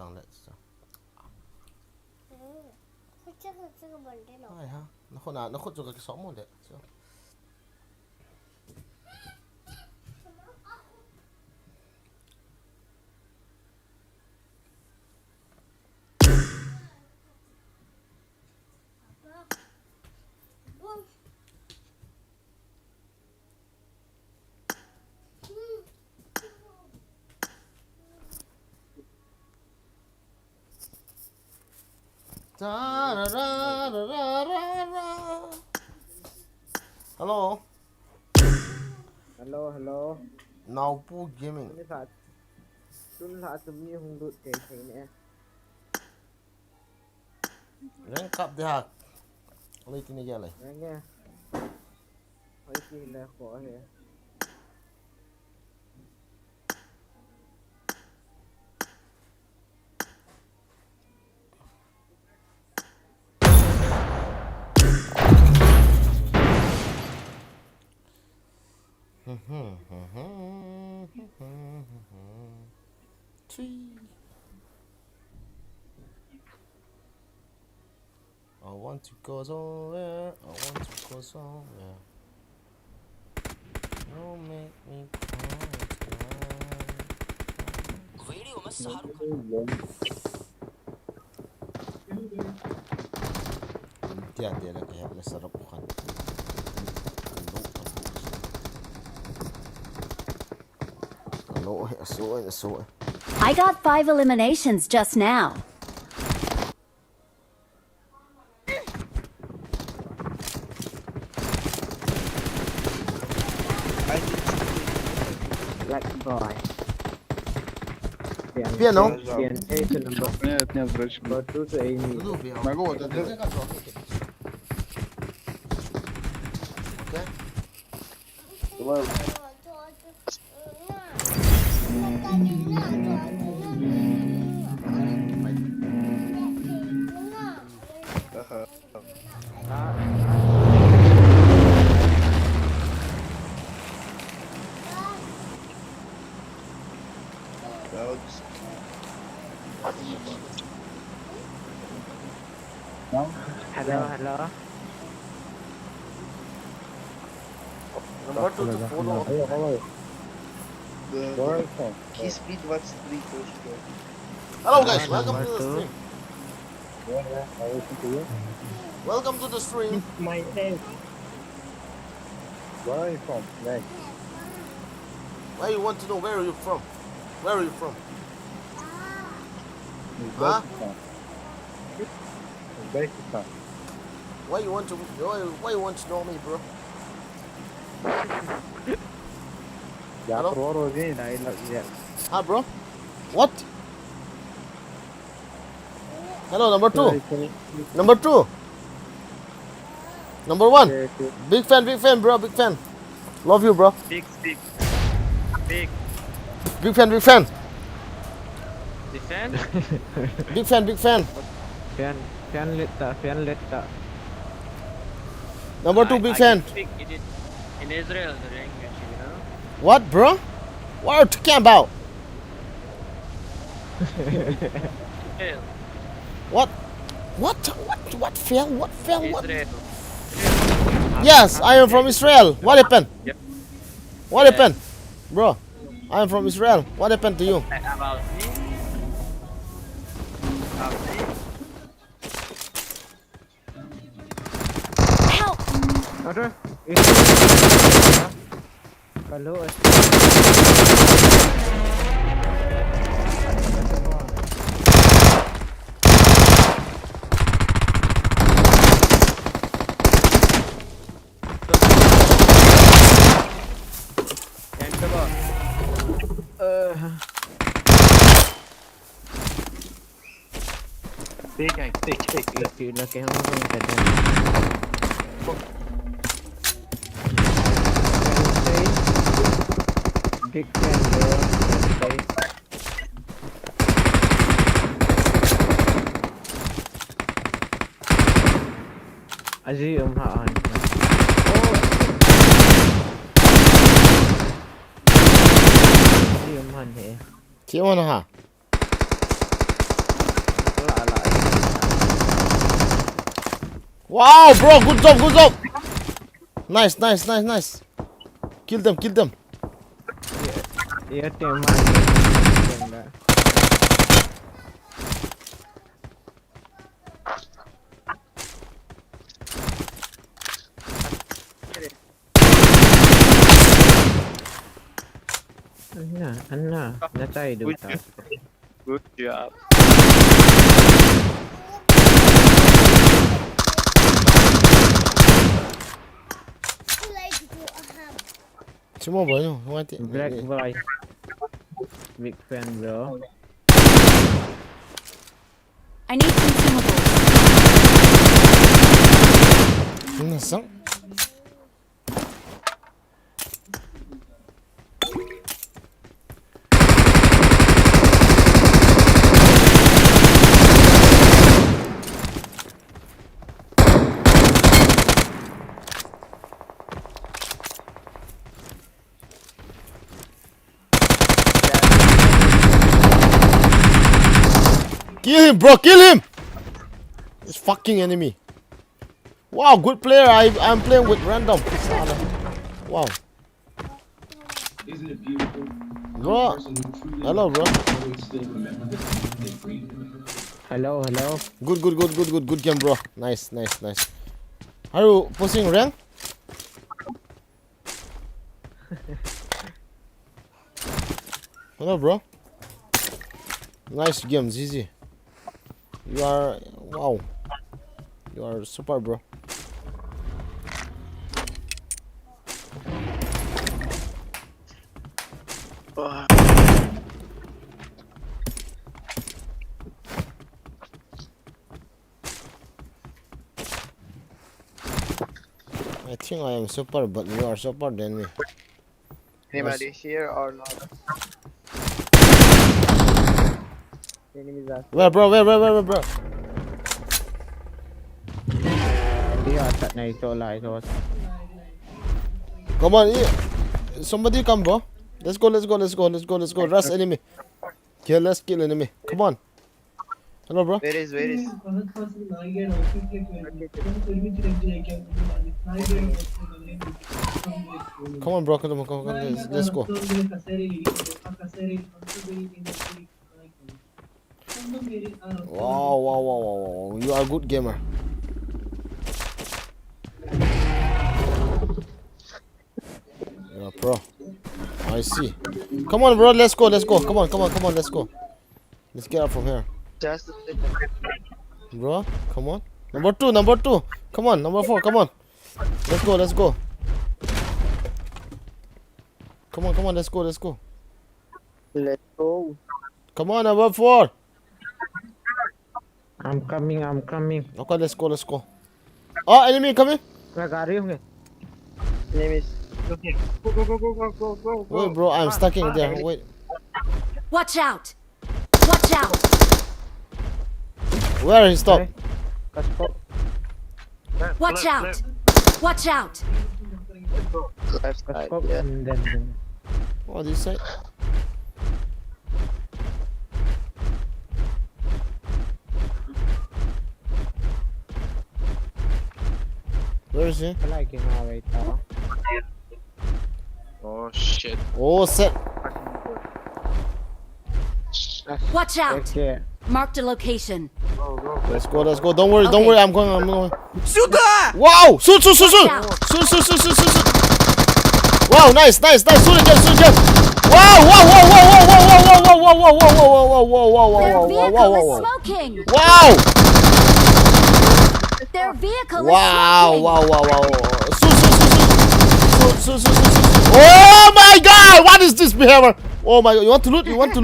当然是。这个稳定了。哎呀，那后这个什么的，是。哒啦啦啦啦啦啦 Hello. Hello. Now Poo Gaming. Tuân là tụi hùng đột cái thế nè. Rank up đi hả? Lấy tin này lại. Nghe. Hỏi gì là khó thế. I want to go somewhere. I want to go somewhere. Don't make me cry tonight. Video में Shahrukh Dia lagi yang boleh serap bukan. Hello. I got 5 eliminations just now. Black boy. Piano. Tiền A to number 2 to Amy. Могу вот это. Okay. Hello. Number 2 to follow. Key speed 23 точно. Hello guys, welcome to the stream. Welcome to the stream. Meitei. Where are you from? Next. Why you want to know where are you from? Where are you from? Huh? Uzbekistan. Why you want to know me, bro? Hello? Huh, bro? What? Hello, number 2. Number 2. Number 1. Big fan, bro. Big fan. Love you, bro. Big. Big fan. Defend? Big fan. Fan letta. Number 2, big fan. Speak it in Israel, the language, you know? What, bro? What are you talking about? Israel. What fell? Israel. Yes, I am from Israel. What happened? Yep. What happened? Bro, I am from Israel. What happened to you? About me? Help! Order. Hello. Big. Laki ang mga kanya. Big fan, bro. Aji haan. Aji haan he. Kêu nó hả? Wow, bro, good job, good job. Nice, nice, nice, nice. Kill them, kill them. Iya tema enggak. Anna, natai Good duta. job. Good job. Too late to do a ham. Semua banyak. Mati. Black boy. Big fan bro. I need consumables. Nasang? Kill him, bro! Kill him! This fucking enemy. Wow, good player. I'm playing with random. Wow. Bro. Hello, bro. Hello. Good game, bro. Nice. Are you posting rank? Hello, bro. Nice game, Zizi. You are wow. You are super, bro. I think I am super, but you are super than me. Anybody here or not? Enemies are Where, bro? Where, bro? dia atas na ito lah ito. Come on, somebody come, bro. Let's go. Rush enemy. Let's kill enemy. Come on. Hello, bro. Where is? Come on, bro. Come on. Let's go. Wow. You are a good gamer. Yeah, pro. I see. Come on, bro. Let's go. Come on. Let's go. Let's get out from here. Just Bro, come on. Number two. Come on, number 4, come on. Let's go. Come on, let's go. let's go. Come on, number 4. I'm coming. Okay, let's go. Oh, enemy coming. Lagari yung Name is. Okay. Go. Wait, bro, I'm stuck in there. Wait. Watch out! Where is stop? Kasko. Watch out! Left side. Kasko. Yeah. And then. What do you say? Where is he? Wala ginaway tao. Oh shit. Oh, set. Watch out! Okay. Marked a location. Let's go. Don't worry. I'm going. Сюда! Wow! Shoot! Wow, nice. Shoot again. Wow! Their vehicle is smoking! Wow! Their vehicle is Wow! smoking! Shoot! Oh my God! What is this behavior? Oh my God! You want to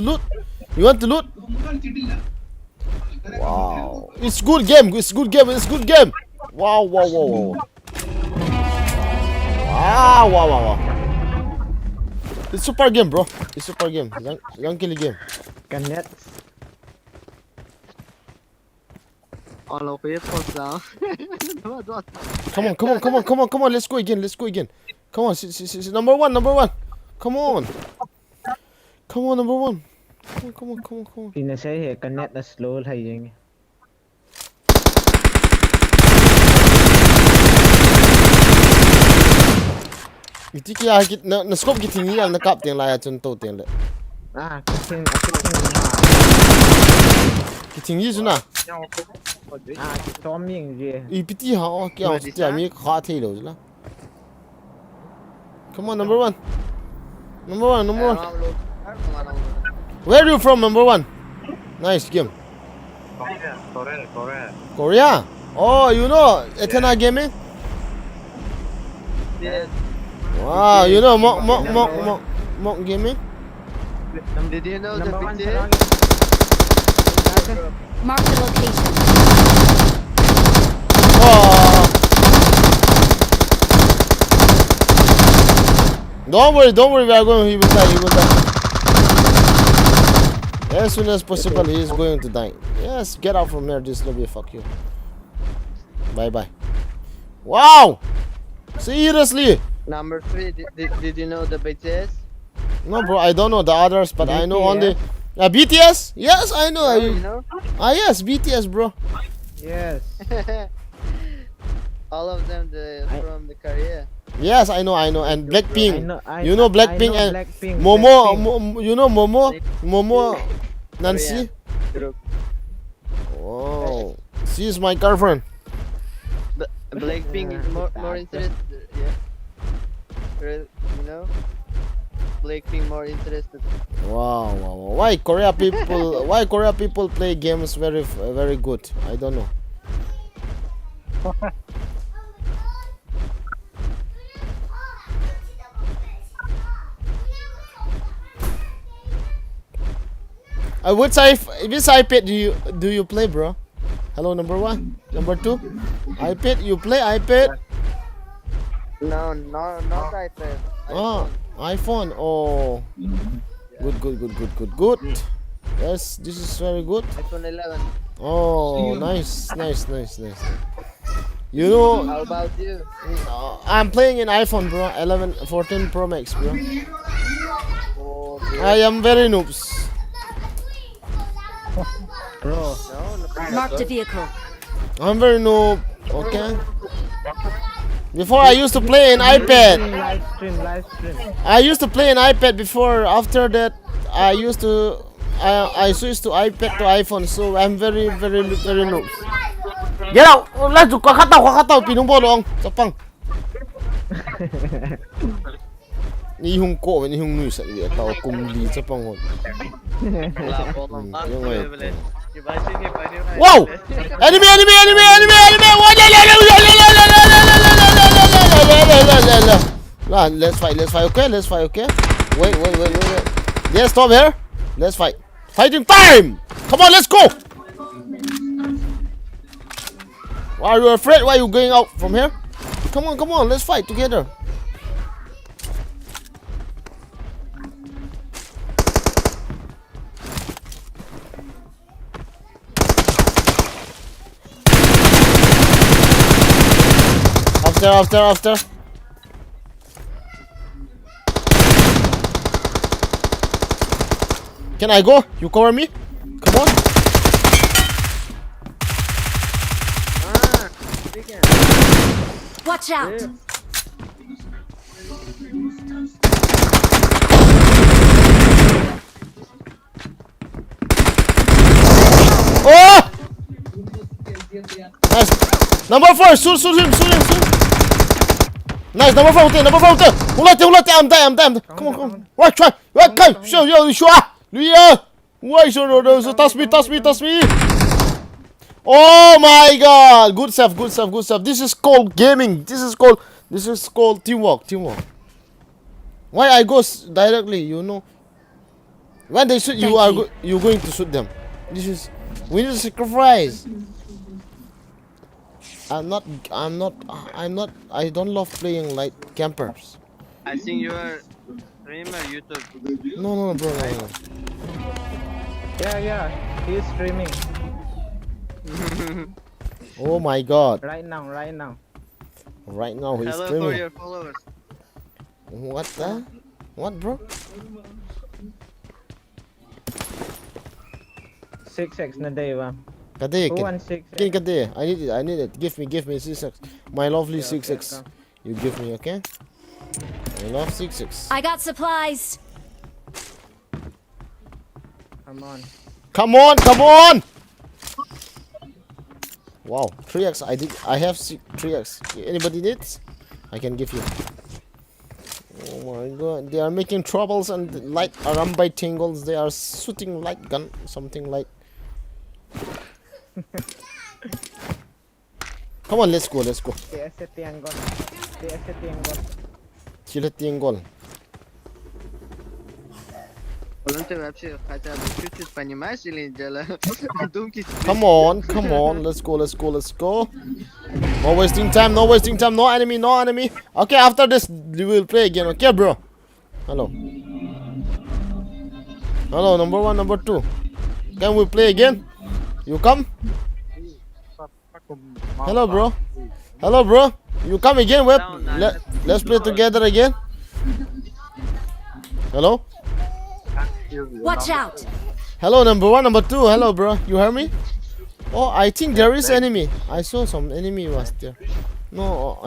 loot? Wow! It's good game. Wow! Wow! It's super game, bro. Young killing game. Kanet. All of it was down. Come on. Let's go again. Come on, number one. Come on, number 1. Come on. Pinasay he kanet na slow hay yung. Iti kia kit na scope ki tingi al na kap tiang la ya chun to tiang le. Kiting ma. Ki tingi chuna. Kitom ying je. Ipiti ha o kia tia mi kha thei lo la. Come on, number 1. Number 1, number 1. Where are you from, number 1? Nice game. Korea. Oh, you know Edam Nah gaming? Yes. Wow, you know mock gaming? Did you know the Number 1 BTS? Mark the location. Oh. Don't worry, we are going, he will die. As soon as possible, he is going to die. Yes, get out from here, this lobby, fuck you. Bye. Wow! Seriously? Number 3, did you know the BTS? No, bro, I don't know the others, but I know BTS? only... BTS? Yes, I know. Oh, you know? Yes, BTS, bro. Yes. All of them from the Korea. Yes, I know. And Blackpink. You know I Blackpink know and Blackpink, Momo. You know Momo, Nancy. Group. Oh, she is my girlfriend. Blackpink is more interested. Yeah. You know? Blackpink more interested. Wow. Why Korea people play games very good? I don't know. Which iPad do you play, bro? Hello, number 1, number 2. iPad, you play iPad? No, not iPad. Oh, iPhone. Oh, good. Yes, this is very good. iPhone 11. Oh, nice. You know, How about you? I'm playing in iPhone, bro. 14 Pro Max, bro. Oh, I am very noobs. Bro. Marked a vehicle. I'm very noob. Okay. Before I used to play in iPad. Live stream. I used to play in iPad before. After that, I switched to iPad to iPhone. So I'm very noob. Get out! Let's go. Khát tao pinung bo long. Sapang. Ni hung ko ni hung nui sa dia tao kum li sapang ho. Wow! Enemy! Let's fight, okay? Wait. Yes, stop here. Let's fight. Fighting time! Come on, let's go! Why are you afraid? Why are you going out from here? Come on, let's fight together. After. Can I go? You cover me? Come on. Watch out! Oh! Nice. Number 4, shoot him. Nice, number 4. Hulate. I'm dead. Come on. Right, try. Right, come. Show, you sure? Why so touch me. Oh my god. Good stuff. This is called gaming. This is called teamwork. Why I go directly, you know? When they shoot you, you're going to shoot them. We need to sacrifice. I don't love playing like campers. I think you are streamer YouTube. No, bro. No. Yeah. He's streaming Oh my god. right now. Right now he's Hello for streaming. your followers. What, bro? 6x na day ba? Kade, 216. kade. I need it. Give me 6x. My lovely 6x. Okay. You give me, okay? I love 6-6. I got supplies. Come on. Come on, come on! Wow, 3x. I have 3x. Anybody needs? I can give you. Oh my god, they are making troubles and like around by Tengols. They are shooting light gun, something like. Come on, let's go, let's go. TS Tengol. TS Tengol. Thilha Tengol. Ты вообще хотя бы чуть-чуть понимаешь или дело думки? Come on, let's go, let's go, let's go. No wasting time, no wasting time, no enemy, no enemy. Okay, after this we will play again, okay bro? Hello. Hello, number 1, number 2. Can we play again? You come? Hello bro. Hello bro. You come again? Let's play together again. Hello? Watch out. Hello, number 1, number 2. Hello, bro. You hear me? Oh, I think there is enemy. I saw some enemy was there. No,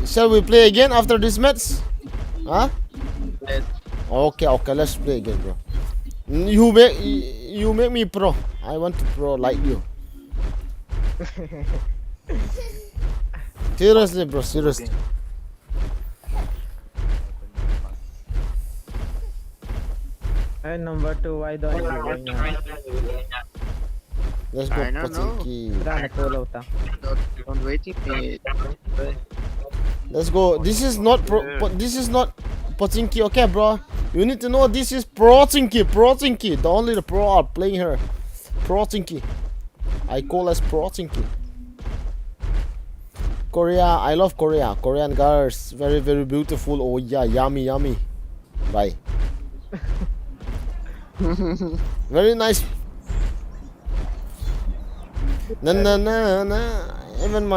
shall we play again after this match? Huh? Yes. Okay, okay. Let's play again, bro. You make me pro. I want to pro like you. Seriously, bro. Seriously. Hey, number 2, why don't you bring Let's go, I don't know. Pachinki. Natulog ta. Don't waiting me. Let's go. This is not this is not Pachinki, okay, bro? You need to know this is Pro-Chinki, Pro-Chinki. The only the pro are playing here. Pro-Chinki. I call as Pro-Chinki. Korea, I love Korea. Korean girls, very very beautiful. Oh yeah, yummy yummy. Bye. Very nice. Na na na na. Even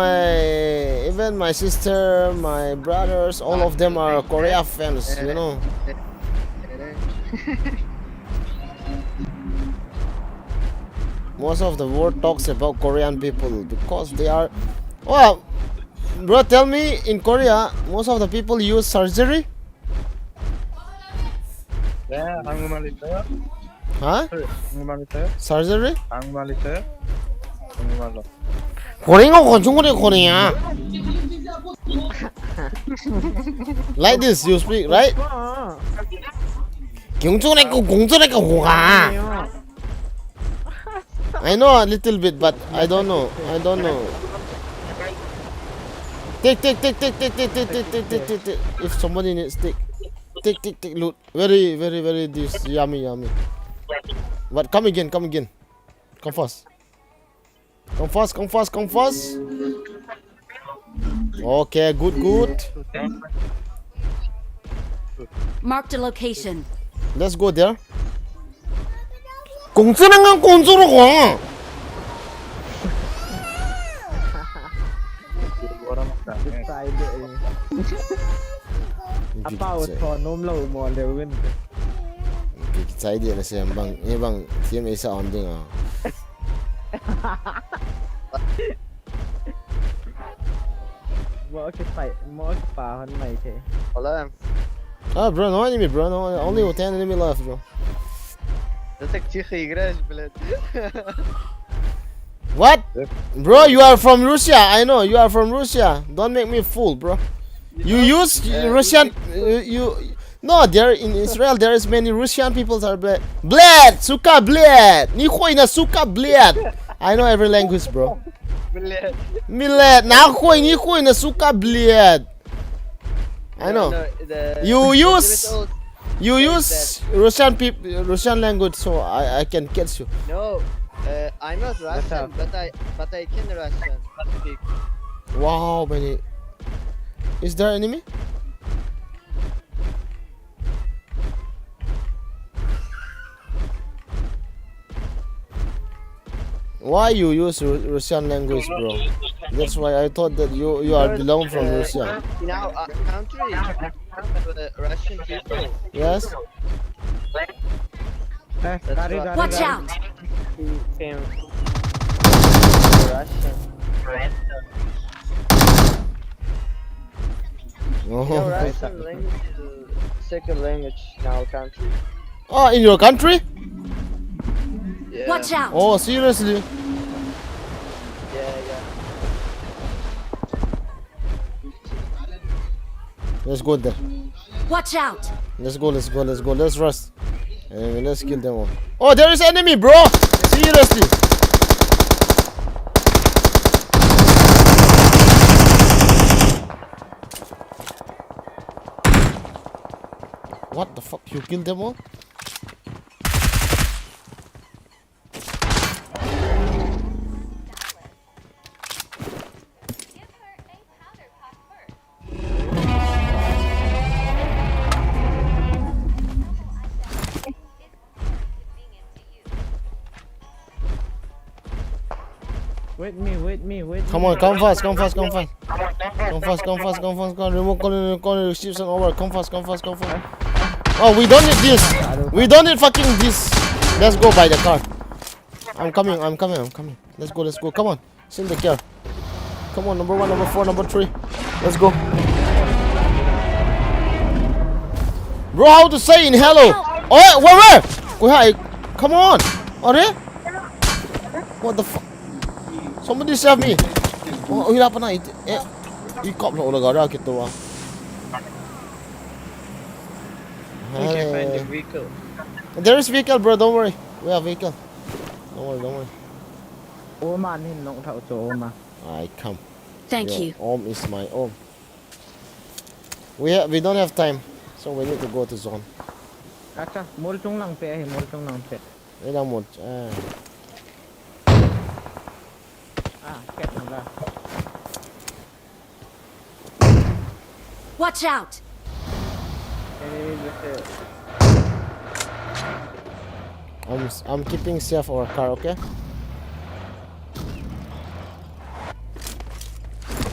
my sister, my brothers, all of them are Korea fans. You know. Most of the world talks about Korean people because they are. Well, bro, tell me, in Korea, most of the people use surgery. 네, 한국말 있어요? Huh? 한국말 있어요? Surgery? 한국말 있어요? 한국말로. 고랭어 건중고래 고랭이야. Like this you speak, right? 경중고래고 공주래고 고가. I know a little bit, but I don't know. I don't know. Take. If somebody needs take. Take, loot. Very this yummy. But come again. Come fast. Come fast. Okay, good. Marked a location. Let's go there. 공주랑은 공주라고. Side Apa utho nom lo mo lewin. Side na siya bang team isa on ding ah. Mo pa han Meitei. Hola. Ah, bro, no enemy, bro. No, only 10 enemy left, bro. Да так тихо играешь, блядь. What? Bro, you are from Russia. I know you are from Russia. Don't make me fool, bro. You use Russian. No, there in Israel there is many Russian people that are bled, suka bled. Нихуй на сука bled. I know every language, bro. Блядь. Millet, нихуй на сука bled. I know. You use Russian language, so I can catch you. No, I'm not Russian, but I can Russian speak. Wow, many. Is there enemy? Why you use Russian language, bro? That's why I thought that you are belong from Russia. In our country, Russian people. Yes. Watch out. Came Russian. You know, Russian language is second language in our country. Oh, in your country? Yeah. Watch out! Oh, seriously? Yeah. Let's go there. Watch out! Let's go. Let's rush. And let's kill them all. Oh, there is enemy, bro! Seriously? What the fuck? You killed them all? Wait me. Come on, come fast. Come. Remove corner ships and over. Come fast. Oh, we don't need this. We don't need fucking this. Let's go by the car. I'm coming. Let's go. Come on. Send the car. Come on, number 1, number 4, number 3. Let's go. Bro, how to say in hello? Oh, where? Come on. What the fuck? Somebody save me. Oh, hirap na. Ikop na ulaga kita wa. You can find the vehicle. There is vehicle, bro. Don't worry. We have vehicle. Don't worry. Oma ni nong thao cho Oma. I come. Thank you. Om is my om. We don't have time, so we need to go to zone. Acha, mol chung lang pe. Edam Nah. Ket lang da. Watch out! I'm keeping safe our car, okay?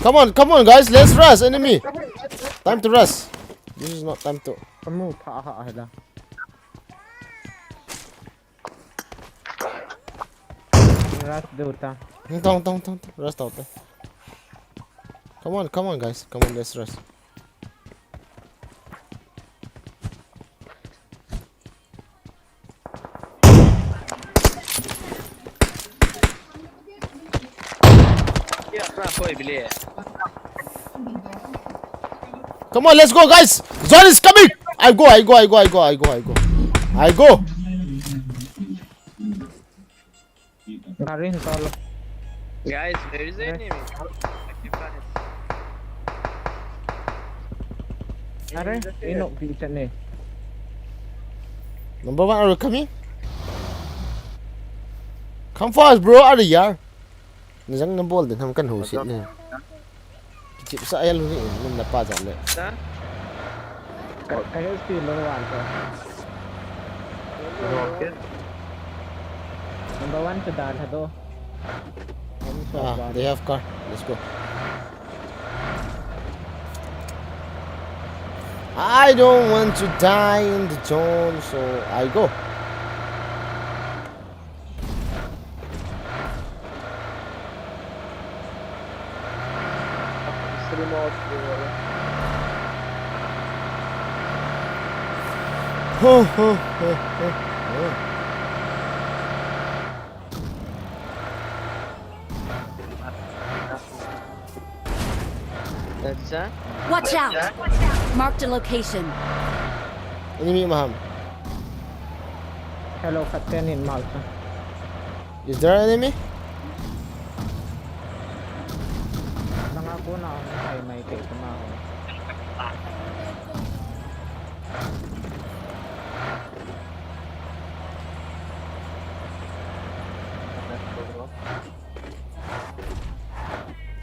Come on, guys, let's rush, enemy. Time to rush. This is not time to. Kamu tha ha hai da. Ras do ta. Don't. Rush out there. Come on, guys. Come on, let's rush. Come on, let's go, guys. Zone is coming. I go. Garin tolo. Guys, there is enemy. Are inok bisa ni. Number 1, are you coming? Come fast, bro. Are you yaar? Nizang na ball din ham kan ho sit ne. Chip sa ayal ni nim na pa jale. Kayo si Lorwan ko. Number 1 sudah ada tu. They have car. Let's go. I don't want to die in the zone, so I go. That's that. Watch out! Marked a location. Enemy maham. Hello, Captain in Malta. Is there an enemy? Nangako na ako kay Meitei tumaho.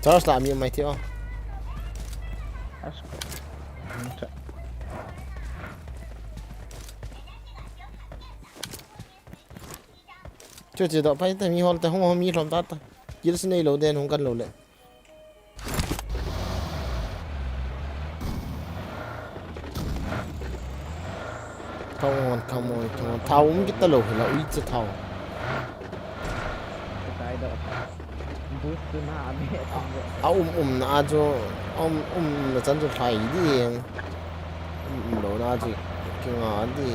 Charles la mi Meitei oh. Chưa chỉ đọc phải tại mi hòn tại không mi làm tát ta. Chỉ là này lỗ đen không cần lỗ lệ. Come on. Thao cũng cái ta lỗ là uy chứ thao. boost tu na abe na cho na chan cho phai đi lo na chi ki nga đi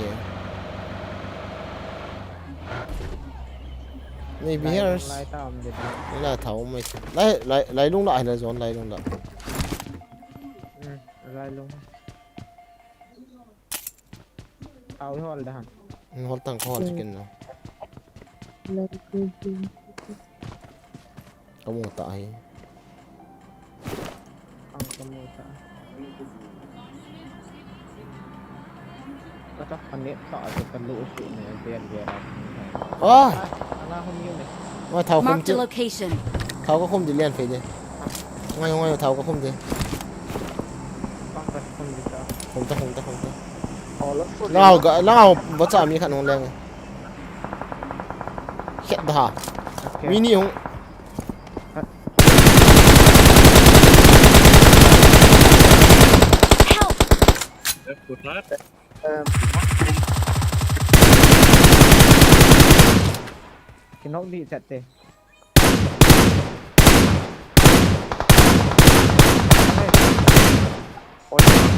maybe here lai tao am dit là thấu mày lấy lung lại là giòn lấy lung lại lai lung tao hol dah hot tăng hot chicken nào có một tại ang kamu ta kata panit tak ada perlu usik ni biar ôi ana hom yun ni ngoài thấu không Marked a chứ location. thấu có không thì liền phải đi ngoài thấu có không thì pang ras hom dito không ta All of for nào bắt chạm mi khăn không lên hiện đã mini không Help! Left foot left. kinok di chat te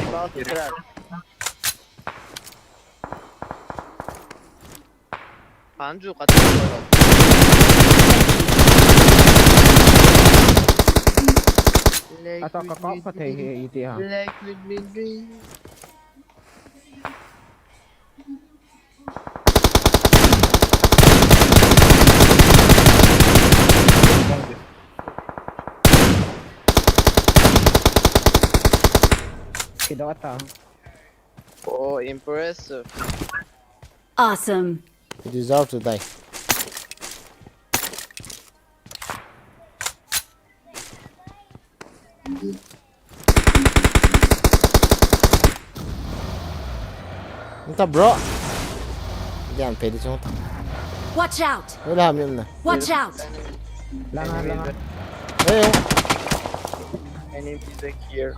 about to crack. 안주 같은 거요. atau kakak pa te iti ha Liquid me dream. kidok ata Oh, impressive. Awesome. you deserve to die ta bro jangan pede cuma tak Watch out! udah ambil nah Watch out! langan ayo Enemies are here.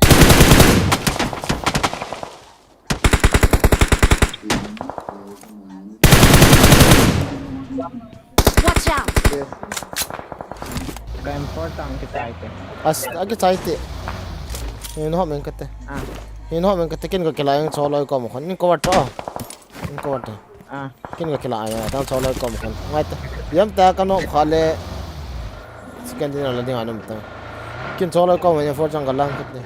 Watch out! ka important kita ite as agi chai te ini hot men kate ini hot men kate kin ko kila yang cholo ko mo khon ni ko wat ni ko wat kin ko kila ya ta cholo ko mo khon ngai ta yam ta ka no khale chicken dinner la ding anam ta kin cholo ko mo ya for chang galang kate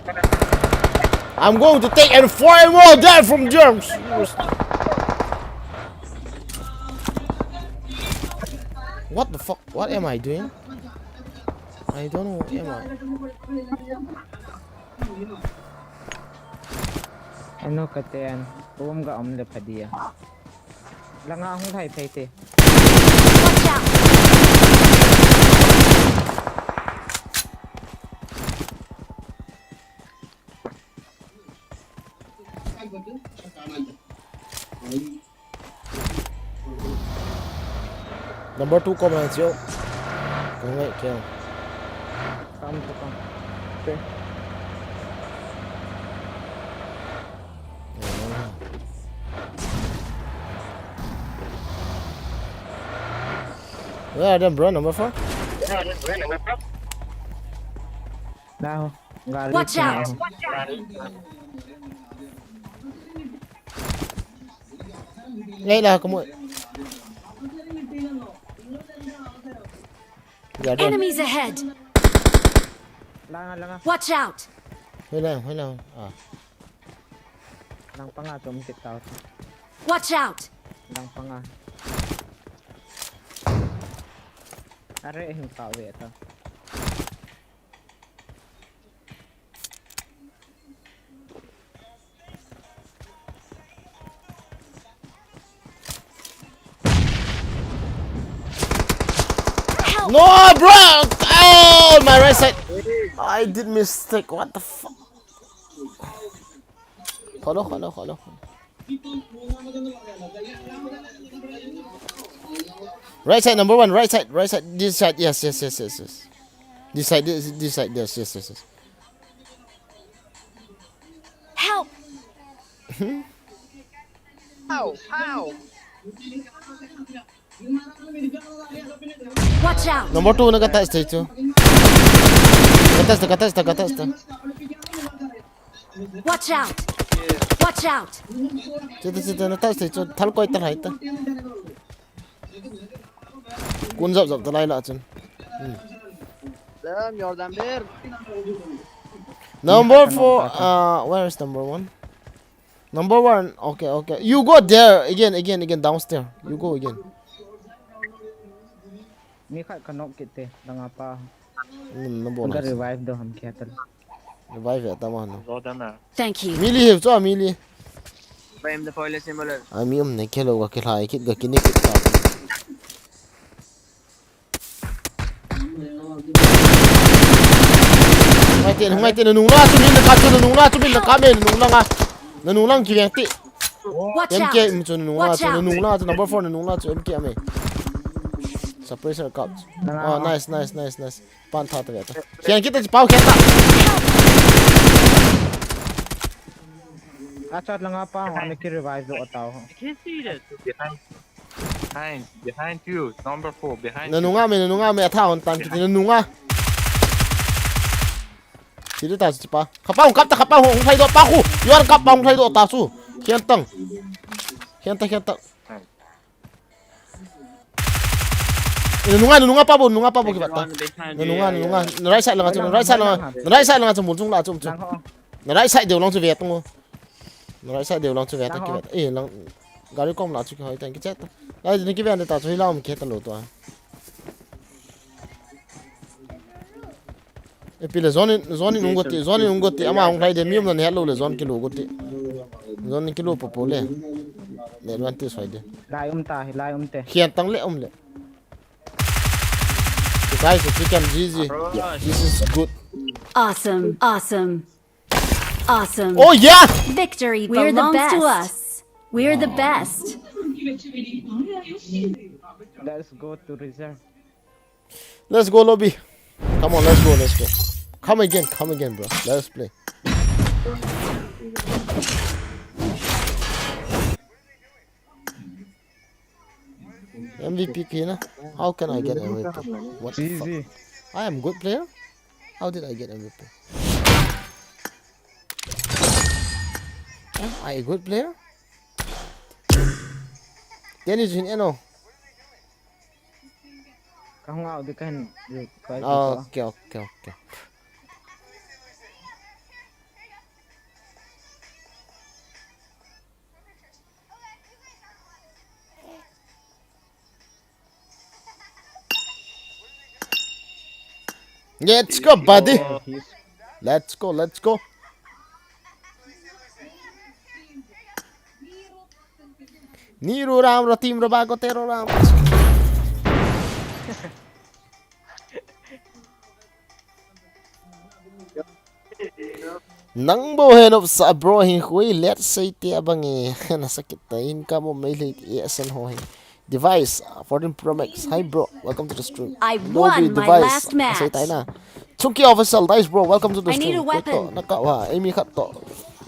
I'm going to take and fry more dead from germs what the fuck what am I doing I don't know what am I ano katean tuwam ga am le padia langa hong thai phai te Watch out! Number 2 ko mana chiu. Kung ngai kêu. kam to kam Where are them bro? Number 4? dah ngali Watch out! Ngay là có một. Dạ đây. Enemies ahead! langa Watch out! Hơi nào. À. lang panga tum tit tao Watch out! lang panga are him tao ve ta Help! No, bro! Oh, my right side. I did mistake. What the fuck? Hello. Right side, number 1. Right side. This side. Yes. This side. Yes. Help! Ow! Watch out! Number 2 nagata stage 2. Katasta. Watch out! Watch out! Chita natasta cho thal koi tar haita. Kun zap talai la chun. Damn, Jordan Bear. Number 4, where is number 1? Number 1, okay. You go there again downstairs. You go again. Mi khat kanok kite danga pa. Number Udah 1. revive do ham kya tal. Revive ya tamam. Edam Nah. Thank you. Mili have cho mili. Frame the foil similar. Ami ne khelo ga khilai kit ga kini kit ta. Ngai tin nung la chu min ka chu nung la chu min ka me nung la nga. Nung lang ki ti. Watch MK out! im chu nung Watch out! la number 4 nung la chu MK ame. Suppressor cut. Oh nice. Pan tha ta ta. Khian kit pau khian ta. Achat lang apa ang ki revive do ataw. I can't see this. Behind you. Number 4. Behind Nung ame tha on tan kit nung nga. Sini ta chi pa. Kapau kap ta kapau hong thai do pa khu. Yuan kap pa hong thai do ta su. Khian ta. Nung pa bo ki ba ta. Nung right side lang chu mun chung la chu. Lang ho. Na right side đều long chu việt tung. Na right side đều long chu việt ta ki ba. Lang gari kom la chu ki hoi tan ki chat. Ai ni ki ba ta chu la om ki ta lo to. E pile zone ungoti ama hong thai de mium na hello le zone kilo goti. Zone kilo po le. Le advantage hoide. Lai te. Khian tang le le. Guys, if you can GG. This is good. Awesome. Oh yeah! Victory belongs to us. We're the best. Let's go to reserve. Let's go lobby. Come on, let's go. Come again, bro. Let us play. MVP Kina? How can I get MVP? What the fuck? Easy. I am good player? How did I get MVP? Am I a good player? Dennis in Eno. Kahong out di kan. Okay. Let's go, buddy. Let's go. Niru राम्रो तिम्रो बाको तेरो राम्रो Nangbo henop sa bro hin hui let's say ti abangi nasakit ta inka mo may late ESN ho device 14 Pro Max. Hi bro, welcome to the stream. I won my last match. Say tayo na. Chunky official, nice bro, welcome to the I stream. need a weapon. Nakawa, Amy kat to.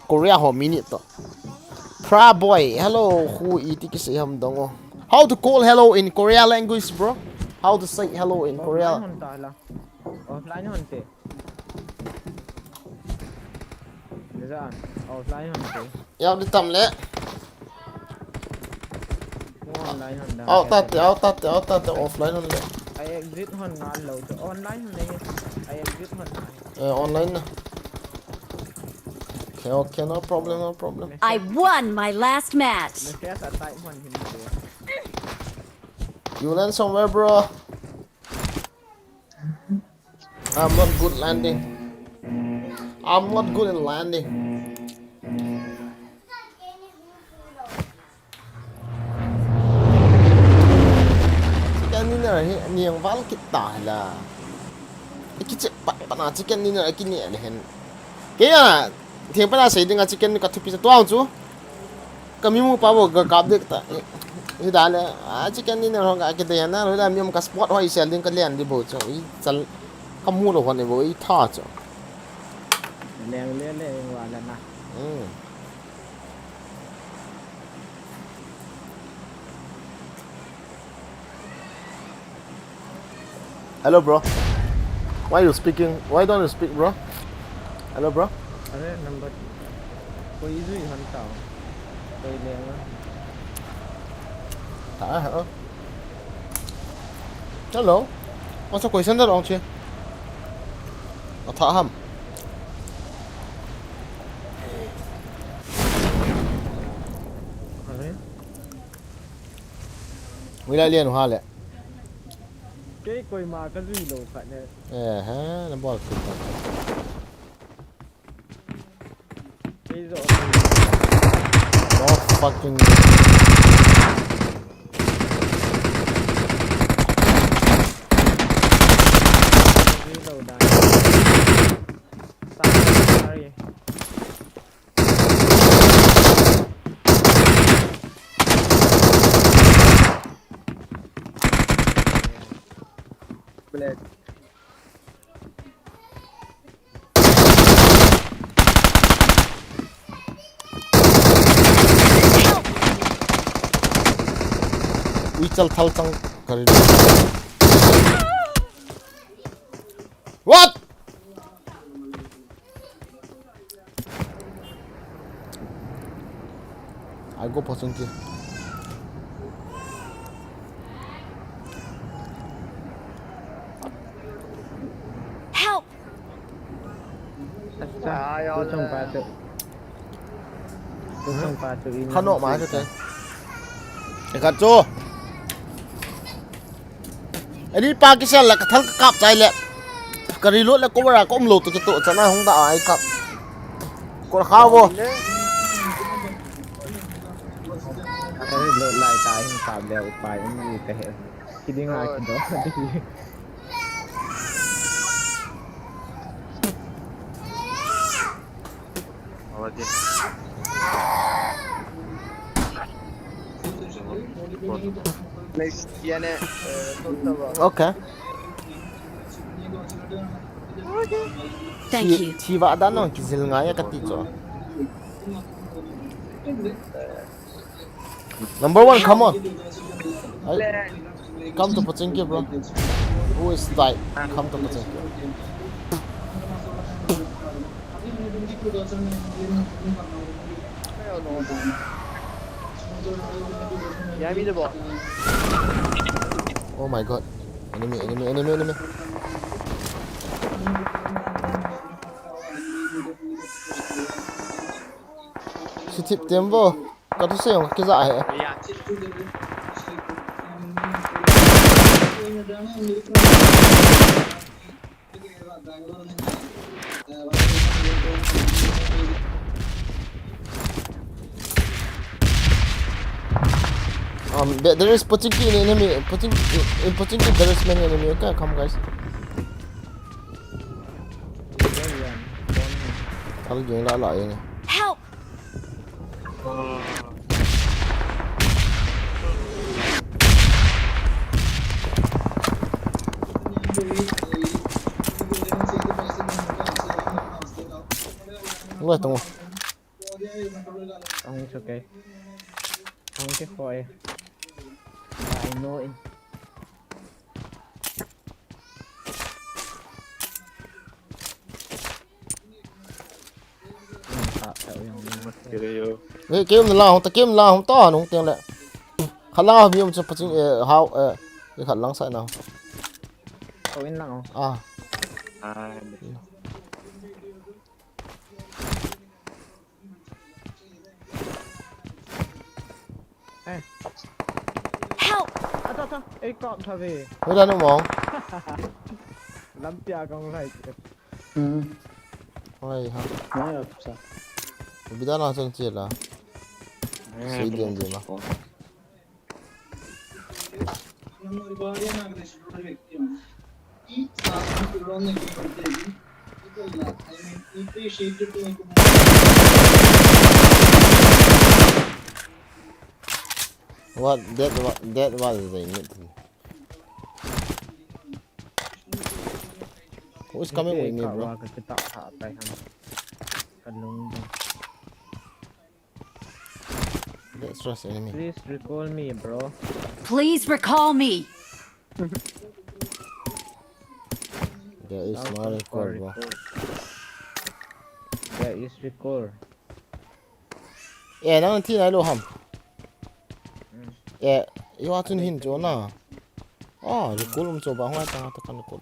Korea ho minute to. Pra boy, hello, who iti kisi hamdongo. How to call hello in Korea language, bro? How to say hello in Korea? Offline hunte. Dizaan. Offline hunte. Yaw di tamle. Online hunte. Out tate, offline only. I exit hun ngal lo to online hun nahi. I exit hun. Online na. Okay, no problem. I won my last match. Mesti sa type hun hindi. You land somewhere, bro. I'm not good landing. I'm not good in landing. Chicken dinner niang val kita la. Iki pana chicken dinner iki ni lehen. Kaya thiang pana sei dinga chicken ka thupi sa tuang chu. Kami mu pa bo ga kap dek ta. Idale chicken dinner ho ga ke de na ro la mi ka spot ho isel din ka lian di bo chu. I chal kamu lo hone bo I tha chu. Le wala na. Hello bro. Why you speaking? Why don't you speak, bro? Hello, bro. Are number. Koi zui han tao. Koi leng á. Thả hả? Hello. Sao question đó ông chưa? Thả hầm. Are. Mình lại liền hoa lẹ. Cái koi mà cái zui lo phải nè. Ha, nó bỏ cực. Cái rõ. Oh fucking. Zui lo đai. Sorry. Black. Ui chal thal chang kari. What? I go person kia. Help! Ai Tôi trông ba tự. Tôi trông ba tự. Khăn nọ má cho cái. Để gạt cho. Anh đi Pakistan là cái thằng cặp trái lẹ. Kari luôn là có ra có lột từ cái tụ cho nó không đạo ai cặp. Có khao vô. Cái lợn lại tài hình tạm đều bài những gì cái hệ khi đi ngay cái đó đi Молодец. Next yine nokta var. Okay. Thank you. Chi vạ đã nói cái gì ngay cái tí cho. Number one, come on. Come to Pachinki, bro. Who is tight? Come to Pachinki. Jag vill bara. Oh my god. Enemy, enemy, enemy, enemy. Chị thịt tiêm vô. Có thứ gì không? Cái dại hả? Yeah. There is Pachinki in enemy. In Pachinki there is many enemy. Okay, come guys. Thằng chuyện đã lại này. Help! Ngồi tunggu. ông cho cái ông cái khỏi bài nội Cái kiếm là không, ta kiếm là không to không tiền lệ. Khả năng vì ông cho Pachinki how cái khả năng sai nào. có yên lặng không? À. Help! Thôi, ấy cọp thôi về. Mới ra nó mỏng. Lắm tia con này. Ôi ha. Bây giờ nó chân chết là. Suy điểm gì mà. What that was the Who's coming with me, bro? Let's trust enemy. Please recall me, bro. Please recall me. There is South no of record, bro. There is record. Yeah, nang thi nai lo ham. Yeah, you want to hin cho na. Oh, record um cho ba hwa ta ta kan record.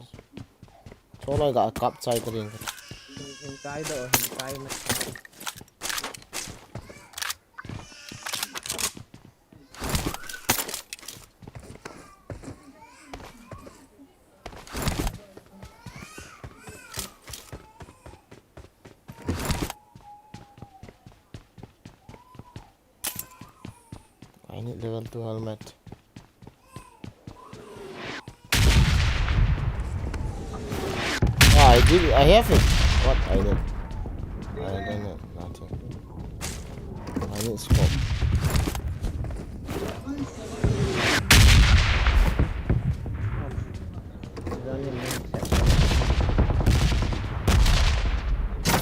Cho lai ga kap chai ta ring. Hình trái độ hình trái mà. I need level 2 helmet. Ah, I have it. What I need? I don't need nothing. I need scope. Running in set.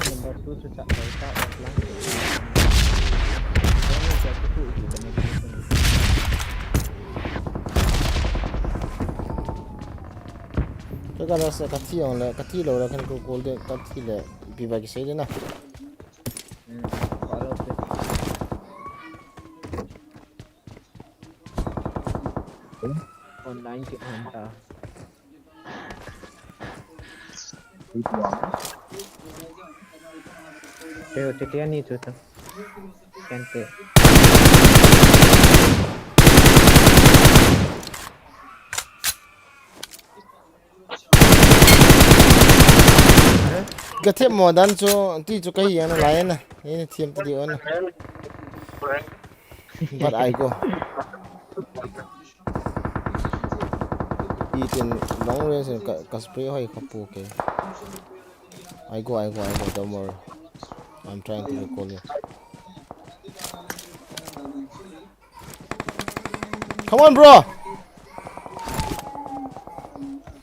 Number 2 susah dari tak lang. Jangan jatuh tu itu kena gitu. Cái cái đó sẽ cắt thi on là cắt thi lâu là cái cô cô để cắt thi là bị vài cái gì đấy nè. Follow this. Online kita hantar. Thilha ni tu tu. Cantik. Cái thiệp mỏ đan cho tí cho cái gì nó lại nè. Đây thiệp tí on nè. But I go. Eating long range and spray hoy kapu okay. I go, don't worry. I'm trying to recall you. Come on, bro.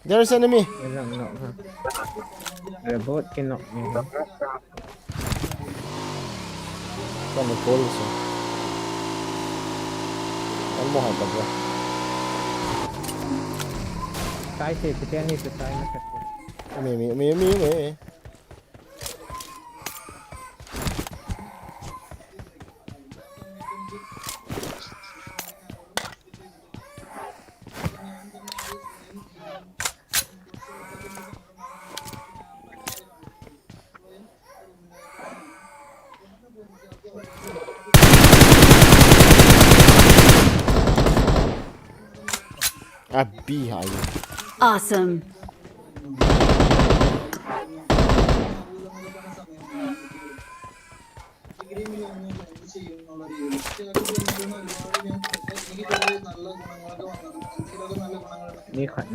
There is enemy. Robot can knock me. Come on, call so. One more hard, bro. Sai thì Thilha ni tu sai mà thật. Me. Behind. Awesome. Ni khẩn.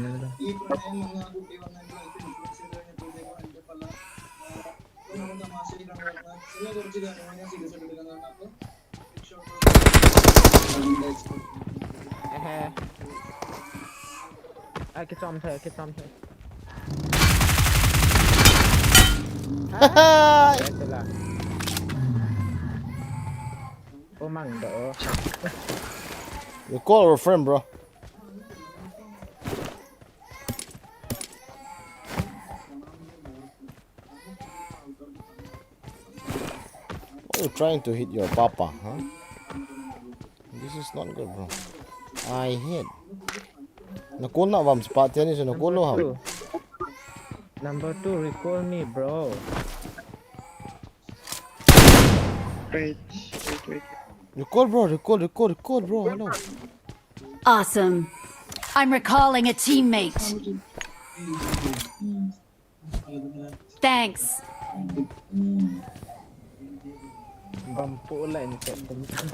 Cái xong thôi. Thế là ô măng đỡ. You call our friend, bro. Why are you trying to hit your papa, huh? This is not good, bro. I hit. Nakul na vam spot yan is nakul lo ham. Number 2, recall me, bro. Wait. Recall, bro. Hello. Awesome. I'm recalling a teammate. Thanks. Bampu lại sẽ tấn công.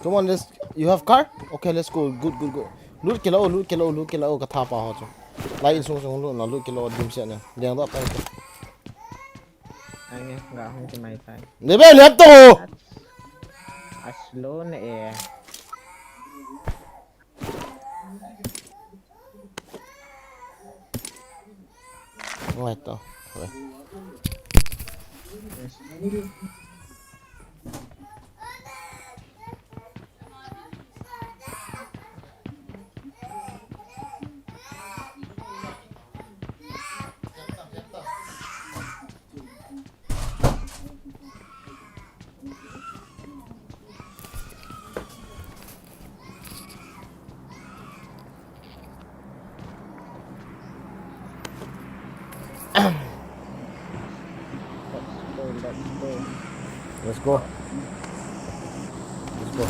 Come on, you have car? Okay, let's go. Good. Loot kilo katha pa ho cho. Lai sung lo loot kilo dim se na. Liang da pa. Anh nghe gạo không thì mày tay. Ne be lep to. Slow nè. Right to. let's go. Let's go.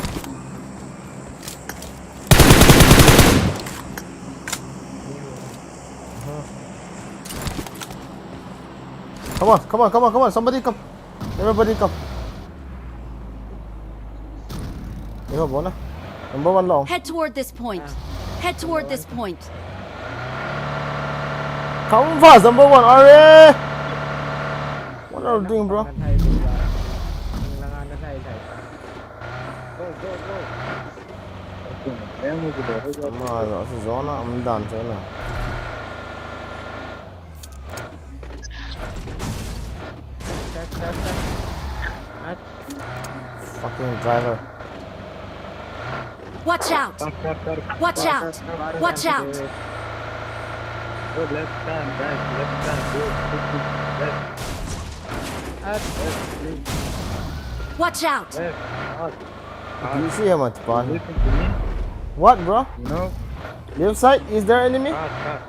Come on. Somebody come. Everybody come. You have one. Number 1 long. Head toward this point. Head toward this point. Come fast, number 1. Are what are you doing, bro? ไทยดูว่าลังงานไทยgo Come on, that's a zone. I'm done, zone. Fucking driver. Watch out! Watch out! Watch out! Go left hand, guys. Left hand. Go. Left. Watch out! Left. Do you see how much fun? Listen to me. What, bro? No. Left side, is there enemy? Start.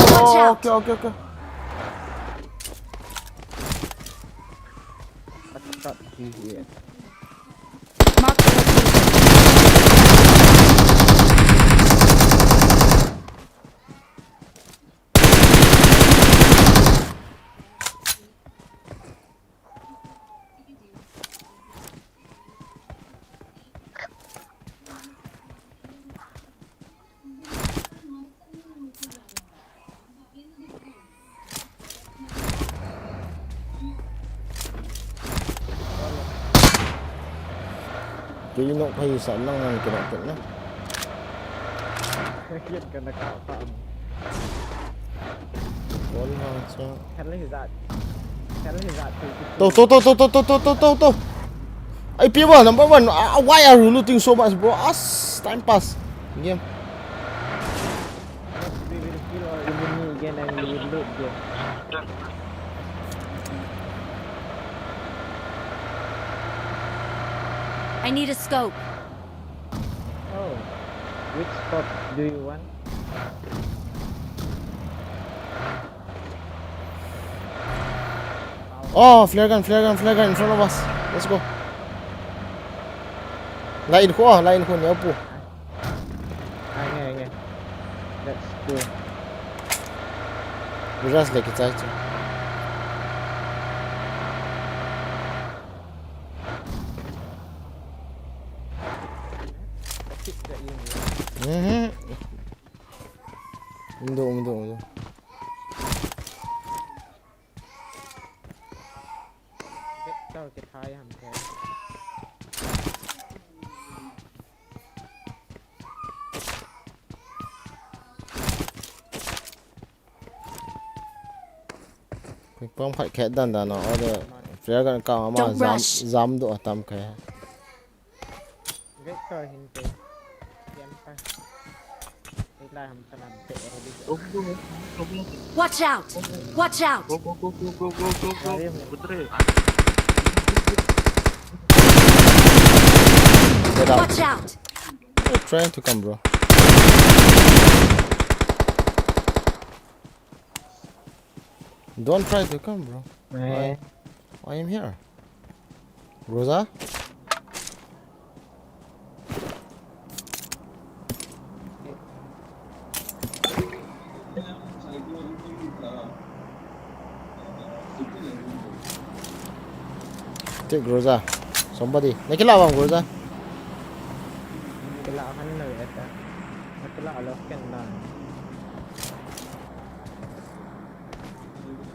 Watch Oh, out. okay. Mark the location. Chứ nó phải sợ năng năng cái đó nữa. เครียดกันนะครับ Bốn hàng sao? แค่เล่นหิสัตว์คือ To. Hey people, number 1. Why are you looting so much, bro? Time pass. Game. we will kill our enemy again and we will loot them. I need a scope. Oh, which spot do you want? Oh, flare gun in front of us. Let's go. Lain ko niya po. Nghe. Let's go. We just like it out. Mundo. Get high hầm kìa. Không phải khẽ đần nó được. Flare gun cao mà Don't dám độ tầm cái. Get car hình kìa. Kiếm pa. Đi lại hầm ta làm tệ rồi đi. Watch out! Watch out! Go. Putri. Get out. Watch out! You're trying to come, bro. Don't try to come, bro. Nè. I am here. Rosa? Take Rosa. Somebody. Nakilaw ang Rosa. Kailangan na ito. Nakilala ka na.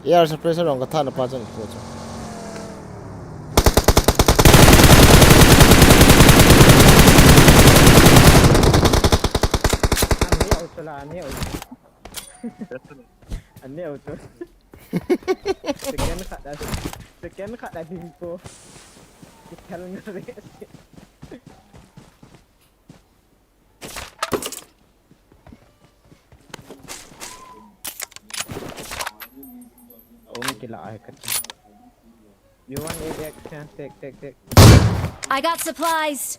AR suppressor ang katha na pa dyan po. Anh nêu cho. Sekian kak dah info. Kita ngeri. Oh, gila ay kat. You want AX? Take. I got supplies.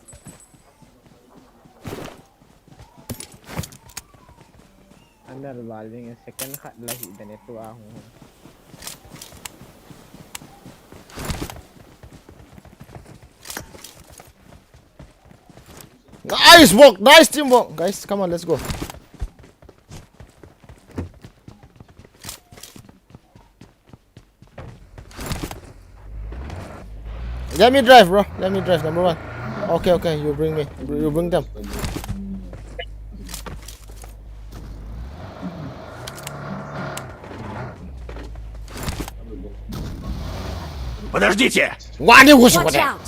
Anda valving second kak lahi dan itu aku. Nice work, nice teamwork, guys. Come on, let's go. Let me drive, bro. Let me drive. Number one. Okay, okay. You bring me. You bring them. Подождите! Why you push Watch out!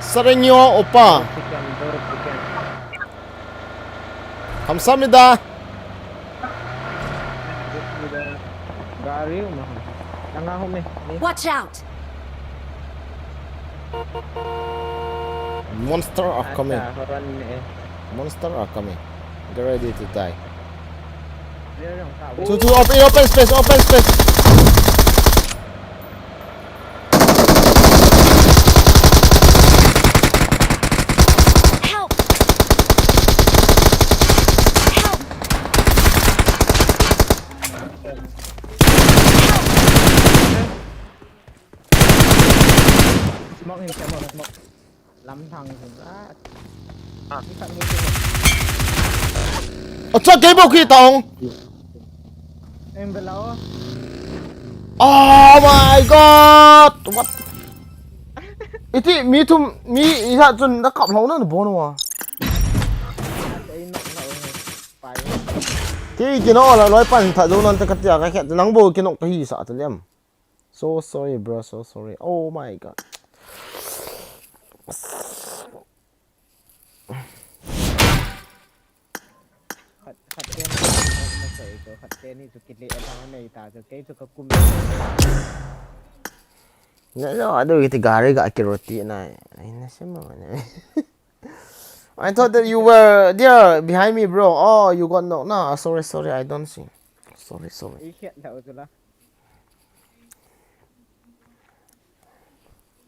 사랑해요, 오빠. Chicken, door chicken. 감사합니다. Gari mo. Tanga ho me. Watch out! Monster are coming. Horan eh. Monster are coming. Get ready to die. There yung tao. To open space, open space. Help! Help! Smoke him, smoke. Lắm thằng cũng đã. Cái thằng như 어차 개복 있다. em về lâu. Oh my god. What? Iti mi isa chun na kap hlong na bon wa. Ấy nọ nọ phải. Ki kino la loi pan tha do nan ta katia ka khet nang bo kino ka hi sa ta lem. So sorry bro, so sorry. Oh my god. Khát tên nó sẽ có khát tên thì cái lệ thằng này ta cho cái cho các cung. Nhớ rồi, đôi thì gà gà cái roti này. Nó xem mà này. I thought that you were there behind me, bro. Oh, you got no. Sorry, I don't see. Sorry. Ý hiện thảo cho là.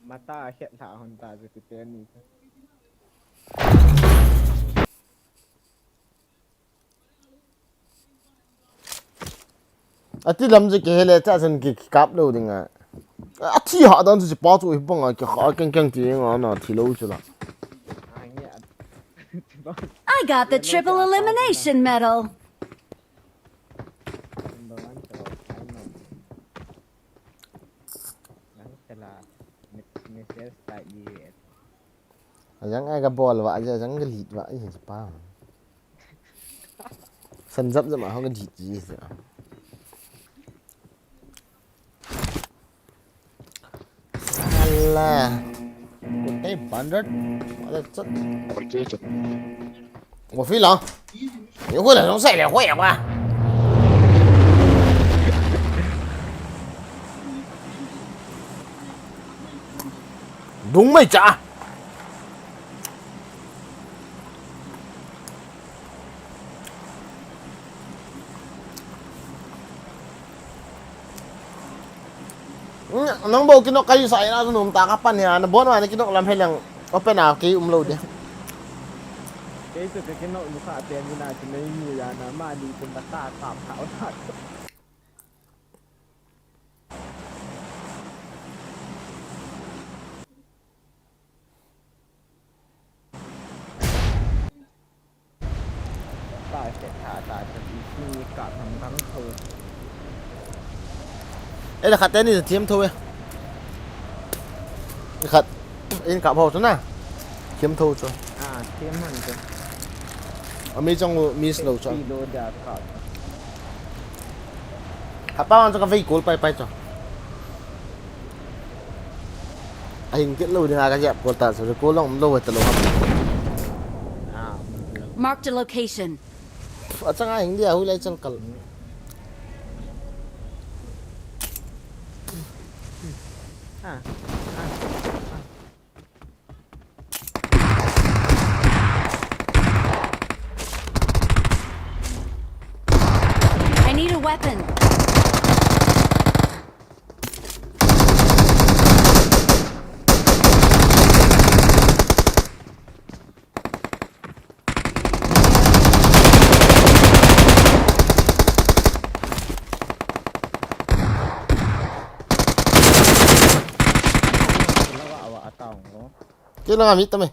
Mà ta hiện thảo hơn ta cho cái tên này. Ati lamje ke hele cha san ki kap lo dinga. Ati ha dan ji pa chu bang a ki ha keng ti nga na thi lo chu la. I got the triple elimination medal. Yang ai ga ball wa ja jang ga lit wa ai ji pa. San zap ma ha ga lit ji sa. Allah. Cái bandit. Ada chất. Một phi lòng. Nếu có là nó sẽ là khỏe quá. Đúng mày trả. Nang bo kinok kayo sa ina nung takapan niya na bon man kinok lam helang open na kay umload ya. Cái từ cái nội một khả tiền như nào thì mấy người là nó mà đi cùng ta tạm thảo thật. Ta sẽ thả ta cho đi cả thằng thôi. Đây là khát tên thì chiếm thôi. Khát in cả hồ xuống nè. Chiếm thôi cho. À, chiếm hẳn rồi. Ở mấy trong miss lâu cho. Kilo đã khát. Hả bao ăn cho cà phê cố bay cho. Hình tiết lâu thì là cái dẹp của ta rồi cố lòng lâu rồi ta lâu không. Marked a location. Ở trong ai hình đi à hui lấy chân cẩn. I need a weapon. Kailangan meet kami.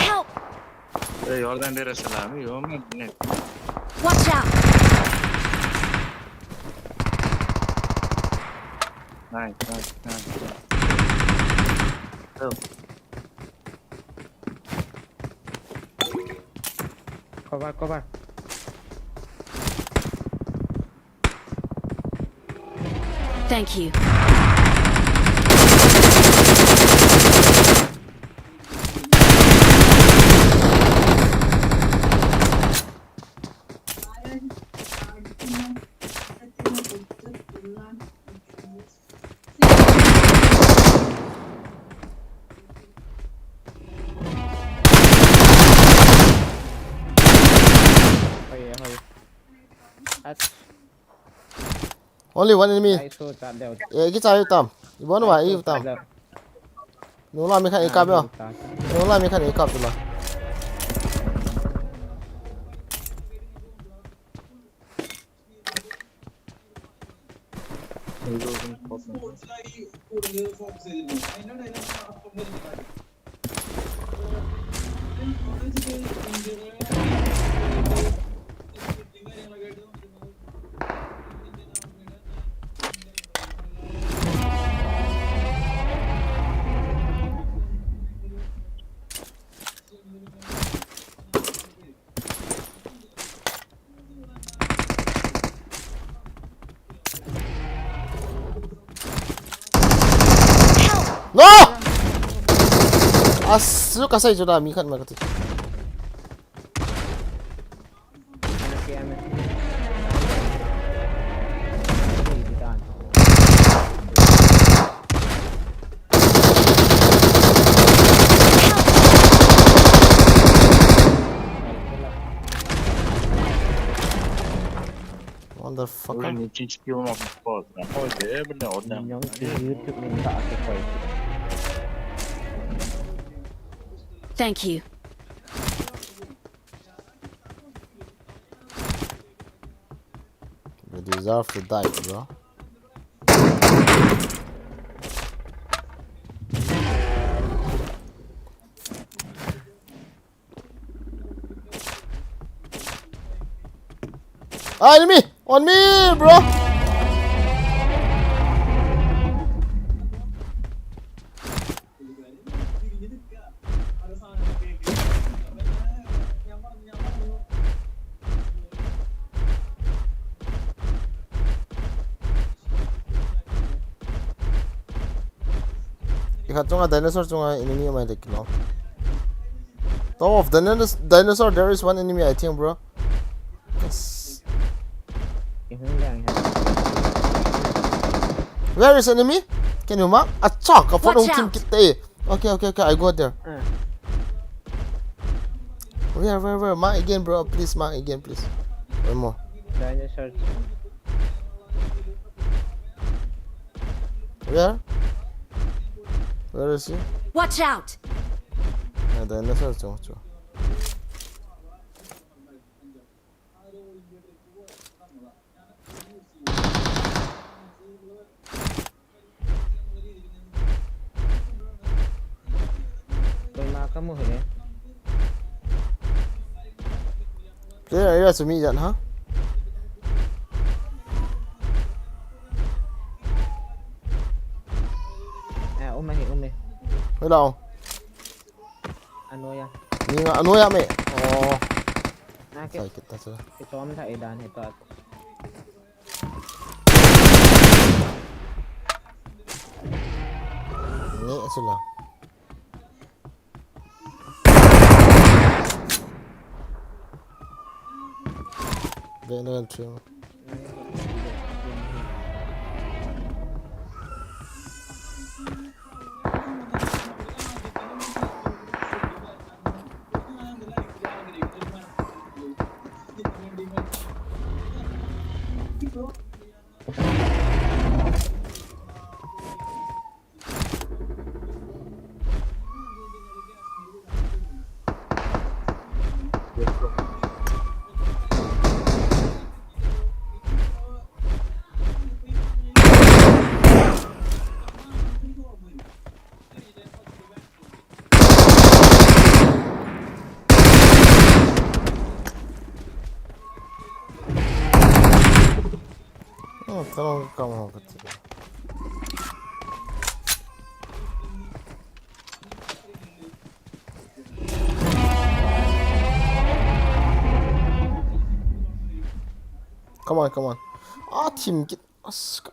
Help! Oradan beri selam. Yok mu? Ne? Watch out! Nice. Oh. Cover. Thank you. Thôi. Only one enemy. Ai số chặt đều. Cái trái tầm. Ibon wa i tầm. Nó làm mấy khăn cặp không? Nó làm mấy khăn cặp rồi mà. No! Asu kasay sudah mikan makati. Motherfucker. Ulan için çıkıyor mu? Hadi ben de oradan. Nhóm YouTube mình tạo cái quầy. Thank you. You deserve to die, bro. Ah, enemy! On me, bro! Ikat tunga dinosaur tunga enemy may dekno. Top of the dinosaur there is one enemy I think, bro. Yes. Where is enemy? Can you mark? Achak, kapag Watch ng team out. kita eh. Okay, I go there. Where? Mark again, bro. Please, mark again, please. One more. Dinosaur. Where is he? Watch out! Dinosaur chung. Tôi mà có một hình. Clear area to me dyan, ha? Ôm mày. Wait lang. Ano ya? Hindi nga, ano ya, me? Oh. Nakit. Sakit na sila. Ito kami sa Edam ito ako. Hindi sila. Bigyan na lang trim. Tengol kamu kecil. Come on. Team kit.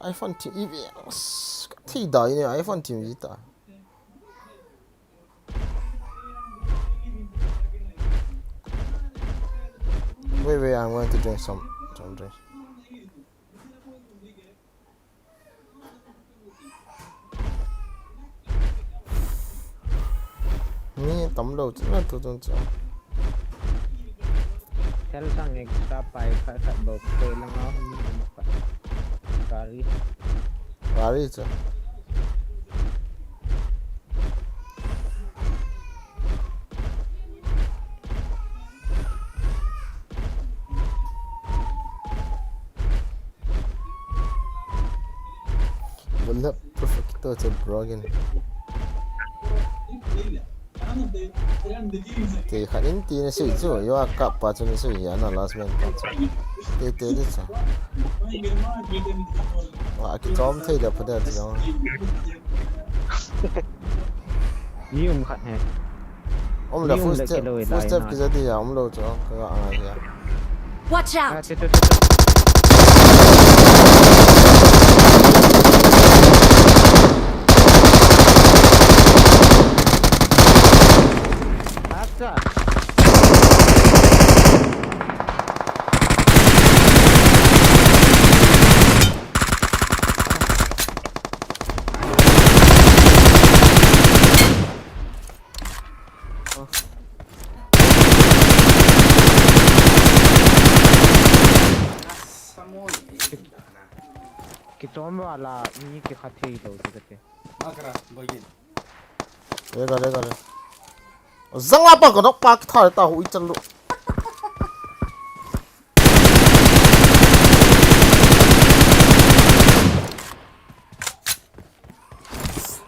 iPhone team EV. Tidak ini iPhone team kita. Wait, I'm going to drink some drink. Ni tấm đầu chính là tôi cho. Theo sang extra pai phải bầu cây lăng nó cari. Cari chứ. Boleh perfect kita macam brogan. Thì khả năng tí nó sử dụng yêu cặp và cho nó sử dụng là last man tế tế đi sao cái chóm thấy được phải được không Nhiều khát hè ông là full step cái gì thì ông lâu cho cái gọi là gì Watch out! cái chóm là như cái khát thì đâu chứ cái đây răng lá bằng nó ba cái thỏi tao hủy chân luôn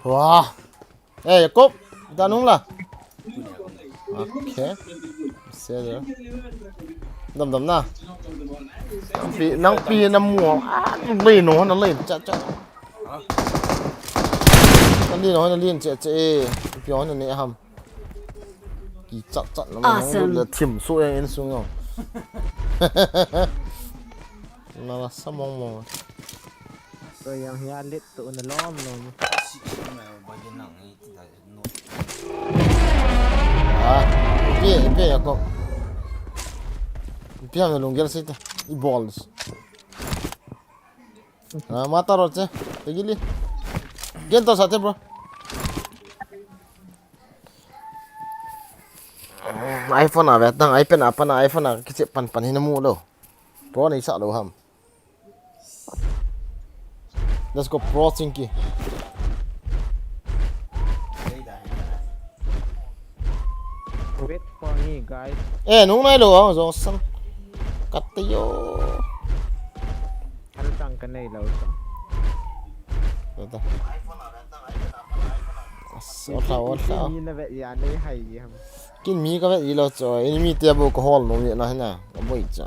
wow ê cốp ta đúng là ok xe rồi đầm na năng pi năm mùa lên nó lên chặt nó lên chặt biểu nó này hầm kỳ chặt nó là thiểm số em xuống không nó là sao mong rồi yang hian lít tụ nó lom luôn Pi ako. Pi ang lungger sita. I balls. Mata roche. Tegili. Gento sate bro. iPhone à tang iPad apa na iPhone à cái pan hinamu lo. Pro này sợ lo ham. Let's go pro thinky. wait for me guys Nung này lo rồi sang cắt yo. harus sang cái này lâu sao Ota. nhìn nó vậy gì anh ấy hay gì không Kin mi ka vet ilo cho enemy te bo ko hol no ni na hina. Aboi cha.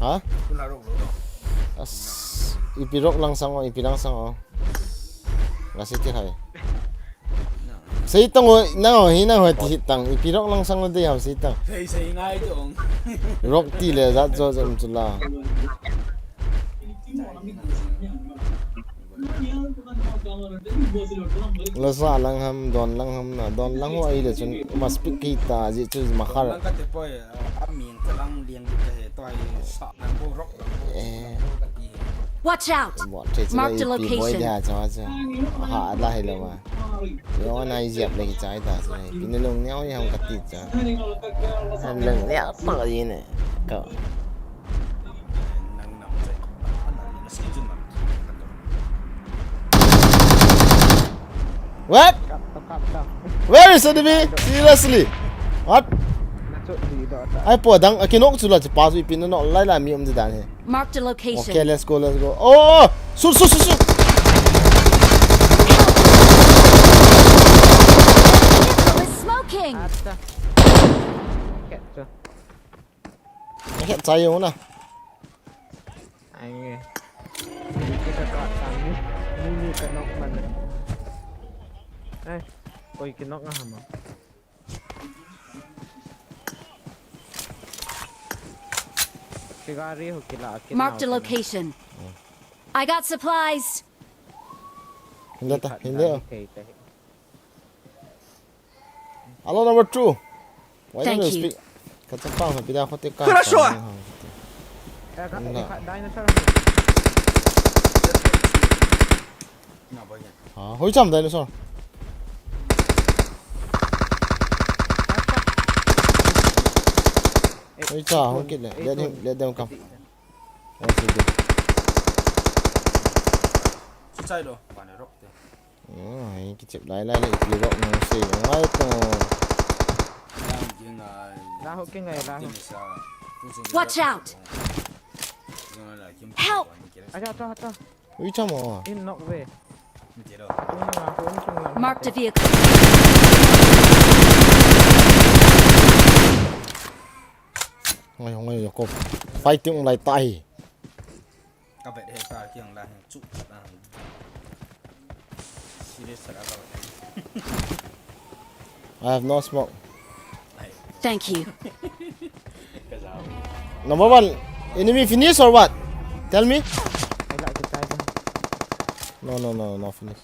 Ha? As ipirok lang sang ipirang sang ngasi ti hai. Sei tang o na hina ho ti tang ipirok lang sang no de ham sei tang. Sei ngai chong. Rock ti le za cho jam chula. Lo sa lang ham don lang ho ai le chun mas pick kita ji chu makhar. Lang ka te poi amin ka lang liang te toi sa nang bo rock. Watch out! Mark the location. Boy dia cha cha. Ha la hai lo ma. Yo nai diep le ki chai ta sai. Pin long nhau ni ham ka ti cha. Han leng le pa yi ne. Ka. What? Where is enemy? Seriously? What? Ai po dang akinok chula chi pa su pin no lai la mi om dan he. Mark the location. Okay, let's go. Oh! Shoot! Vehicle is smoking. Hẹn trái yếu nè. Anh cái cọt thằng mini cái nóc mình đây coi cái nóc nó hầm cái gari ho kila Marked a location. I got supplies. Hindi ta, hindi. Hello, number 2. Why Thank don't you you. speak? Katapang, pila ko tika. Хорошо. Dinosaur Nào bây giờ. Hối chậm dinosaur. Hối chà, hối kid này. Let them come. What's he do? Chút sai rồi. Bạn này rốc thế. Ay, kicip lại ipirok ng si. Ay to. Đang dừng ra hộ cái này ra Watch out. Help. cho Hối chậm à. in nóc về Marked a vehicle. Ngay ko. Fighting lại tay. các bạn để ta kiêng là trụ là serious là các bạn. I have no smoke. Thank you. Number 1, enemy finish or what? Tell me. ai lại cái tay No, not finish.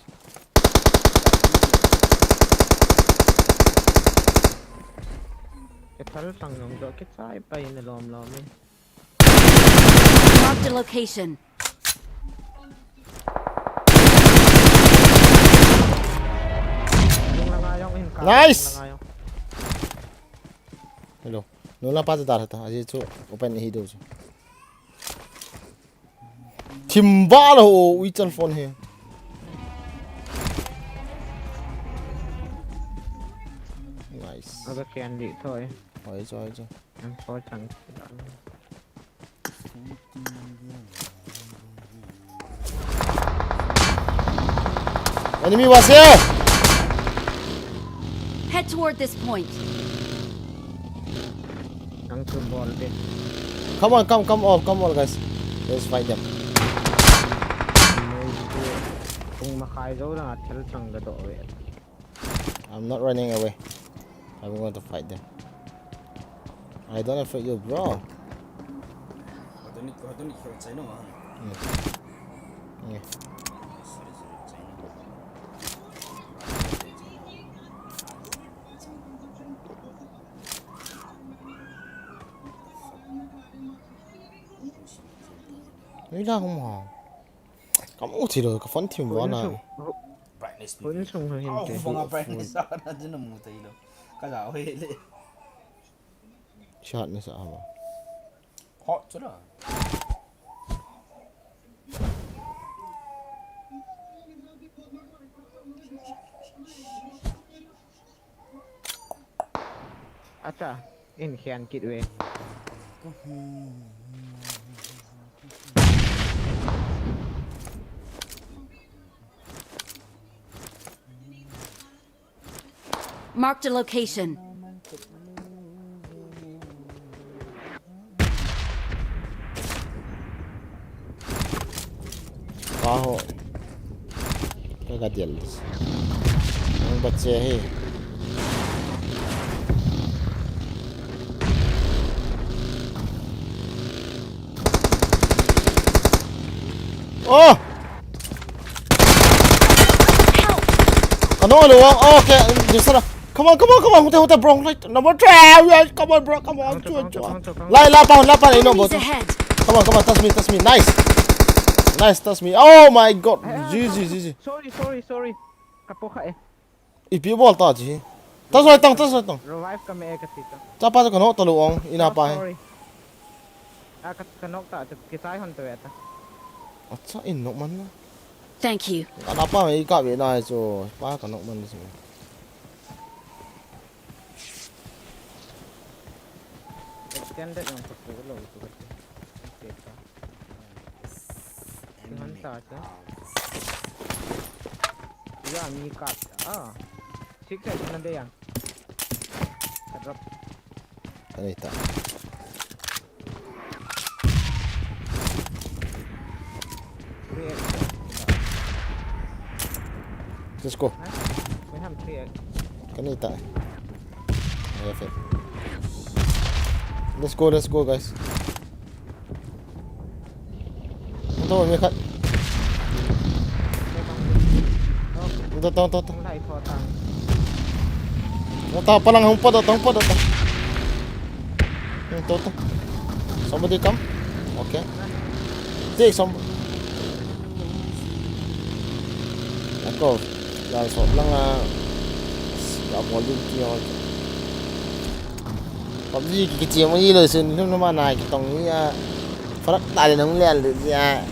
cái thằng thằng nó đỡ cái tay bay này lòm đi Marked a location. Nice. Hello. No la pata dar ta. Aje chu open hi do chu. Timba lo ui chan phone he. Nice. nó có kèn đi thôi Hỏi cho. em có chẳng Enemy was here. Head toward this point. thằng cứ ball đi Come on guys. Let's fight them. cùng mà khai dấu là theo chẳng cái độ vậy I'm not running away. I'm going to fight them. I don't afraid you, bro. Có tôi nít không cháy nữa mà. Yeah. Nói ra không hả? Kamu tidak ke fun team mana? Brightness Huấn sung hơi oh hình không có brightness sao nó chỉ là một tí đâu cái nào hơi lệ Shot ni sao? hot chứ đó acha in kèn kịt về Marked a location. Baho. Kagak jelas. Ang bच्चे है. Oh! Ano luwang? Oh, okay. Just come on. Hote bro. Like number 12. Come on, bro. Come on. Lai lapan. Ino Enemies bot. ahead. Come on. Touch me. Nice, touch me. Oh my god. GG. sorry kapoka Ipi ball ta ji. Tas rồi tong. revive kami kasi to Cha pa ka no to luwang ina pa. sorry kanok ta kisai hon to eta Acha in no man. Thank you. Ana pa mai ka be na cho pa ka no man si. extended yang pagkulo ito kasi kita dengan saja ya mi kat six nanti yang drop Ani ta. let's go ไม่ทำเคลียร์ cái này tại let's go guys thôi nghe khát tao ต้องไล่พอตัง tao palang không pot tốt somebody come okay take some let's go là sọt lăng gặp một linh kia có gì cái chiều mà gì lời xin lúc nó mà này cái tông như phát đại nó không liền được ra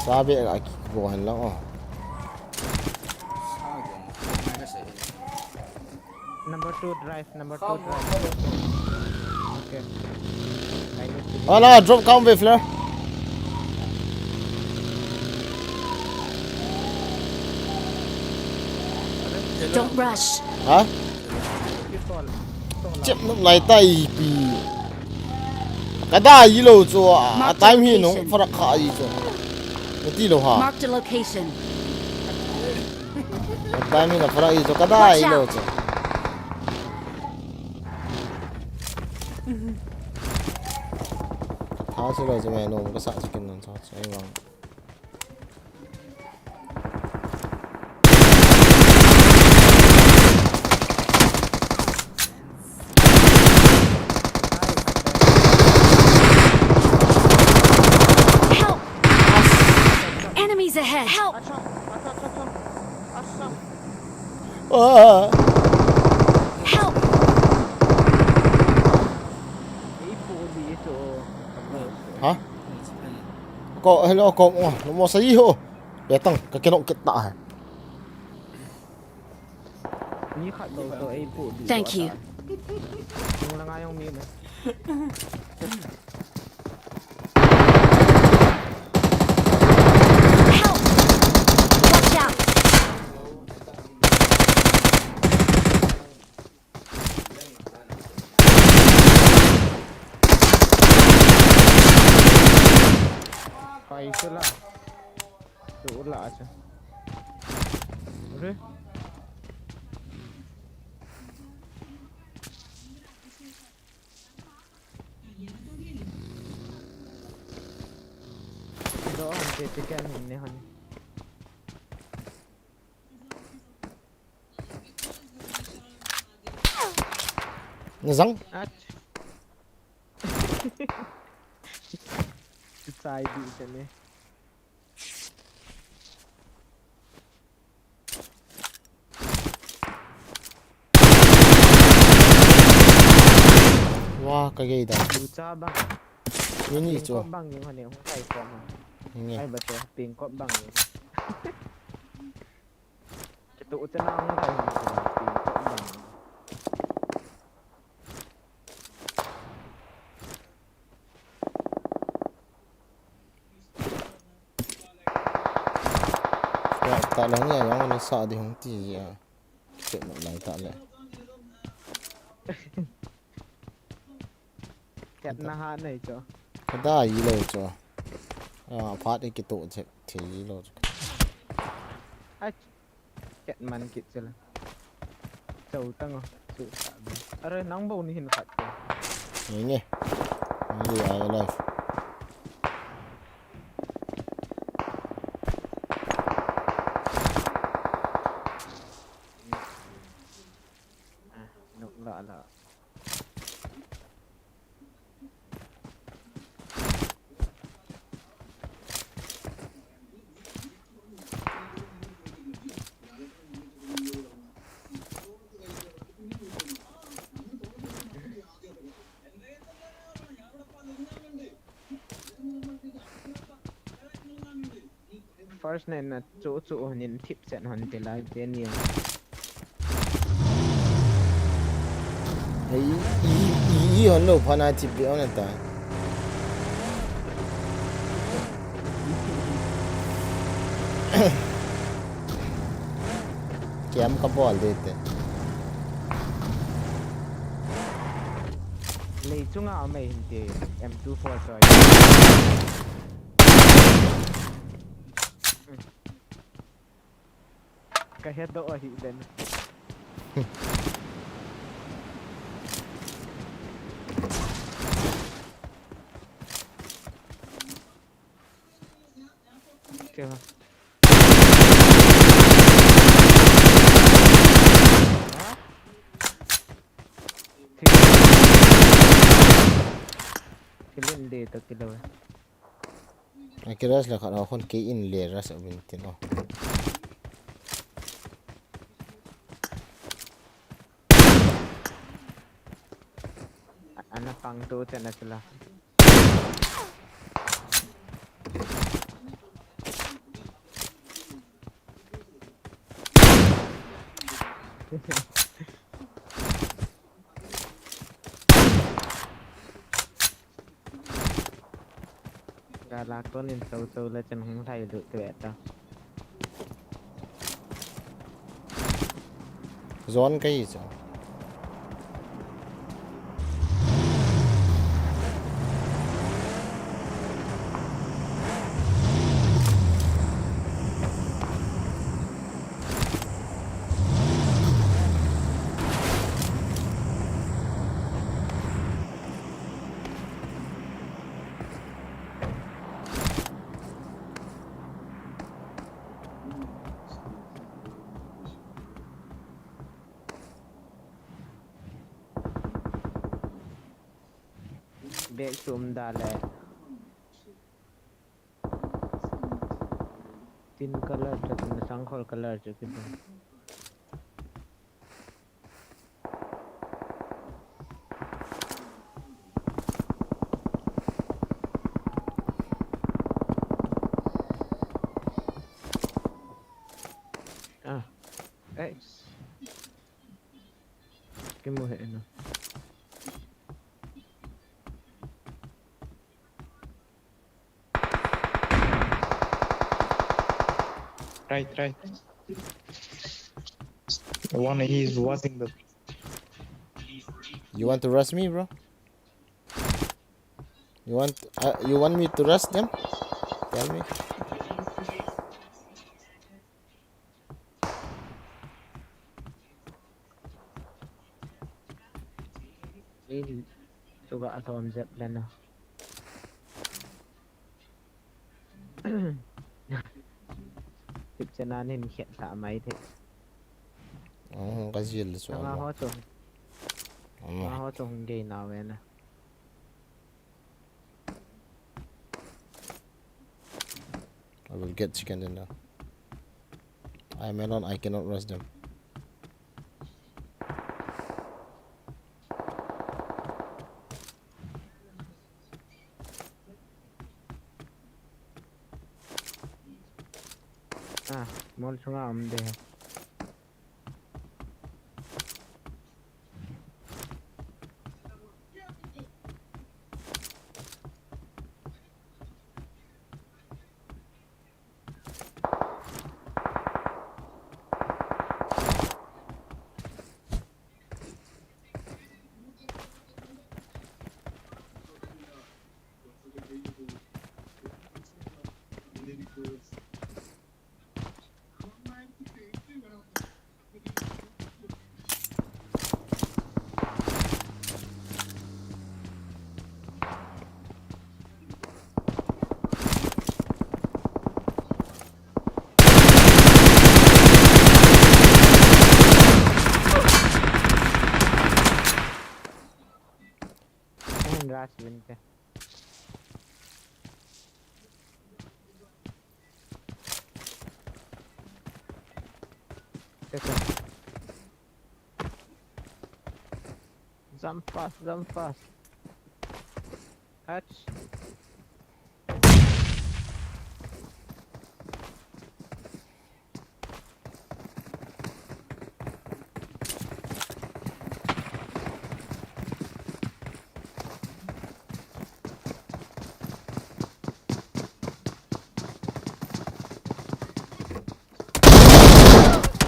sao biết lại bộ hành lắm à number 2 drive number 2 drive okay oh no drop come with flare Don't rush. hả chậm lúc này tay bị cái đa gì lâu cho time hi nó phát khá gì cho cái gì lâu hả Marked a location. time hi nó phát gì cho cái đa gì lâu cho tháo xuống rồi cho mẹ nó cái sợi chicken nó cho em vào Help! Enemies ahead. Help! Help! hả có hello có nó mua sấy hô để tăng cái động kết tạ นี่ขัดตัวไอ้ปูด Thank you. มึงละงายังมีไหม Help! Watch out! ไฟขึ้นละสูดละจ้ะเฮ้ย đó anh cái cái hình này hình nó rắn ách sai bị cho nên wow cái gì đó đủ cha băng cái gì tiền cho có băng những hình này không phải còn mà nghe ai bật tiền có băng những cái tụ cho nó không phải tiền có băng tạ lớn nhà nó nó sợ thì không thì chuyện nó lại tạ lại kẹt na ha này cho cái đa gì lâu cho phát đi cái tổ chức thì lâu ách kẹt man kẹt cho là sầu tăng rồi sự tạ rồi nóng bầu ni hình phật nghe nghe gì ở đây nụng lạ lạ first này là chỗ nhìn thiệp sẽ hoàn tiền lại tiền nhiều ý hơn đâu phải là chỉ biểu này ta kém cái ball đấy Lấy chung ảo mày hình thì M24 rồi. Cái hết độ ở hiện đến. Chưa. Cái lên đề tới cái đầu. Cái đó là họ không kỹ in lìa ra sợ mình tiền nó. Anak pang tu tena sila. Galak ko nin sâu là chân không thay được tuyệt đâu. Zone cái gì sao? Dek sum dale. Tin color cho sang khol color cho cái đó. À, ấy. Cái mùa hè nó. Right. The one he's watching the. You want to rush me, bro? You want me to rush them? Tell me. Ini coba atom zep lana. Tiếp cho nên hình hiện thả máy thế. Cái gì là số Nó đó? hóa trùng. Nó hóa trùng gì nào vậy nè. I will get chicken in now. I'm alone, I cannot rush them. À, món xuống ẩm đây. Ra bên kia. Jump fast. Touch.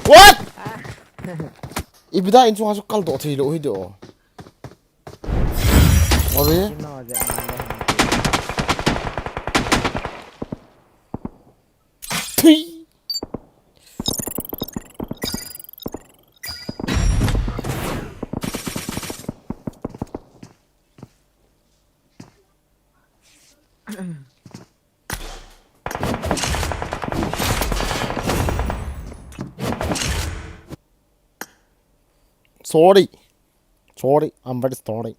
What? Ibda in chung hasuk kaldo thilo hido. Sorry, I'm very sorry.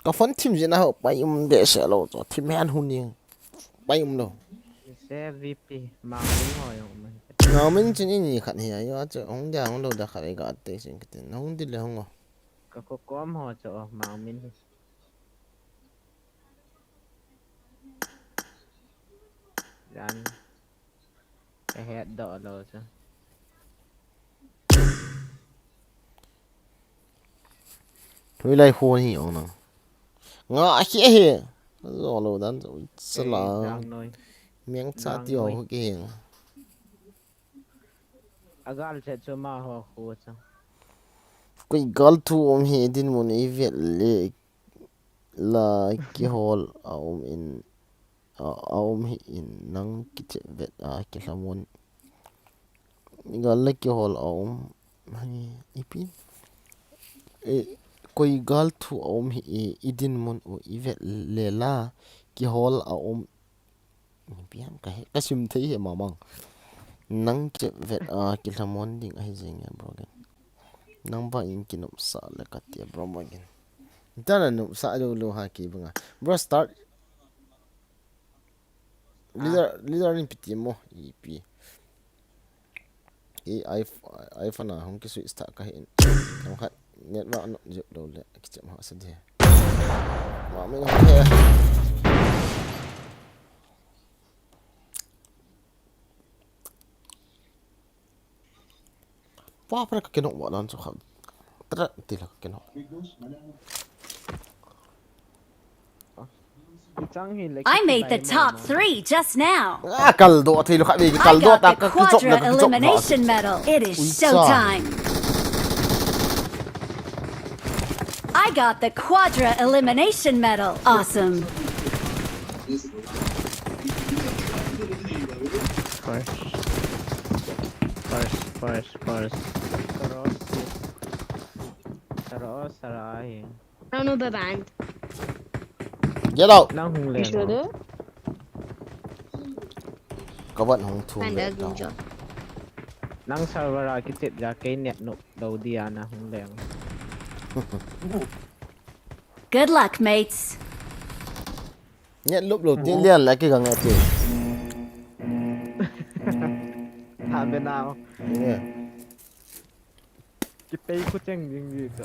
Có phấn team gì nào bay để sẽ lộ cho team man hun niên bay đâu Sẽ VP mang đến hỏi mình. ngao mình chỉ nhìn khát hi ai chứ không để không đâu đã khát cái gạt thế xin cái tên không đi lên không Có com họ cho mang mình. Dan cái head đỡ rồi chứ. Thôi lại khôn hi ông nào ngã kia hi rồi lâu đan rồi sẽ là miếng chả tiêu cái gì Agal sẽ cho mà họ khô chứ. cái gal thu ông hi din muốn ý việt lệ là cái hall ông in ông hi in nang cái chuyện việt cái là muốn gal là cái hall ông hay ipin koi gal thu om hi idin mon o ivet lela ki hol a om piam ka sim thei he mamang nang che vet ki lamon ding ai jing ya brogen nang ba in ki nom sa le ka ti brogen tana nom sa lo ha ki bunga bro start leader ni piti mo ip iphone hong ki switch ta ka hin nang khat net ba no ju do le ki cham ha sa de ma me he pa pra ka keno wa nan so kha tra ti la keno I made the top 3 just now. kal do thi lo kha bi kal I do got ta the ka ki chop quadra la ka chop elimination medal. It is showtime. I got the quadra elimination medal. Awesome. First. Terus sarai. Another band. get out Nang hung lên. có vận hong thu Band le as usual. Nang server cái tiếp ra cái net nộp đầu tiên là hung lên. Good luck, mates. nhận lúc đầu tiên liền lại cái găng nghe tiền Tham bên nào? yeah. Cái tay của chân gì cơ?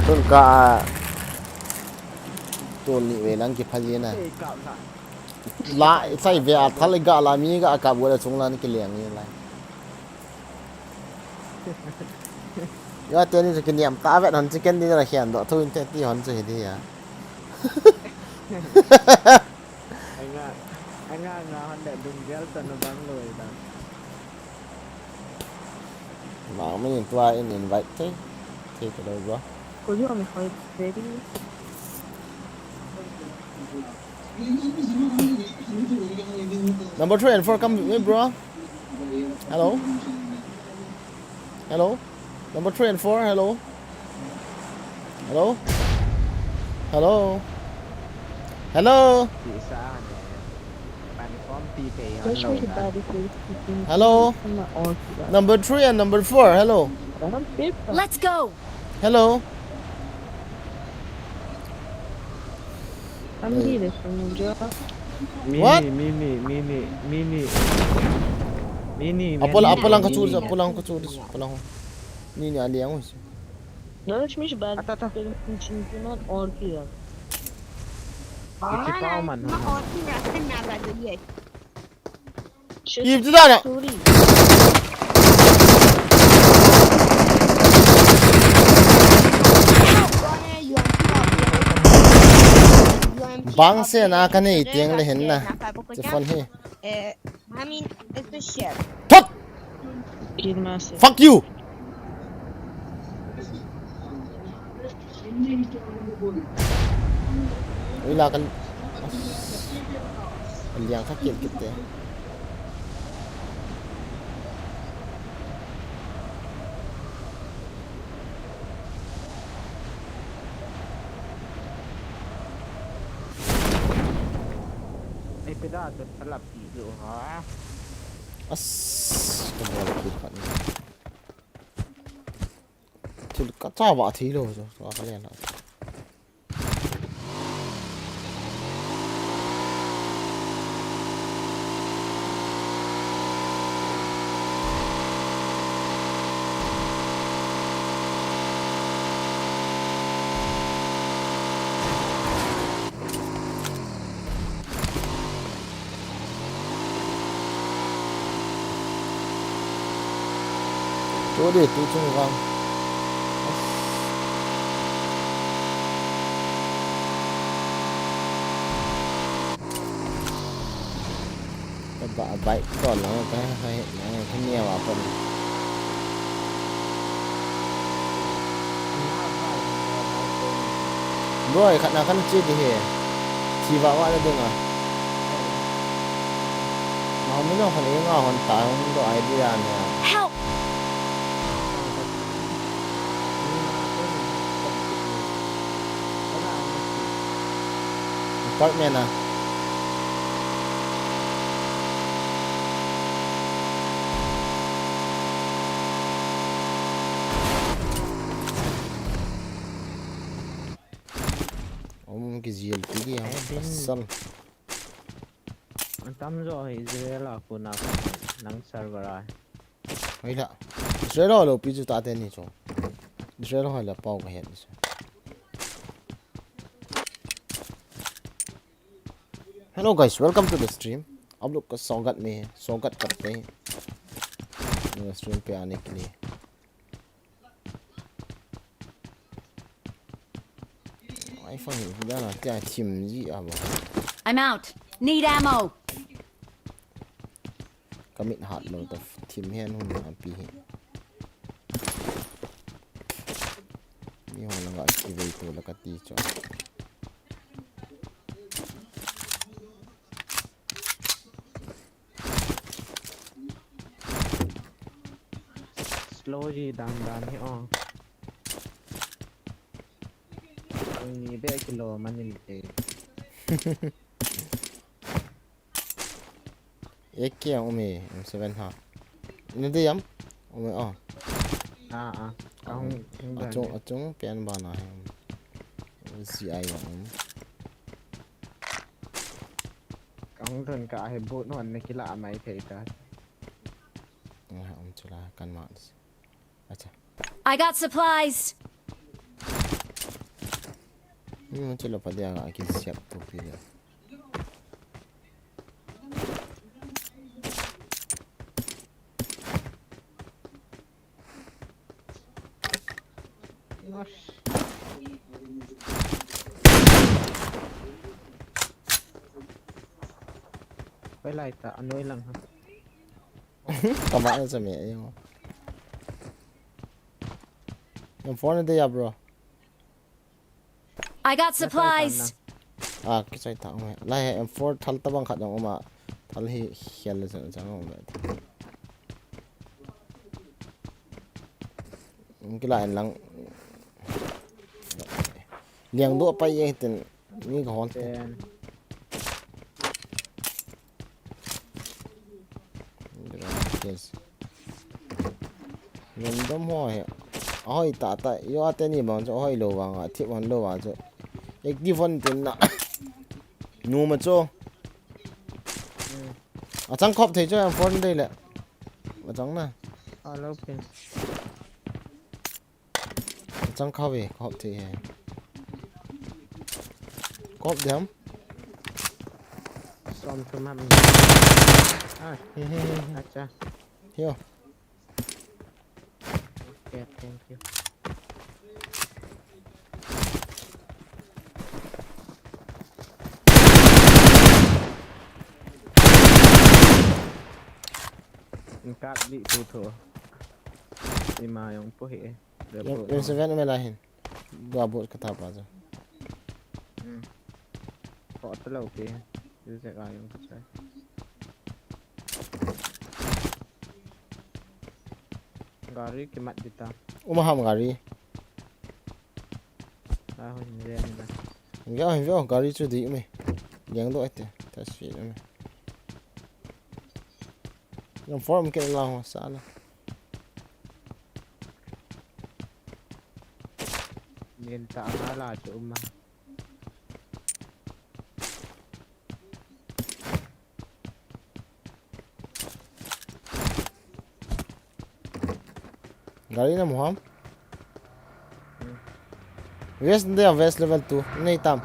Tôn cả tôn ni về năng cái phá gì này lại sai về thà lại gạ là mi gạ cả buổi chung là cái liền như này ya tên thì cái niệm ta vậy hắn chỉ cái đi là hiện đó thôi tên thì hắn chỉ đi à anh hắn để đừng ghé tận nó vắng lười đó. mà mới nhìn qua nhìn vậy thế thì cái đâu quá number 3 and 4 come with me bro hello number 3 and 4 hello Chị xa này. Bạn con tì kì hắn lầu đó. hello number 3 and number 4 hello Let's go. hello What? Mini. apa lang kacuris ni ali yang wis Cái bao màn hả? Yip tu dah bang se na kan ei tiang le hen na che fon he I mean, it's the ship. thot Kill master. Fuck you. Wala kan. Aliang sakit kita. Ay pedato talapido ha. As. Tengol dekat ni. Thilha kacau banget Thilha tu. Kalian lah. Chỗ để tôi chung vang. Baik còn là cái hay cái nghèo à phần. Rồi khả năng chết đi hè. Chỉ vào ngoại là được à. Mà không biết nó phần ấy ngon còn tải không có idea nè. Help! Apartment à. Ông cái gì cái không sân. Ang tam rồi Israel ako na ng server ay. Vậy là Israel là ví dụ ta tên này rồi. Israel hay là bao cái hiện rồi. Hello guys, welcome to the stream. आप लोग का स्वागत करते हैं मेरे stream पे आने के लिए. iPhone हिला ना क्या थीम जी अब. I'm out. Need ammo. Commit hard lo ta thim hen hun na pi hi ni ho langa activate to la ka ti cho Slow gì đàn hi on. Ni be kilo man ni te. ek kia ome M7 ha ini dia yam ome oh acung pian bana he si ai bang Kang thân cả hai bộ nó này kia lạ mày thấy ta. chula kan ma acha I got supplies. ni chula pa dia ga ki siap tu pi dia. Quay lại ta anh nuôi lần hả? Các bạn sẽ mẹ nhau. Em phone đây à bro. I got supplies. À cái sai thằng mẹ. Lại em phone thal ta bang khát dong mà thal hi hiền là chẳng không vậy. Cái lại lăng liang đũa bay vậy thì ni cái hòn. Yes. Nhân đâm hỏi hỏi tạ tạ yo tên gì bằng cho hỏi lô bằng à thiệp hoàn lô à cho ek đi phân tiền nè nu mà cho à chẳng khóc thấy cho em phân đây lẹ mà chẳng nè Alo pin. chẳng khóc về khóc thì khóc đi không Xong cho mắm. À, acha. hiểu Okay, thank you. Engkap di tu. Lima yang puhe. Yung 7 na melahin. Gabot ka tapa sa. Kok telau okey. Dia cakap yang kecil. Gari kemat kita. Umaham gari. Tahun dia ni lah. Enggak, gari tu di me. Yang tu ate. Tasfir me. Yung form ke lang sala. Minta ngalah tu umah. Gari na muham. West dia west level 2. Nei tam.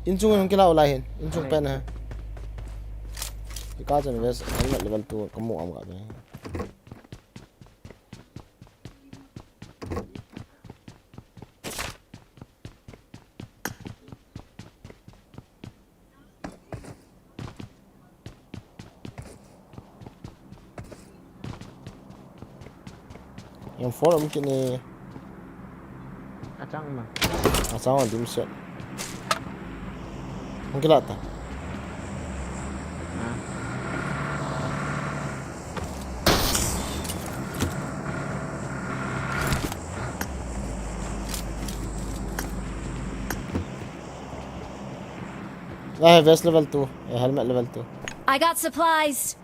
Inchung yung kila ulahin. Inchung pen ha. Ika jan west level 2 kamu am ka ba. Yang forum kini Acang mah. asawa dim set. Mungkin lata. Lah vest level 2, helmet level 2. I got supplies.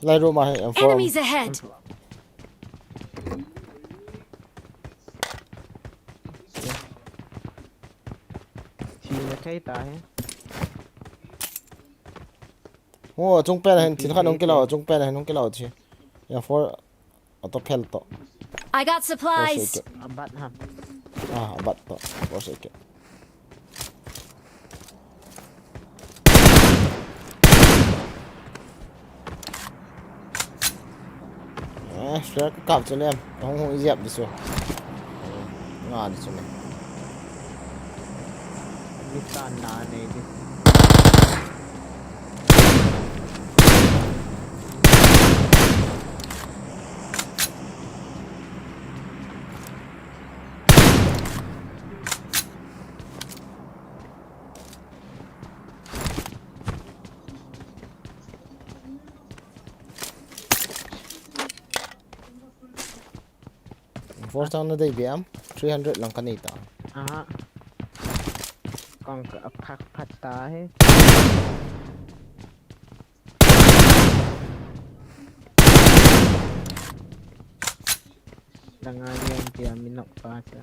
Lai rumah yang forum. Enemies ahead. China thấy ta he. Oh, chung pen hen tin khan ong kilo, chung pen hen ong kilo chi. Yang for auto pel to. I got supplies. Abat ha. Abat to. For sake. Sudah kekap tu lem. Kamu siap di sana. Ngah di sana. Ni tanah ni je. Force down na day BM 300 lang kanita. Con phạt ta he. Dengan yang dia minok paca.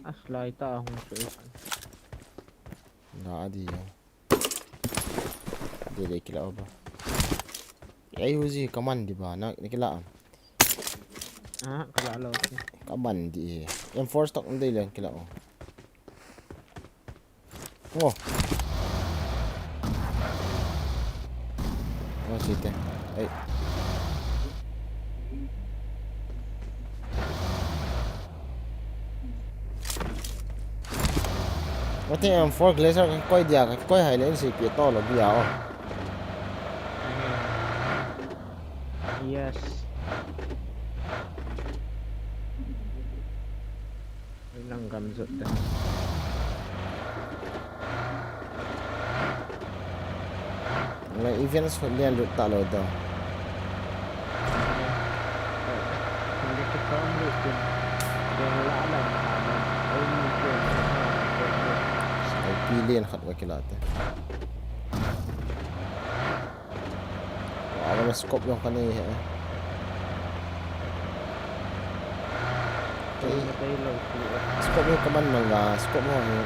Aslay ta hong suisan. Na adi ya. Dia kila apa? Ai uzi kaman di ba nak kila. Kalau lo. Kaman di. Yang force stock ndai lang kila. Oh. Oh site. Ai. What the M4 glazer coi dia coi hai lên sự kiện to là bia oh. Yes. Nang gam rụt đây. Là event xuất liên rụt ta rồi đó. Hindi ko pa rụt din. Yung wala lang. Pilihan khadwa kilate. Wow, may scope yung kanina eh. Scope yung kaman mga scope mo yung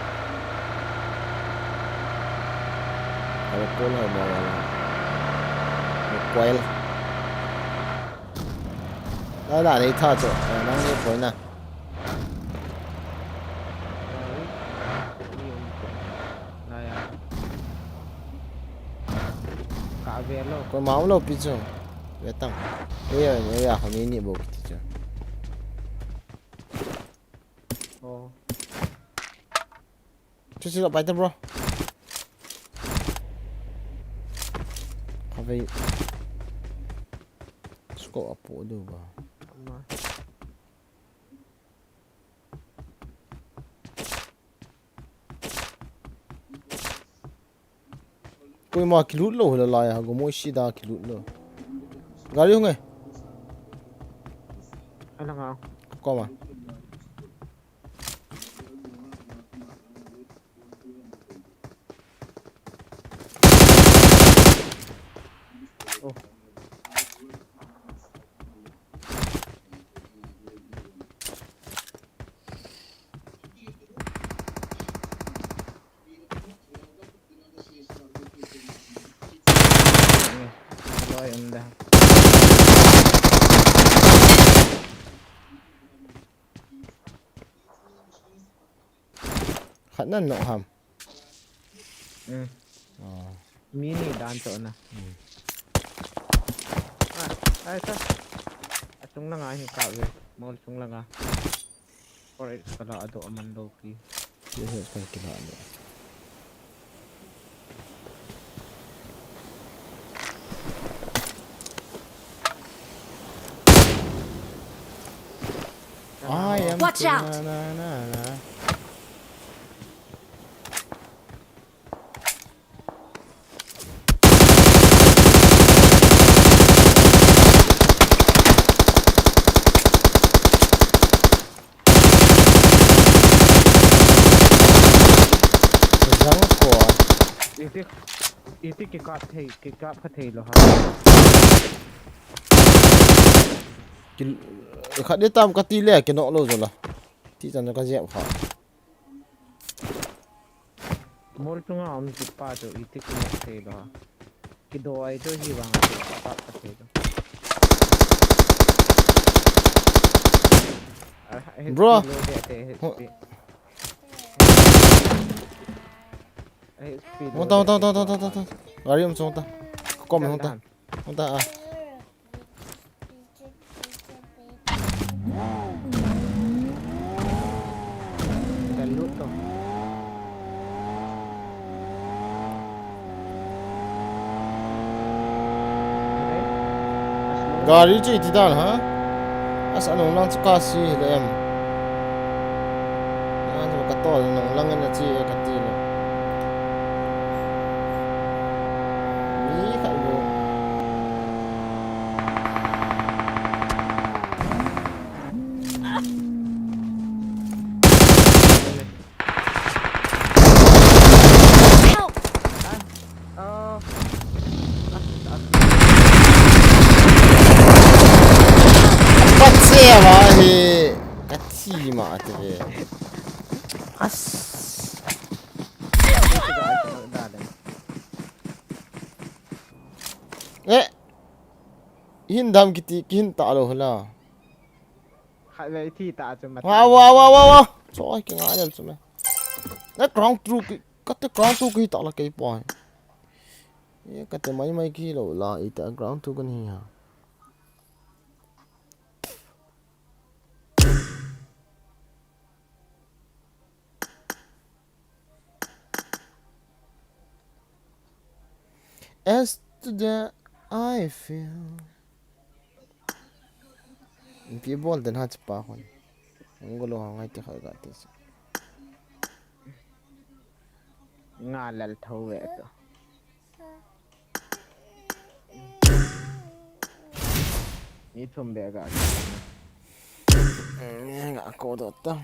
ay cool hay mo wala. Coil. Wala na ito. Nang ni coil na. cả về luôn Có máu lâu pi chứ. Về tăng. Bây giờ không ní bộ thì chứ. ô Chứ chứ bay bro. Không phải. Score apa tu ba. mà Kau mah kilut lo lah lah ya. Kau mau isi dah kilut lo. Gari hong anh là ngon Kau mah. ô rồi anh đã Khát năn nọ ham. mini đan chỗ nè ai sao chúng là ngay cạo về mau chúng là ngay rồi kalau ada aman loki Dia sekali kena ni. I am. Watch out. Na. Răng của. itu cái cặp có thể lo ha Khát đi tam cái tí lẻ cái nọ lâu rồi là. Tí rằng nó có dẹp khỏi. mol tunga om jipa to itu cái có thể lo ha cái đồ ấy tôi gì bằng cặp có thể lo Bro. Không. Gari om xuống ta. Có mình không ta? Không ta à. kita loot to Gari chứ thì đàn hả? Asa nung lang suka si em. Ano ka to nung lang na si katilo. Ni ka lo. Help! Patse wa he. Kati ma te. As. Hindam kiti kin ta lo hala. khai về thì ta cho mặt Wow. Trời cái ngã lên xuống này. Nó ground through cái ground through cái ta là cái point. Cái mấy kia lo là ita ground through cái này ha. As today I feel. Phía bol den hat pa hon. Ngolo ngai te khai ga te. nga lal thâu về to ni thum be ga Nga ko do ta.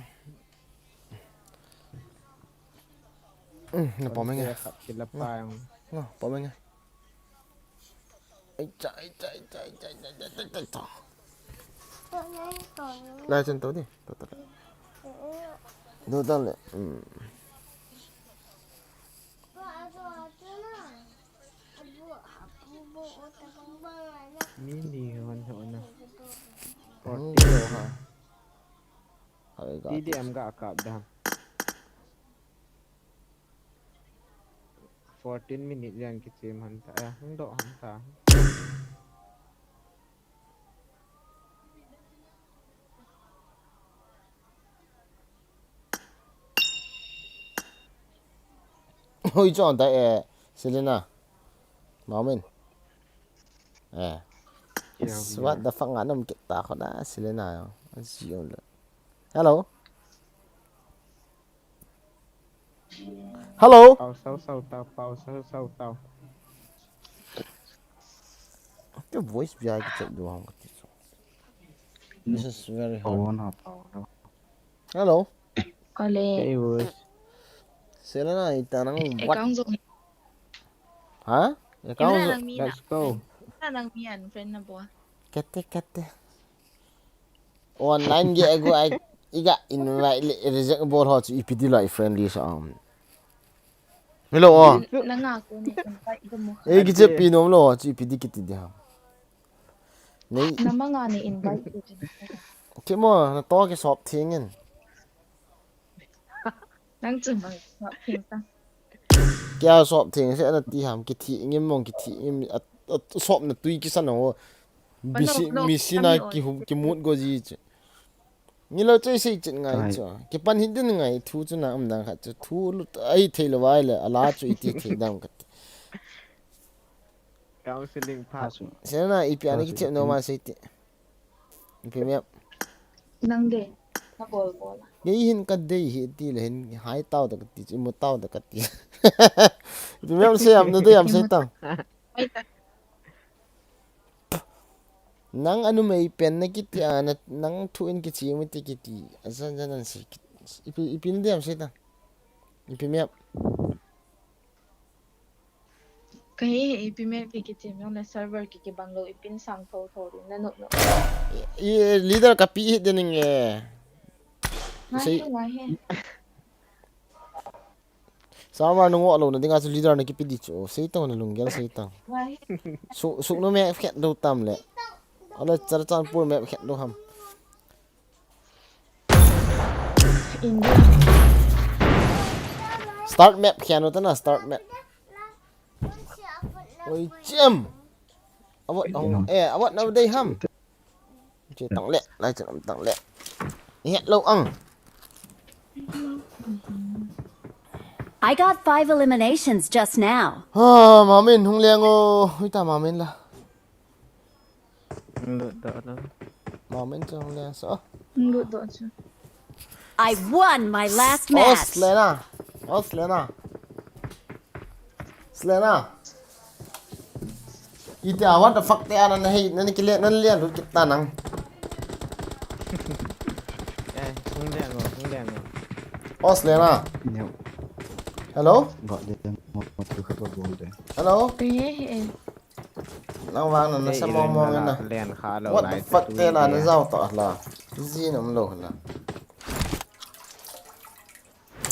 Nó bỏ mình nghe. chỉ là pa Bỏ mình nghe. Chạy. Lại chân tối đi. Tôi tao lại. mini hoàn hồn nè Không đồ hả? đi em gạ cặp đam 14 minutes ยังกิจมันแต่หังดอกหังตา Ôi chọn tại Selena máu mình what the fuck ngắn ông kita kau dah Selena siul hello hello เป่าเศร้าเศร้าเตาเป่าเศร้าเศร้าเตา cái voice biar kita doang this is very hard hello ก็เลย Hey boys Selena kita nang ไอ้ what ก้องส่ง hả ยัง kau ไม่ได้นังมีน่ะ let's go ถ้านังมีอันเฟรนด์นะบัว kata online ge aku iga invite reject ball hot ipd like friendly so hello นังงากูเนี่ยเป็นไปอีกมั้ง eh kita pinom lo ipd kita dia nei น้ำมังงาเนี่ยอินไว้กูจะ cái mà nó to cái shop thiên nhân นั่งจุ่มไปเพียงตั้ง cái shop thiên sẽ là đi ham cái thị nghiêm mong cái thị nghiêm shop là tùy cái sân nó misi này cái mút có gì chứ như là chơi xây chuyện ngày chứ cái pan hiện đến ngày thu cho nó đang khát chứ thu lúc ấy thấy là vài là lá cho ít thấy đang cái counseling pass sẽ là ít cái này cái chuyện nó mà xây thì cái mẹ นั่งเด็กนักบอลบอล cái hình cái đây hiện thì là hình hai tao được cái tí một tao được cái tí thì mẹ xem nó đây em xây tăng ไม่แต่ nang ano may pen na kiti nang tuin kiti mo ti kiti asan janan si ipin diam sita ipimep ก็เฮ้ยพี่แม่พี่กิจมีอะไรเซิร์ฟเวอร์กี่บังโลอีปินสั่งโทรโทรดินั่นหนู i leader kapi hit din ng ง่ายง่ายเฮ้ sama nung alo na dinga sa leader na kipi dicho sita na lungyal sita ง่าย so no me khet do tam le ala char chan pur me khet do ham อินเดีย start map khen no ta na start map oi chem awat na dai ham che tang le lai chan tang le hét lâu ăn I got 5 eliminations just now. mà mình không liền ô ôi ta mà mình là mà mình cho không liền sợ หลุดโดนชัว I won my last match. Selena itu awat the fuck dia nan hei nan kile nan lian rut kita nang หังแดงเหรอ oh Selena hello Gọi điện một từ khắp vào bồn đấy. hello เฮ้ย nang wang nan sa mong mong na แลนขาเรา what the fuck dia là nó giao tỏ là gì nó lo là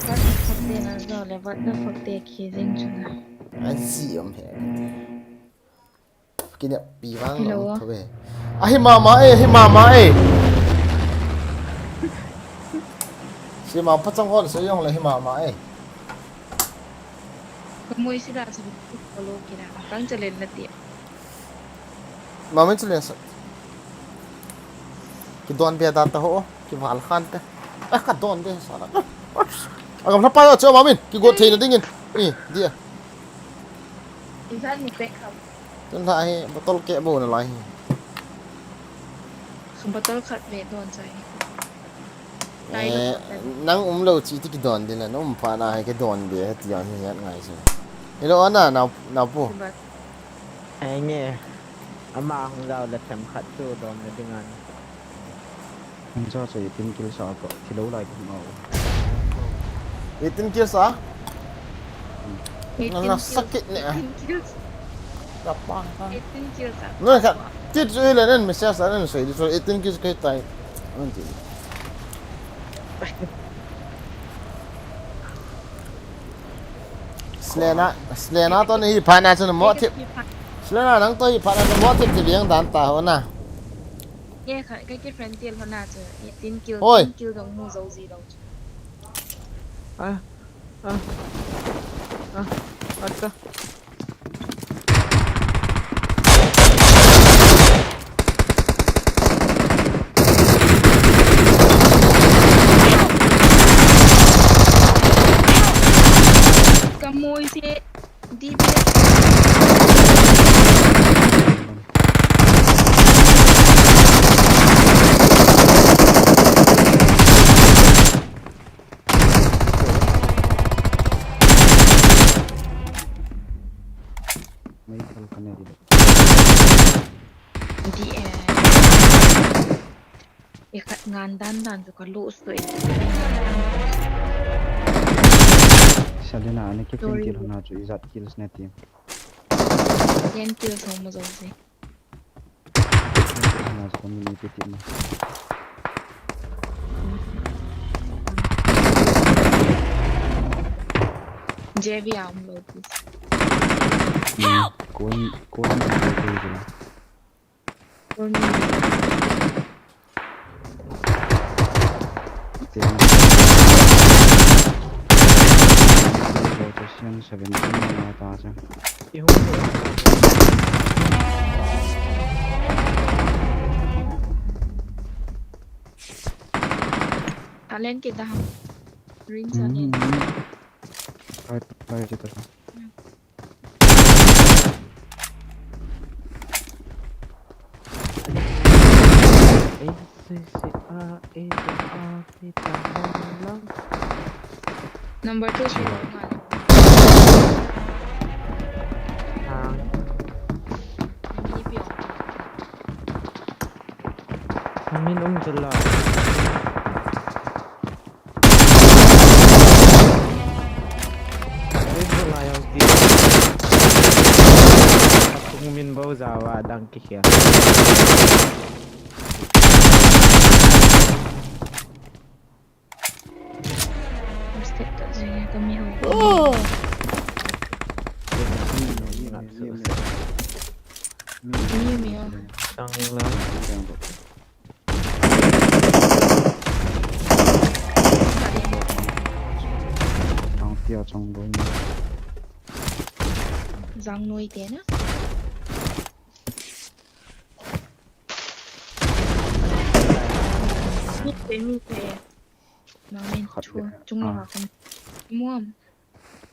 วัดฟักเดนอะไรเลยวัดฟักเดคีซิงชัว anh gì ông hè cái này bị vang nó thôi ai mama ê si mama phát trong con sử dụng là mama ê ขโมยสิดาจะเป็นโคโลกินะตั้งจะเล่นละเตีย mama itu lihat cái don bia data ho cái val khan te cái don deh salah agam apa ya coba mamin cái got thay nó dingin dia อีท่านมีเป็กครับ chân lại botol kẹ bồn là lại คือบัตเตอร์คัดเวทโดนใจ nang lâu chỉ cái don đi là nó phải là cái don bia thì anh như ngày xưa hello anh à nào pu คือบัต ไอ้เนี่ยอามาของเราและแถมขัดสู้โดนในดึงงาน Anh cho sẽ tin kêu sợ cậu thi đấu lại cùng màu. itin kia sa เอติน nó sakit nè คิว apa เอตินคิวจ้ะ nó kan tit rồi là nên mình sẽ sa nên rồi rồi itin kia cái tai nanti Selena to ni phana cho nó mót thiệp Selena nang to phana nó mót thiệp thì biếng đàn ta hôn à แย่ค่ะใกล้ๆแฟนเตียนเขาน่าจะเอตินคิว โอ้ย คิวตรงมูโซซีตรง Acha. Kamoy si DB. May kal ka na dito. Hindi ikat ngandan juga luus to Isa din na, ano kitin kill na jo, izat kills na team. yan kill sa mo zose Na sa community team. JV am lotus Kuhin na kayo dito. for me Bolchah yan, 17 na yata siya. Ihong ko. talent kita ham ring talent Kahit dito siya. Kita lang. number 2 siya nga Ang hindi piyo minum jela. Ito lang yung dito. Kung minbaw zawa dang kikya. step to siya kami Oh! miyo Ang lang. Ang tiya chong boy niya. Giang nuôi tiền á hút về mà mình chua chung là không mua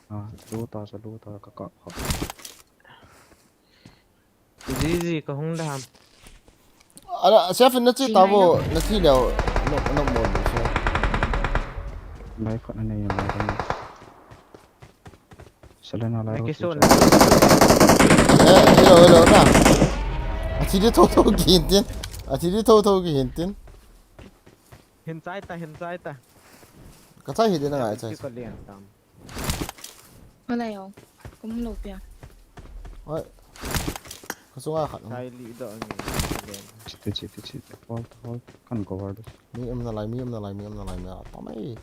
không Lu ta kakak. Zizi ka hong dam. Ada chef nó chỉ tao vô nó thi liệu nó một được chưa? Lai kat na yun. Sila na lai. Kisun. Hello na. Chỉ đi thâu kỹ tiền. Chỉ đi thâu kỹ tiền. Hin sai ta. Cái trái hiện là cái Ko lian tam. ở đây không cũng lột bia trái. Cái số ai khẩn. Sai li do ni. Chiti. Hold. Kan cover this. Mi em là lại mà tao mấy.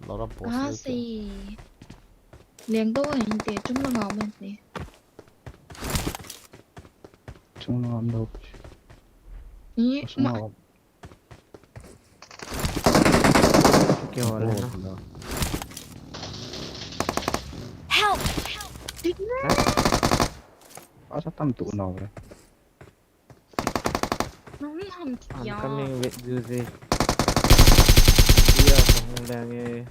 Nó ra boss. à gì liền đôi hình tiền chúng là ngầu mình nè Chung na am daw. ý mà Kyo wala na. Help! Asa tam tu na re. nó không hầm Ang kìa kaming wet Zizi. Iya ka hong dang eh.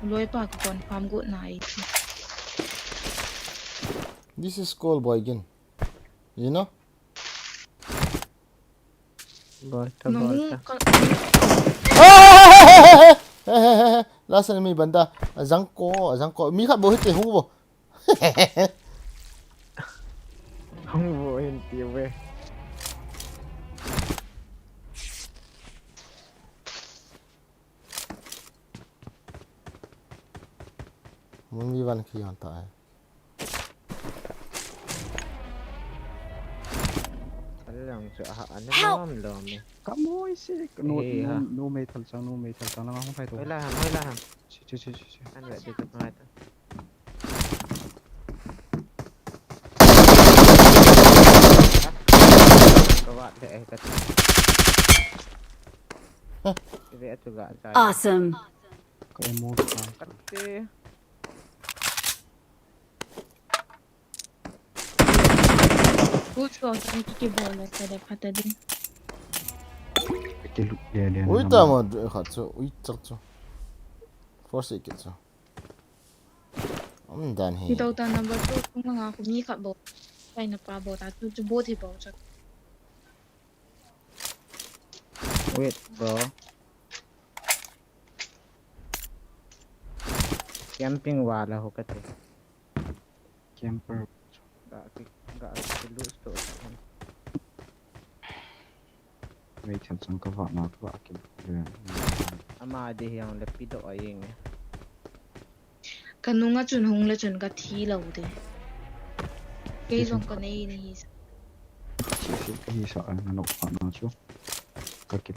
lôi pa ko kon pam gut nai This is school boy again. You know? Bolchah. nó con Last enemy banda. Azang ko. Mi khat bo hit hung bo. Hong vô hin tiêu về. Muốn đi văn khi hoàn tại. Lang sa ano naman lang. Kamoy si. No metal sang lang akong fight. Hoy lang. Si. Ano ba dito nga ito? Kawa de kat. Dia juga saya. Awesome. Kaki. Good shot, ang kikibola sa dapat din. Ui tama khatso ui chakcho force ikitso dan he Ito ta number 2 kung mga kumi ka bo. Ay na pa bo ta tu bo thi bo cha. Wait bro. Camping wala ho kate. Camper. Enggak lulus tuh. Wait, sang kawak na kawak akin. Ama ada yang lebih do ayeng. Kanunga chun hong la chun ka Thilha de. Kay song ka nei ni. Hi sa ano pa na so. Kaki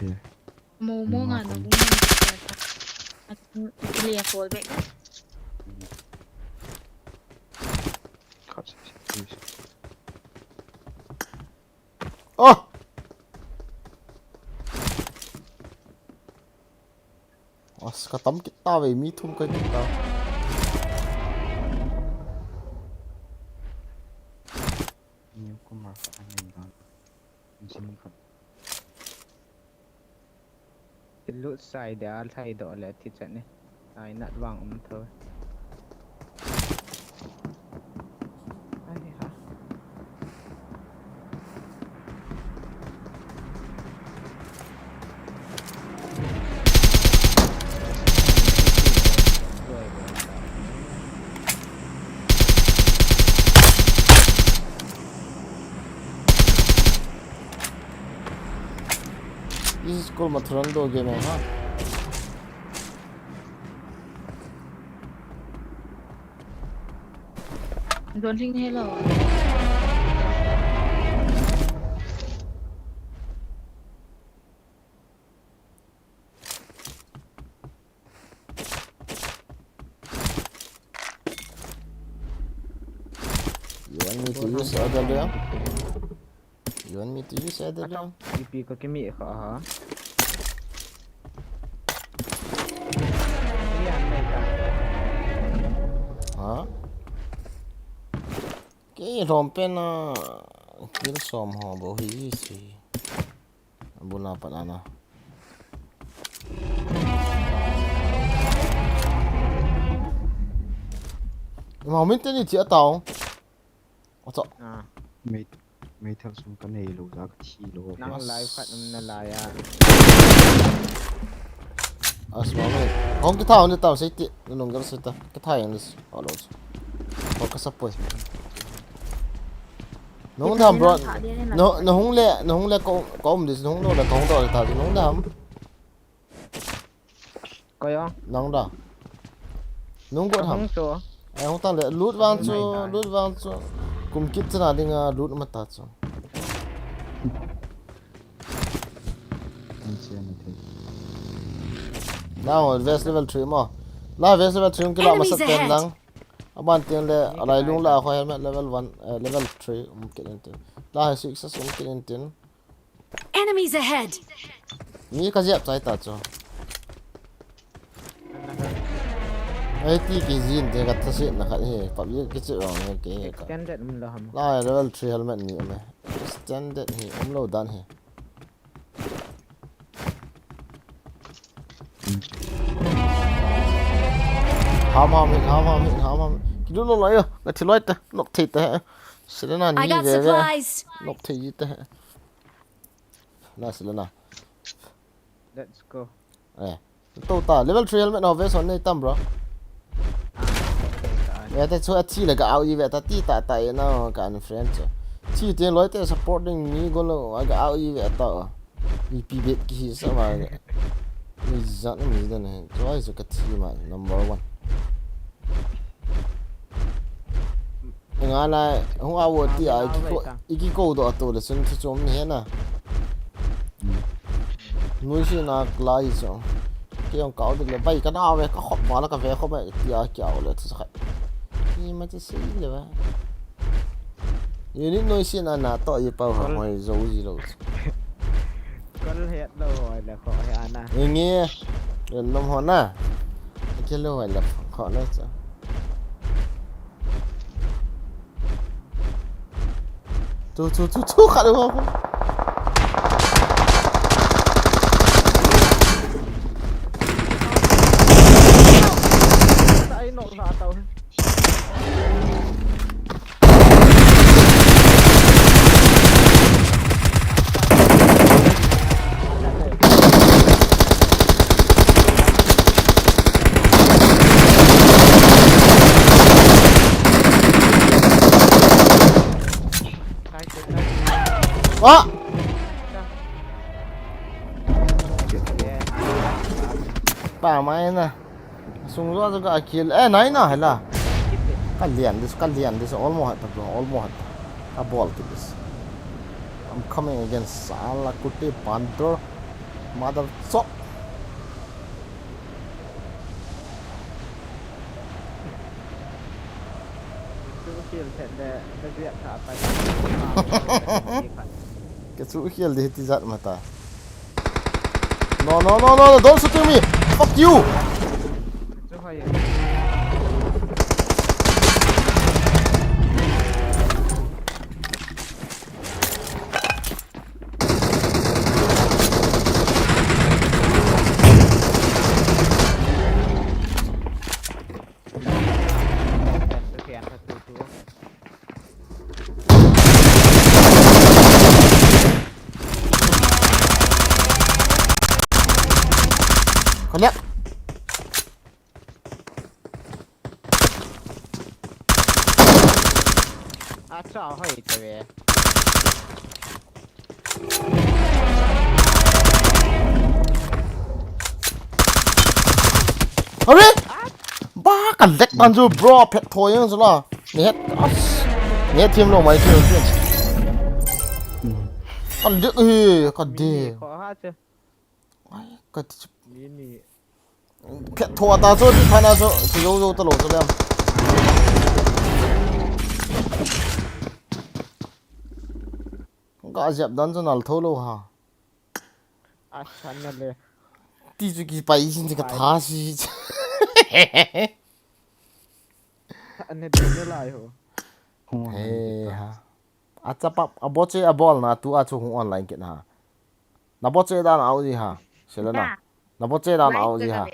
Mo nga na kung at Thilha fall back. oh as katam kita we mi thum ka kita ni ko ma fa ni dan. Sini ka. Lulus saya dah alai do le ti chat ni. Ai nak wang thôi. this is called matrando game ha Don't think hello. you want me to use other there you want me to use other there Ipi ko kimi ka ha. Yan mai ta. hả cái rompen na kill som ho bo hi si buna panana mà mình tên gì chị tao ôi Ah, May thang sum ka na ilo ka chilo. nang live kat na laya. asmame không cái thao này tao sẽ tiện nó nông cái sẽ ta cái thai này ở đâu có cái sắp rồi nó không làm rồi nó không lẽ có một điều nó không đâu là không đâu là tao nó không làm Coi không? nó không đâu nó không có làm Không số. không tao lại lút vang cho cùng kít thế nào đi ngà lút mà tao cho nào vest level 3 mà là vest level 3 cái là mà sắp tên lăng bạn tiền lệ lại luôn là khoai helmet level 1 level 3 mungkin itu lah success mungkin itu Enemies ahead. ni cái dẹp trái ta cho ấy tí cái gì thì cái thứ gì là cái gì phạm vi cái chữ này cái Standard mình là hầm. là level 3 helmet ni mà standard hi lâu đan hi ham cái đó nó lấy à cái thứ lấy ta nó thịt ta sẽ là I ni got về supplies. nó thịt ta là sẽ là Let's go. tao ta level 3 helmet nó về son này tam bro vậy ta cho chi là cái áo gì vậy ta ti ta ta nó cái anh friend chi tiền lấy ta supporting me go lo cái áo gì vậy tao đi pi bet cái sao mà mình dẫn mình đây này cho ai cái chi mà number 1 ngã này không ai vô ti ai cái câu đó tôi là xin cho chúng này nè nuôi xin là lại sao cái ông cậu thì là bay cái nào vậy có hộp mà nó cà phê không vậy thì ai kéo lại thì sao nhưng mà chỉ xí rồi vậy những nuôi xin là nà tội gì bao hàng ngoài dấu gì đâu có hết rồi là khỏi ăn à Nghe nghe đừng nông hòn à cái lâu phải lập khó nữa sao chú khá được không tại nổ ra tàu đó bà mày nè sung rõ cho cái kill này nè hay là kalian this almost a ball to this I'm coming against Sala Kuti Panther mother so cái số kill đi thì giật mà ta no don't shoot me fuck you còn nhé à sao hay thế hurry ba cần deck ban du bro pet thôi nhưng rồi nhét thêm lồng máy thêm còn đứt còn đi khó hát chưa cái mini pet thôi ta rồi phải là rồi thì đâu ta lột cho em cái dẹp đón cho nào thôi luôn hả à chán rồi đi chú cái bài xin cái thà gì anh ấy đi lại hả hey ha acha pap aboche a ball na tu achu hu online ket ha na boche da na auji ha selena na boche da na auji ha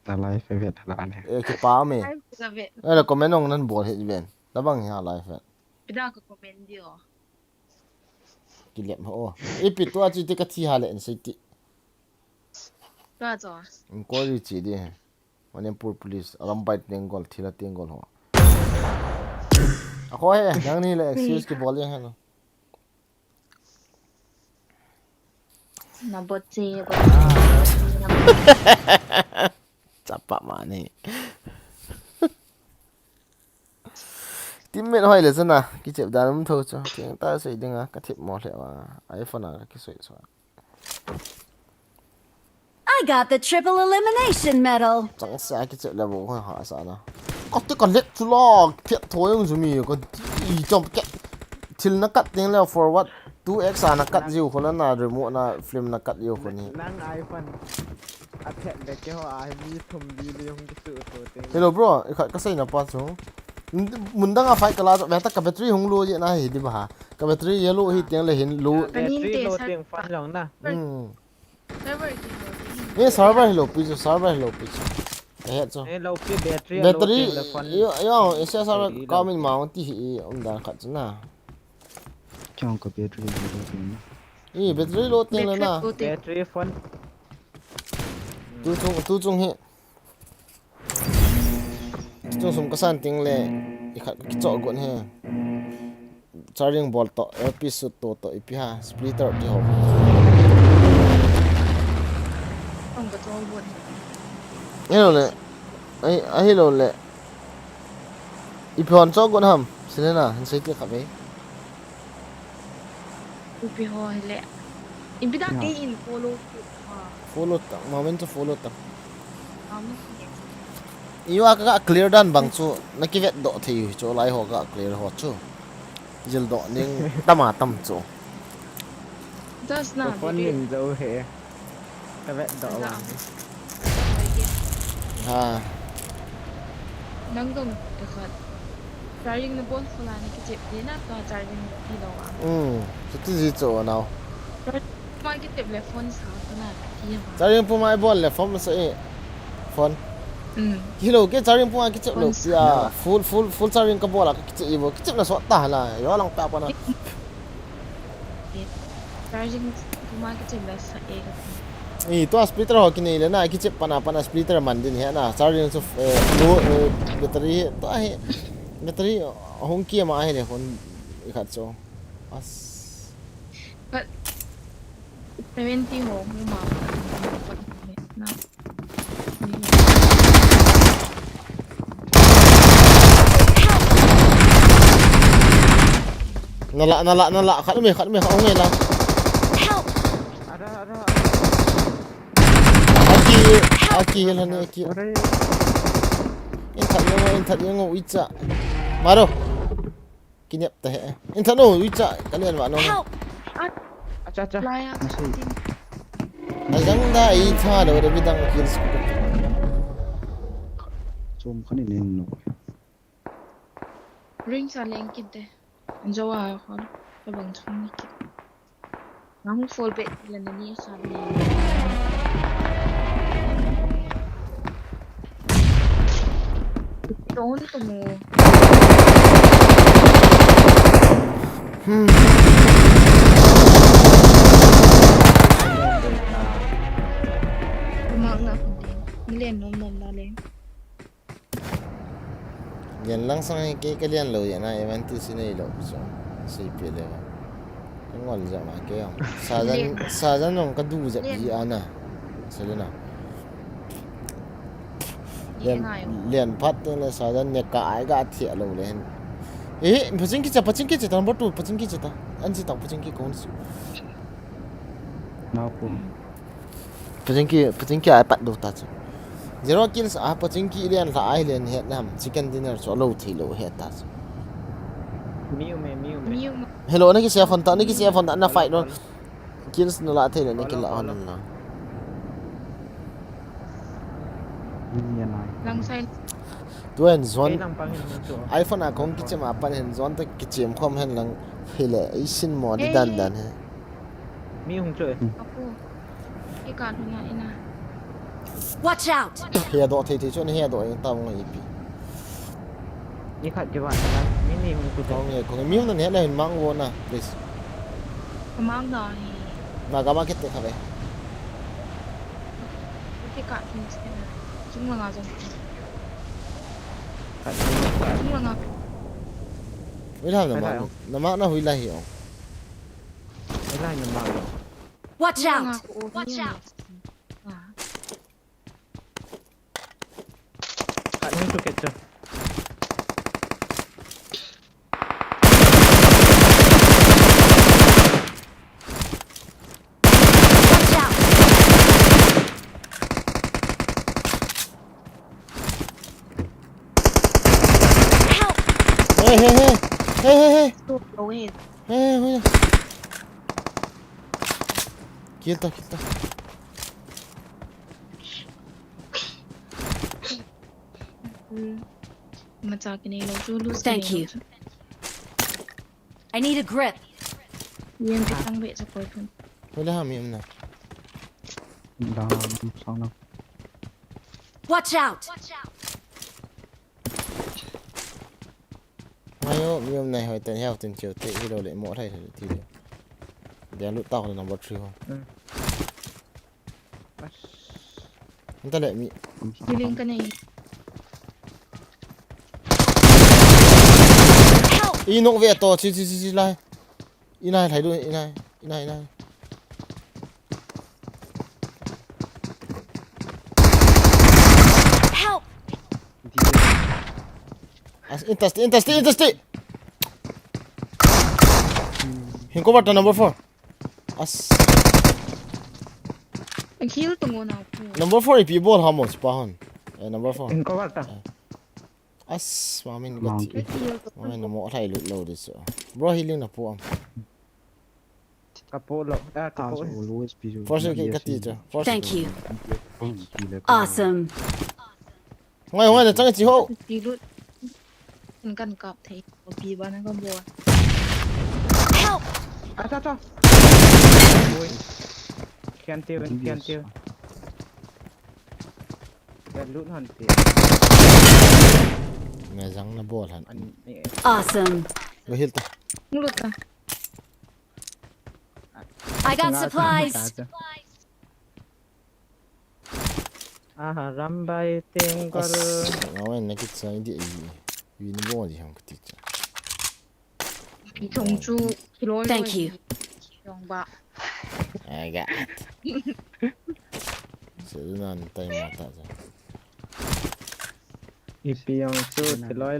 ta live phải Việt là anh e ki pa me e la comment ong nan bol he ben da bang ha live fe Pida ko comment dio. ki lem ho e pi tu achi te ka thi ha le en sei ti Ba zo. ko ri chi de Manipur police alambai Tengol Thilha Tengol ho a ko he nang ni le excuse ki bol he no Na boche. chapa mani teammate hoi le chana ki chep dan tho cho ting ta sei dinga ka thip mo le wa iPhone a ki soi so I got the triple elimination medal. chẳng sa ki chep le bo ho ha sa na ko te kon let chu lo phet thoi ng zu mi ko i chom ke thil na kat ting le forward 2x na kat jiu khona na remote na film na kat yu khoni năng iPhone à thẹn để cái họ ai mi thùng đi liên cái sự thôi hello bro ka ka sei na pa chu mun dang a fight kala ve ta ka battery hung lo je na hi di ba ka battery yellow hi ting le hin lu battery lo tiếng phát lòng na Server ye server hello pi chu server hello pi chu he chu cái lâu cái battery battery là phần yo ese server ka min ma ti hi da khat chu na trong cái battery battery lo ting le na battery phần tu chung hi chung sum ka san ting le i khat ki cho gon he charging bolt to earpiece to ipi ha splitter ti ho không có trâu buồn. hello le ai hello le ipon cho gon ham selena han sei ti kha ve Upi ho hele. Impida ke in follow ta moment to follow ta iwa ka clear dan bang chu nakivet do thei chu lai ho ka clear ho chu jil do ning tama tam chu Just Có not con big. nhìn dấu hệ. Cái vẹn đỏ Dạ. vào. ha Nang dong ka khat. Charging na bol phala ni ki chip din na ka charging di lo ang. chút gì chỗ nào Mai ki tip le phone sa ka na ki ha. trái riêng mai ball là phone sẽ phone kilo cái trái riêng mai cái chụp lục ya full trái riêng cái ball là cái chụp cái chụp là sọt tả là yo lang pa pa na Charging mai ki chip le sa e ka. to splitter ho kini le na ki chip pana splitter man din he na trái riêng so low battery to he battery hong kia ma he le hon khat cho as 70 ho mu ma. Na. nala khát mày không nghe là Help! Ada. aki là này aki Ở đây. in thật yang ngồi cha maro kinep ta he in thật ngồi cha cái này mà nó Help! Cha. Lai ha. là giống da i tha đâu để biết đang kills Zoom kan ini no. Ring sa leng kid de. Anjawa ko. Pabang chung ni kid. Nang full bit la na ni sa ni. Don't to mo. Kumang na ko din. Nilen nom la leng. liền lăng sang cái liền lầu vậy này event thì này lầu cho xây phía lầu cái ngon giờ mà cái không sa dân nông cái đủ dẹp gì anh à sao thế nào liền phát nên là sa dân nhẹ cái thiệt lầu lên ê phát chính cái tao bắt tụt phát chính cái tao anh chỉ tao phát chính cái con Mau pun. phát chính cái ai bắt đầu ta chứ zero kills phát chính cái liền là ai liền hết nam chicken dinner cho lâu thì lâu hết ta chứ Miu me. Miu hello này cái xe phone ta này cái xe phone ta nó fight luôn kills nó lại thế này cái lạ hơn là Ini nai. lang sai tôi hình Cái zone năng băng hình chỗ. iPhone à không cái mà pan hình zone tới cái chìm không hình là hay là ấy xin mò đi đan đan ha Miu không chơi. aku. Ki ka na ina. Watch out! hè độ thì cho nên hè độ anh tao ngay bị Đi khát cho bạn là mini mình cũng tao nghe còn miếng này là hình mang vô nè please Kumang na ni. mà các bạn kết thúc vậy Ki ka ni ina. Chung la nga jong. khát. Chung la nga. mới làm là mà nó hủy lại hiểu Cái này là màu. Watch out! Watch out. Khát không chụp kết cho. Watch out! Help! hey Go ahead. hey kita Macha ki ni lo chu lu. Thank you. I need a grip. Yen ki tang be sa ko thun. mới làm miếng này Dah sang nak. Watch out! ayo miếng này hỏi tên heo tên chiều tệ cái đầu lại mỏ thầy thì để lụt tao là number 3 không chúng ta lại mi Biling ka na eh. Help! y nông về to chi lại y này thấy luôn y này Help! Intesti hình có bật number 4 as Ang heal to mo na ako. number 4 ipi ball hamos pa hon number 4 Anh có bắt à? as mamin Monkey. gati mamin na mo thai lut load so bro healing na po am Kapolo. Also, Kapolo. always be Force cái teacher. Force. Thank you. Awesome. Awesome. Ngoài để chẳng chỉ hộ. Pi lut kan kap thei pi ba na ko bo Help! Cho. Ôi. Khen tiêu. Để lút hẳn tiền. Nghe răng nó bột hẳn. Awesome. Rồi hilt. lut ta I got supplies. Rambai Tengol. Nói này cái sai đi vì nó bột gì không cái teacher. pi thong chu kilo Thank you. yong ba I got. Sẽ nên tay mà ta ra. Ipiang su loi.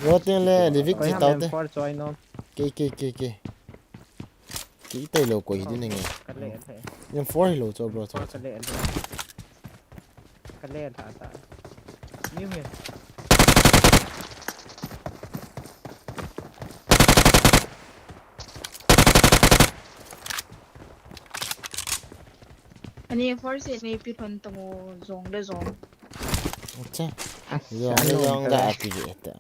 Rồi tiền lệ đi viết gì tao thế? For join no. Kì. Kì tay lô quỷ đi này nghe. Cái lệ thế. Nhưng for hello cho bro cho. Cái lệ thả. New here. ani force ni pi thon tamo zong de zong Acha. Yang dah activate.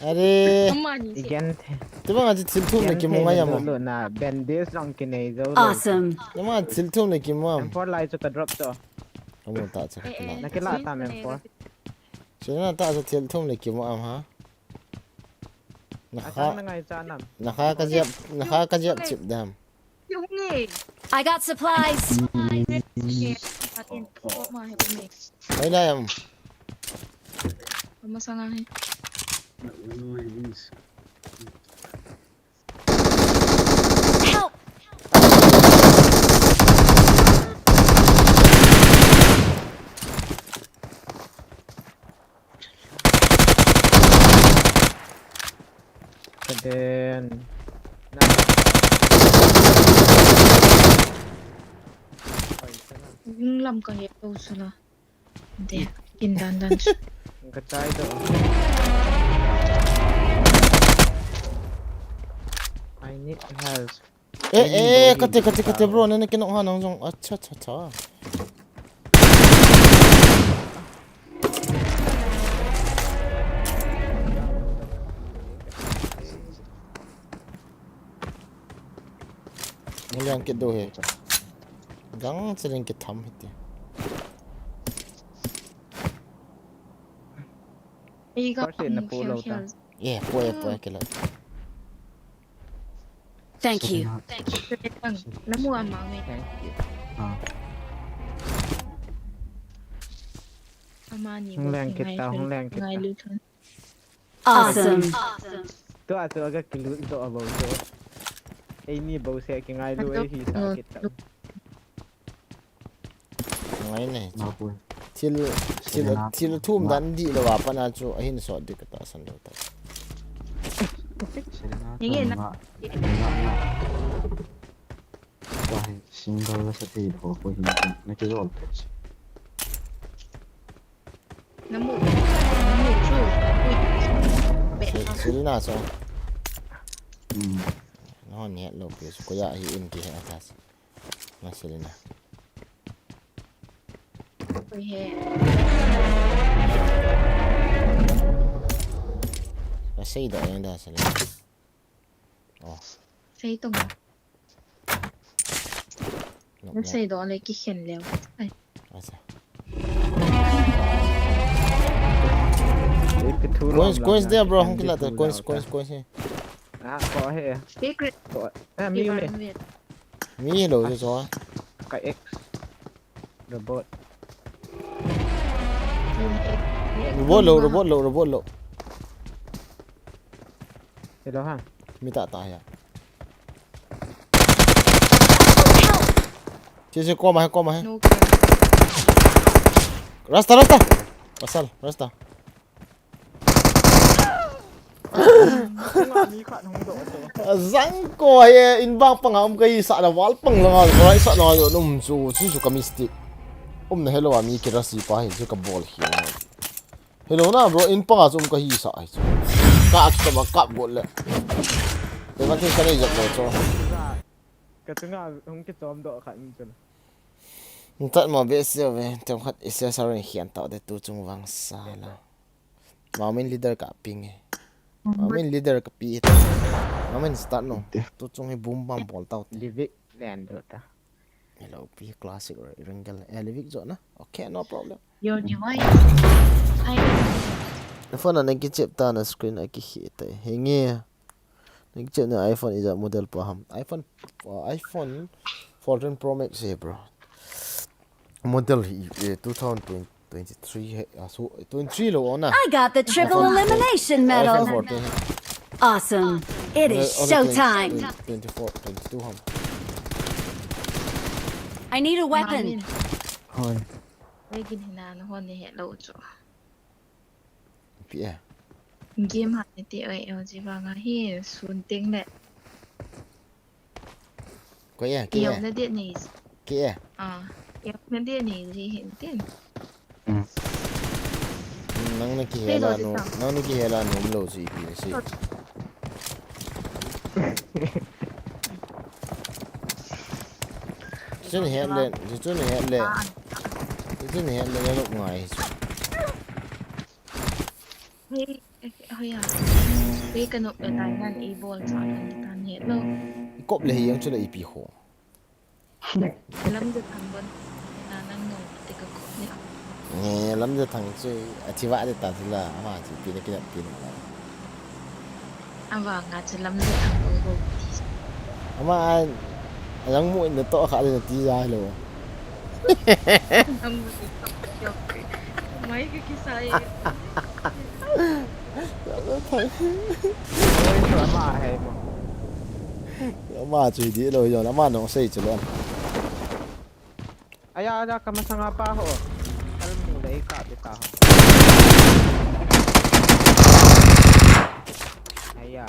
Are. amma ni se Again. Tu bang aja silthum nak kimu ngaya mo. Na bandage rong kine zo. Awesome. Nama silthum nak kimu am. For light to drop to. Kamu tak cakap lah. Nakila ta men for. Sino tak sa silthum nak kimu am ha? Asan na ngai cha nam. Nakakajab chip dam. yung ni I got supplies. atin po ma he ni Ay dah am. masanga he Help! Then yung lam ka he to sula de kindan kacai to. I need help. Kate bro, nene kinok ha nang jong. Acha. Mulian kit do he. Gang sering kit tham hiti. iga Yeah, boy kila. Thank you. namu ama me ama ni Hong lang kita. ngai lu thon Awesome. To aga kilu to about to. Ni bau se ki ngai lu ai hi sa kita. Ngai ne. Til thum dan di lo wa pa na chu ahin so di kata san do ta. Ingin na. Wahai single sa tid ko hindi nakikot. namu Sil na so. No ni lo pe ko ya hi in ki atas. Na sil na. he Kasi dah yang dah sil. Oh. sei tong nó xây đó lấy cái khen leo ai Acha. Coins there bro, không kila ta coins. Có he. secret Mi ne. Mi lo cho. Cái X. Robot. Robot lo. Thế đó ha. Mi tak ya. Cik kau mah. no Rasta. Pasal rasta. Zang ko ay inbang pangam kay sa wal pang lang ay sa na yo num su kami stick. Na hello ami kira si pa hi ka ball hi. Hello na bro in pa zum ka hi sa ai. Ka ak ta ba kap gol le. Để văn thiên cái này dập rồi cho. Cái thứ nào không cái chóm độ khẩn chứ. Tận mà biết sao về trong khát sẽ sao rồi hiện tạo để tu trung vang xa là. Mà mình leader cả ping ấy. Mà mình leader cả pi. Mà mình start no. Tu trung hay boom bam ball tao. Livic đèn được ta. Hello pi classic rồi ringle. Livic rồi na. Okay, no problem. Yo ni wai. Ai The phone na nagki chip ta na screen ay kihita. Hingi. Nagki chip na iPhone is a model pa ham. iPhone 14 Pro Max eh bro. Model 2023 so 23 lo na. I got the triple elimination medal. iPhone 14. Awesome. It is showtime. 24, 22 ham. I need a weapon. Thôi. Đây kinh hình nào nó hôn thì hệ lộ chỗ. Pia. Game hạt thì ở chỉ vào ngay hi xuống tiếng lệ. Kia Yêu nó điện này. Kia. Yêu nó điện này gì hiện tiền. Nang nakihela no mlo si pi si. Chân hẹn lên nó lúc ngoài. Hơi cái cái nộp ở tại ngân y Bolchah anh ta hết đâu. Cốp là hiếng cho là ipi hồ. Lâm được thằng bên là năng nộp thì cái cốp này. Nghe lắm giờ thằng chơi chỉ vãi để ta thì là mà chỉ pin cái pin. Vâng, ngã chỉ lâm được thằng bên gồm. Mà yang mu nó to khá là tí ra rồi. Mấy cái sai. Ôi trời mà hay mà. Mà chỉ đi rồi nó mà nó xây chứ luôn. Ada kamasang apa ho? Alam mo dai ka bita ho. Aya.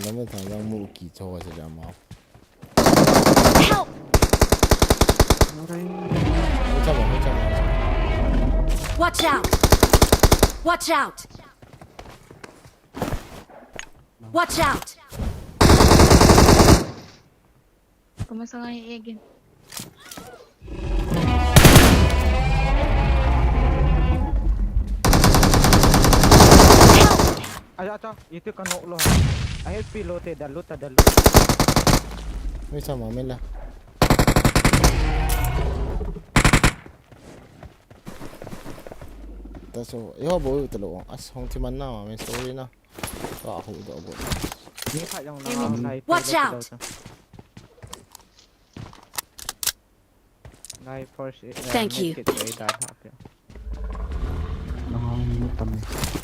Nó mới thằng yang mu kỳ cho sẽ ra máu. Help! Watch out! Watch out! Watch out! Kamusta nga yung egin? Ayo, itu kan lo. Ayo pilote dalut. Mới sao mà mình là. So, iho bo ito lo. As hong timan na, may sorry na. So ako ito abo. Ni ka yung na. Watch out! Thank you.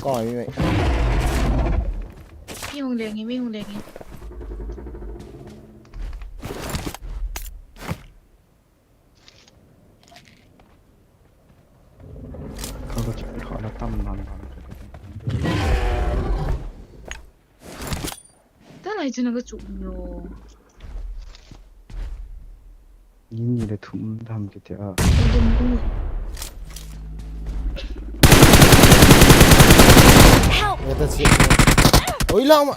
Có ai vậy? Mi hùng liền nghe. Họ đã tâm làm Tất lại cho nó cái trụ nhiều. nhìn để thủng làm cái thế à Người ta chỉ ôi lao mà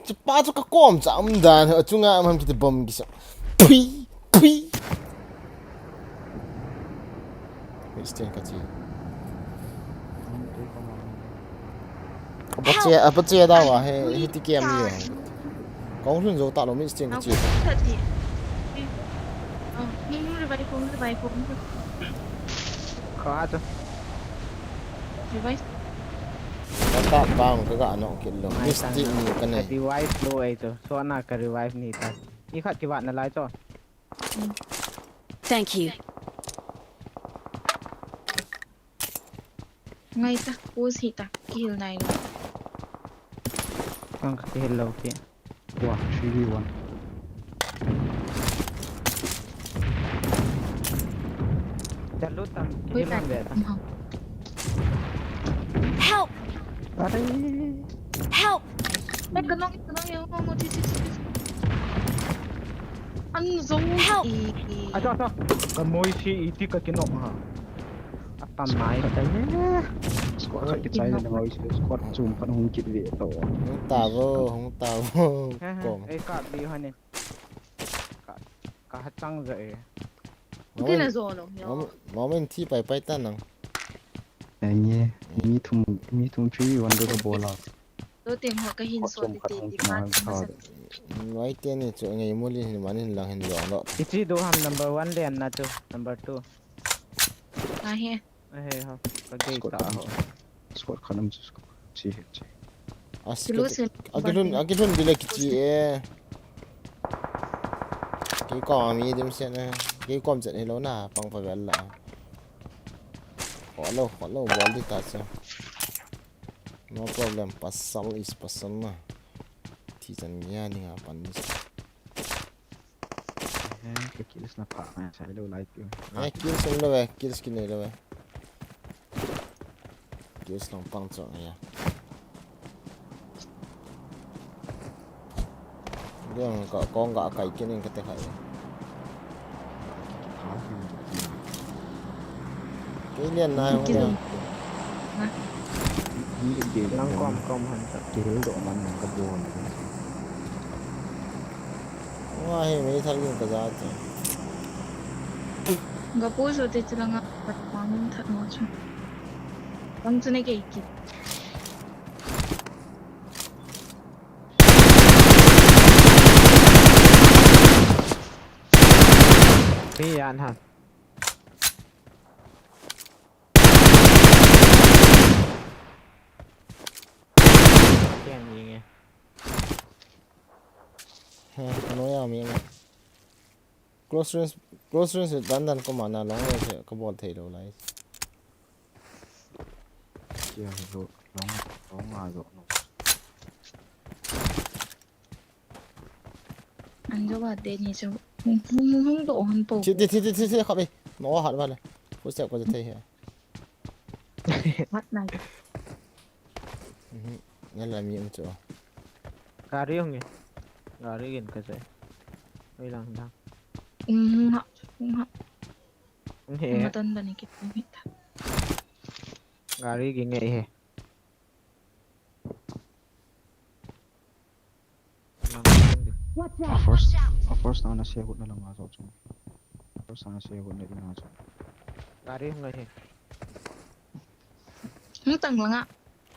chỉ ba cho các con chạm đàn ở chung ngã mà kita bom cái sao pui Mesti cái gì apa chia đâu à hay tí kem gì à có chuyện gì tạo nó mesti cái gì Thật thì. Nhưng revive phone. Khó chứ. Revive. Tap bang cái gã nó kiểu lo mesti ni cái này Revive lo itu. So na ka revive ni ta. Ni khat ki wat na lai cho. Thank you. Ngay ta, pause hit ta, kill này luôn. Ang ka hello ki. wow 3v1 Dalut tam Ôi ki phải. lang về ta. Help! Help! Cái nong yêu, ngon, Ang zong Help! Ato. Kamoy si iti ka kinok ha. Atam nai ka tayo. Squad sa kitay na mga squad zoom pa nung kit di ito. không tao còn Ay ka di hanin. Ka hatang za eh. Hindi na zono. nó mình thi bài tan năng Anye, mi tum tree wonder the bola. Do ting ho ka hin so di man masan. nói tên này chỗ ngày mua lên thì mà nên là hình rõ đó Iti do ham number 1 then na to number 2. Ah he. Ay ha. Pagay ta ho. Squad kanam si. cái thun đi lại cái gì cái con mi điểm xem nè cái con trận này lâu na bằng phải vậy là khó lâu bỏ đi ta sao no problem pasal is pasal na thì chẳng nghe ni à pan Cái kills na pa na sa ilo like yun. kill xong đâu vậy kill skin này đâu vậy kill xong pang chọn này à riêng có con gà cày kia nên cái tay phải cái liên này không được Nang kom han sa. Kiri độ man ng kabon. Wah, mấy thằng liên cái giá chứ Ga po so te sila nga patmang that mo siya. Bang tunay kay kit. Ni yan ha. Yan gì nghe. ha nói à miếng close range dan có mà nào nó sẽ có bọt thể đâu lại Kaya độ long nga độ. Ang jawa de ni so. Hung do han po. thì khỏi đi nó hẳn vào này phút sẽ có thể thấy What na. nên là miếng chỗ Gari không nghe. Gari gin kasi. Ay lang. Ha. Ang he. Matan ba ni kit ni. Gari gin ngay he. First na siya hud na lang nga so. First na siya hud na din nga so. Gari không ngay he. Hung tang lang nga.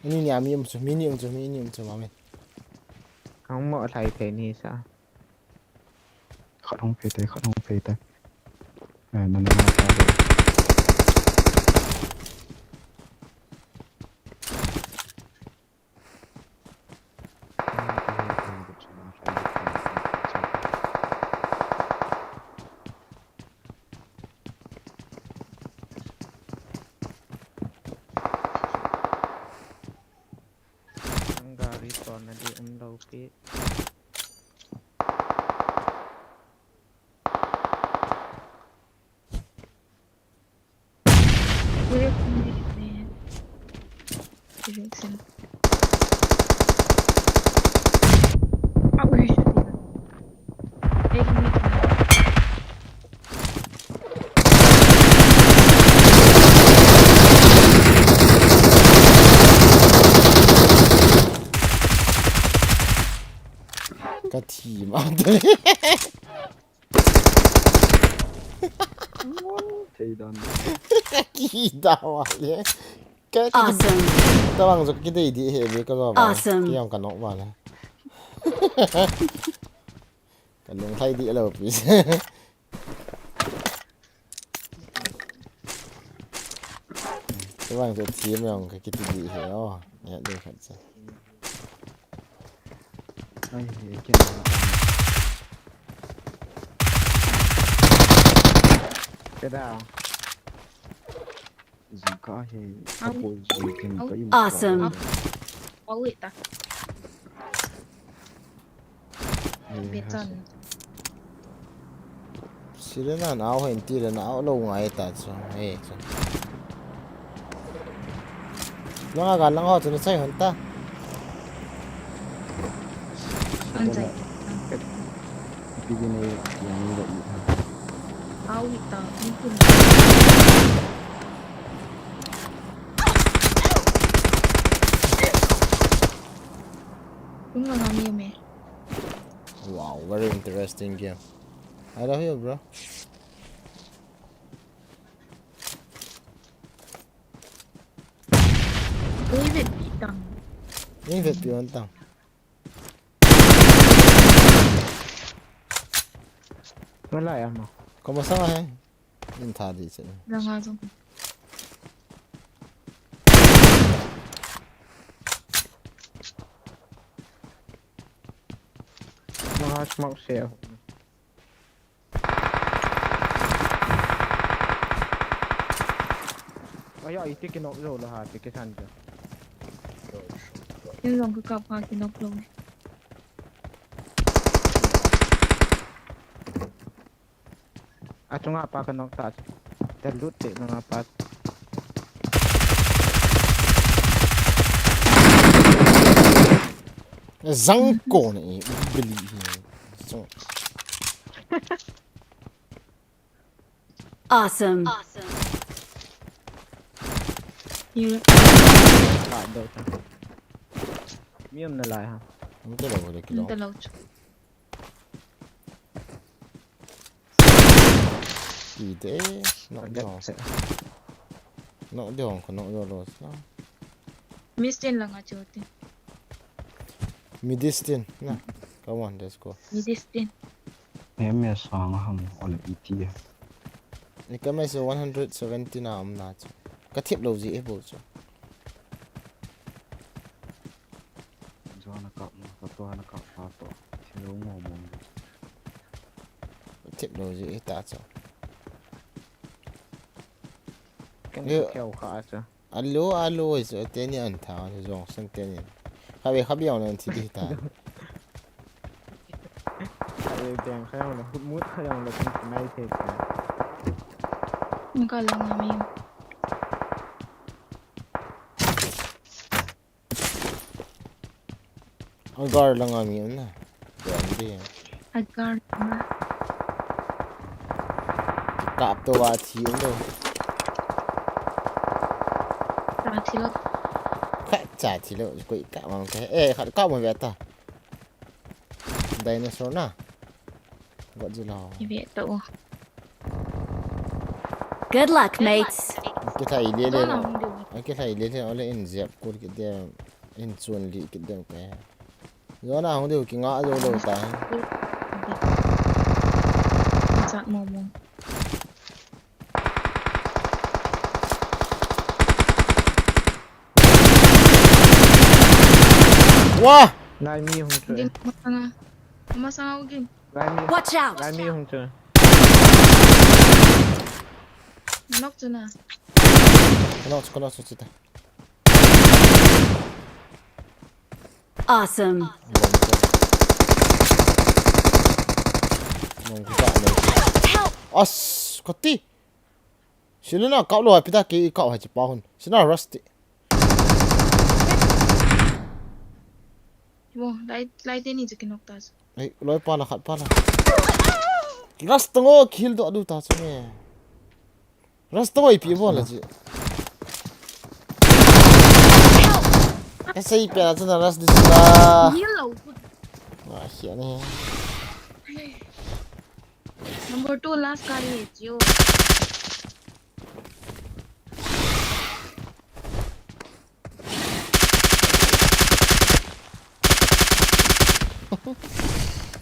ini nhà miếng chỗ mà mình Không mở thầy thế ni sao? Khát không phê tay. Nè nó ra rồi. Ang gari to na di daw pi. Direction. Uy. Ek minute. cái thì mà đấy Thì đòn. kỳ đau à đấy cái Awesome. tao bằng rồi cái gì thì hệ với cái gì Awesome. cái ông cả nó vào này cái đường thay địa là vì cái bằng rồi thì mình cái gì hệ đó nhẹ được phải sao Ay, cái này. Cái nào? Zika he. Apo zikin ka yung. Awesome. Uy ta. Eh, Beton. sila na áo hình tí là áo lâu ngày ta cho hey cho nó gần lăng họ cho nó say hơn ta Ang say. พี่ในอย่างนี้แบบนี้ เอาอีกต่อนี่คุณคุณว่ามีไหม Wow, very interesting game. I love you, bro. เฮ้ยเด็ดอีตัง นี่เฟดปีวันตัง เมื่อไหร่อ่ะหมอ Como sa nga hai? Yung tadi siya. ดังอาจง มาสมัครเสียอ๋ออีกที่กินนกโลละฮะที่กินทันจ้ะ ยังลองคือกับพากินนกลง อ่ะจงอาปากันนกตัดแต่ลุดเตะนกปัด Zangko na eh. Bili. So, Awesome. ยืด ขาดเดียวจ้ะมีอะไรล่ะฮะ ano talaga wala มัน kilo. แต่เราจุ Ide. No, เด็ก no. เสร็จ No, diyon ko no yolos. มิสเตนลังอาจจะติ Midistin. Na. Come on, let's go. มีดิสเตน แม่แม่สองห้องอลอีที Ika may so 170 na am na. Katip lo ji ebo so. จอนะครับก็ตัวนะครับพาตัวที่รู้งง Katip lo ji ita so. กันเกี่ยวขาดจ้ะ Alo so teni anta so jong sang teni. Habi yaw na ti di ta. ไอ้แดงเขาอย่างเลยมุดเขาอย่างเลยเป็นนายเทศกัน มันก็ลังอามี Ang gar lang ami yun na. Grande. อาการมา Kap to wa thi yun do. ตาที่เรา Ka cha thi lo ko ka ma ka. Khat ka mo beta. Dinosaur na. Gọi gì nào? อีเวตตัว Good luck, mates. Cái thầy liên ตัว lên. หลังดู Cái thầy liên lên lên in dẹp cô cái đeo in chuồn lì cái đeo cái. Gió nào không đều cái ngõ rồi đầu ta. จะมองมอง Wow! นายมีหงเจอ กินมาสังเอากิน นายมี Watch out. นายมีหงเจอ นกจุนะ Kalau kita. Awesome. Mau kita ada. Help. As, kati. Sila na kau lo pita ki kau haji pahun. Sila rusty. โว้ไล่เต้นนี่จะกินนกตา Ay, loy pa na khat pa na. Rust ngo kill do adu ta chme. Rust ngo ipi bo la ji. Ese ipi na chana rust di sila. ยี่เหล่า Ah, hiya ne. number 2 last kali jiyo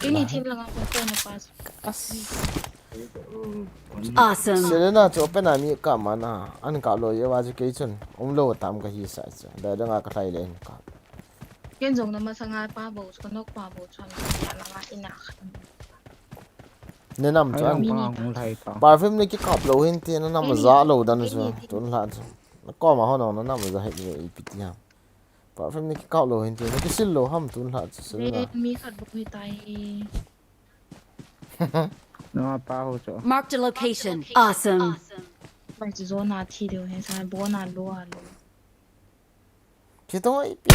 ini team lang ako ko na pas Awesome. Sila na cho open na mi ka mana. An ka lo ye wa ji ke chun. Lo tam ka hi sa cha. Da nga ka thai len ka. เกณฑ์ส่งนำมาสังหารป้าโบสก็นกป้าโบสชันอย่าละมาอินัก Ne nam ไอ้ cho ห an. งปังหงไทยต่อ Parfum ni ki kap lo hin ti na nam za lo dan so. Tun la cho. Na ko ma ho no na nam za he ye ipi ti ha. Parfum ni ki kap lo hin ti na ki sil lo ham tun la cho เร sila. นมีขัดบุยไต น้องป้าหงเจอ Marked a location. Awesome. ไปจะโซนาทีเดียวเห็นสายบัวนาลัวเลย Ki to ipi.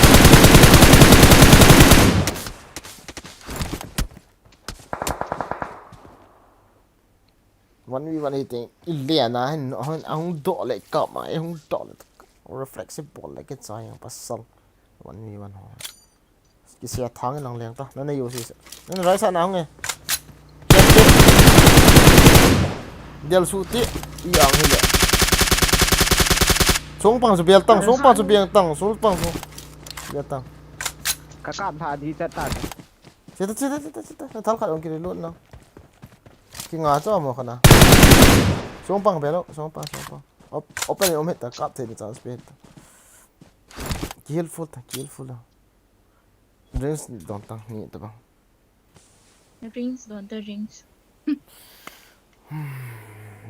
1v1 hitting ilya na hin ahung do le kap ma ahung do le reflexive ball le ke chai yang pasal 1v1 ho ki sia thang lang leng ta na na yu si na rai sa na hong e del su ti yang hi le sung pang su bial tang sung pang su biang tang sung pang su bial tang กะกาบทาดีจะตัด Cita thal khat on kiri lut no. Ki nga cho mo khana. Song pang belo, song pang. Open om hit ta kap the ni chance speed. Careful ta. Drinks don't tang ni ta bang. The rings, don't the rings.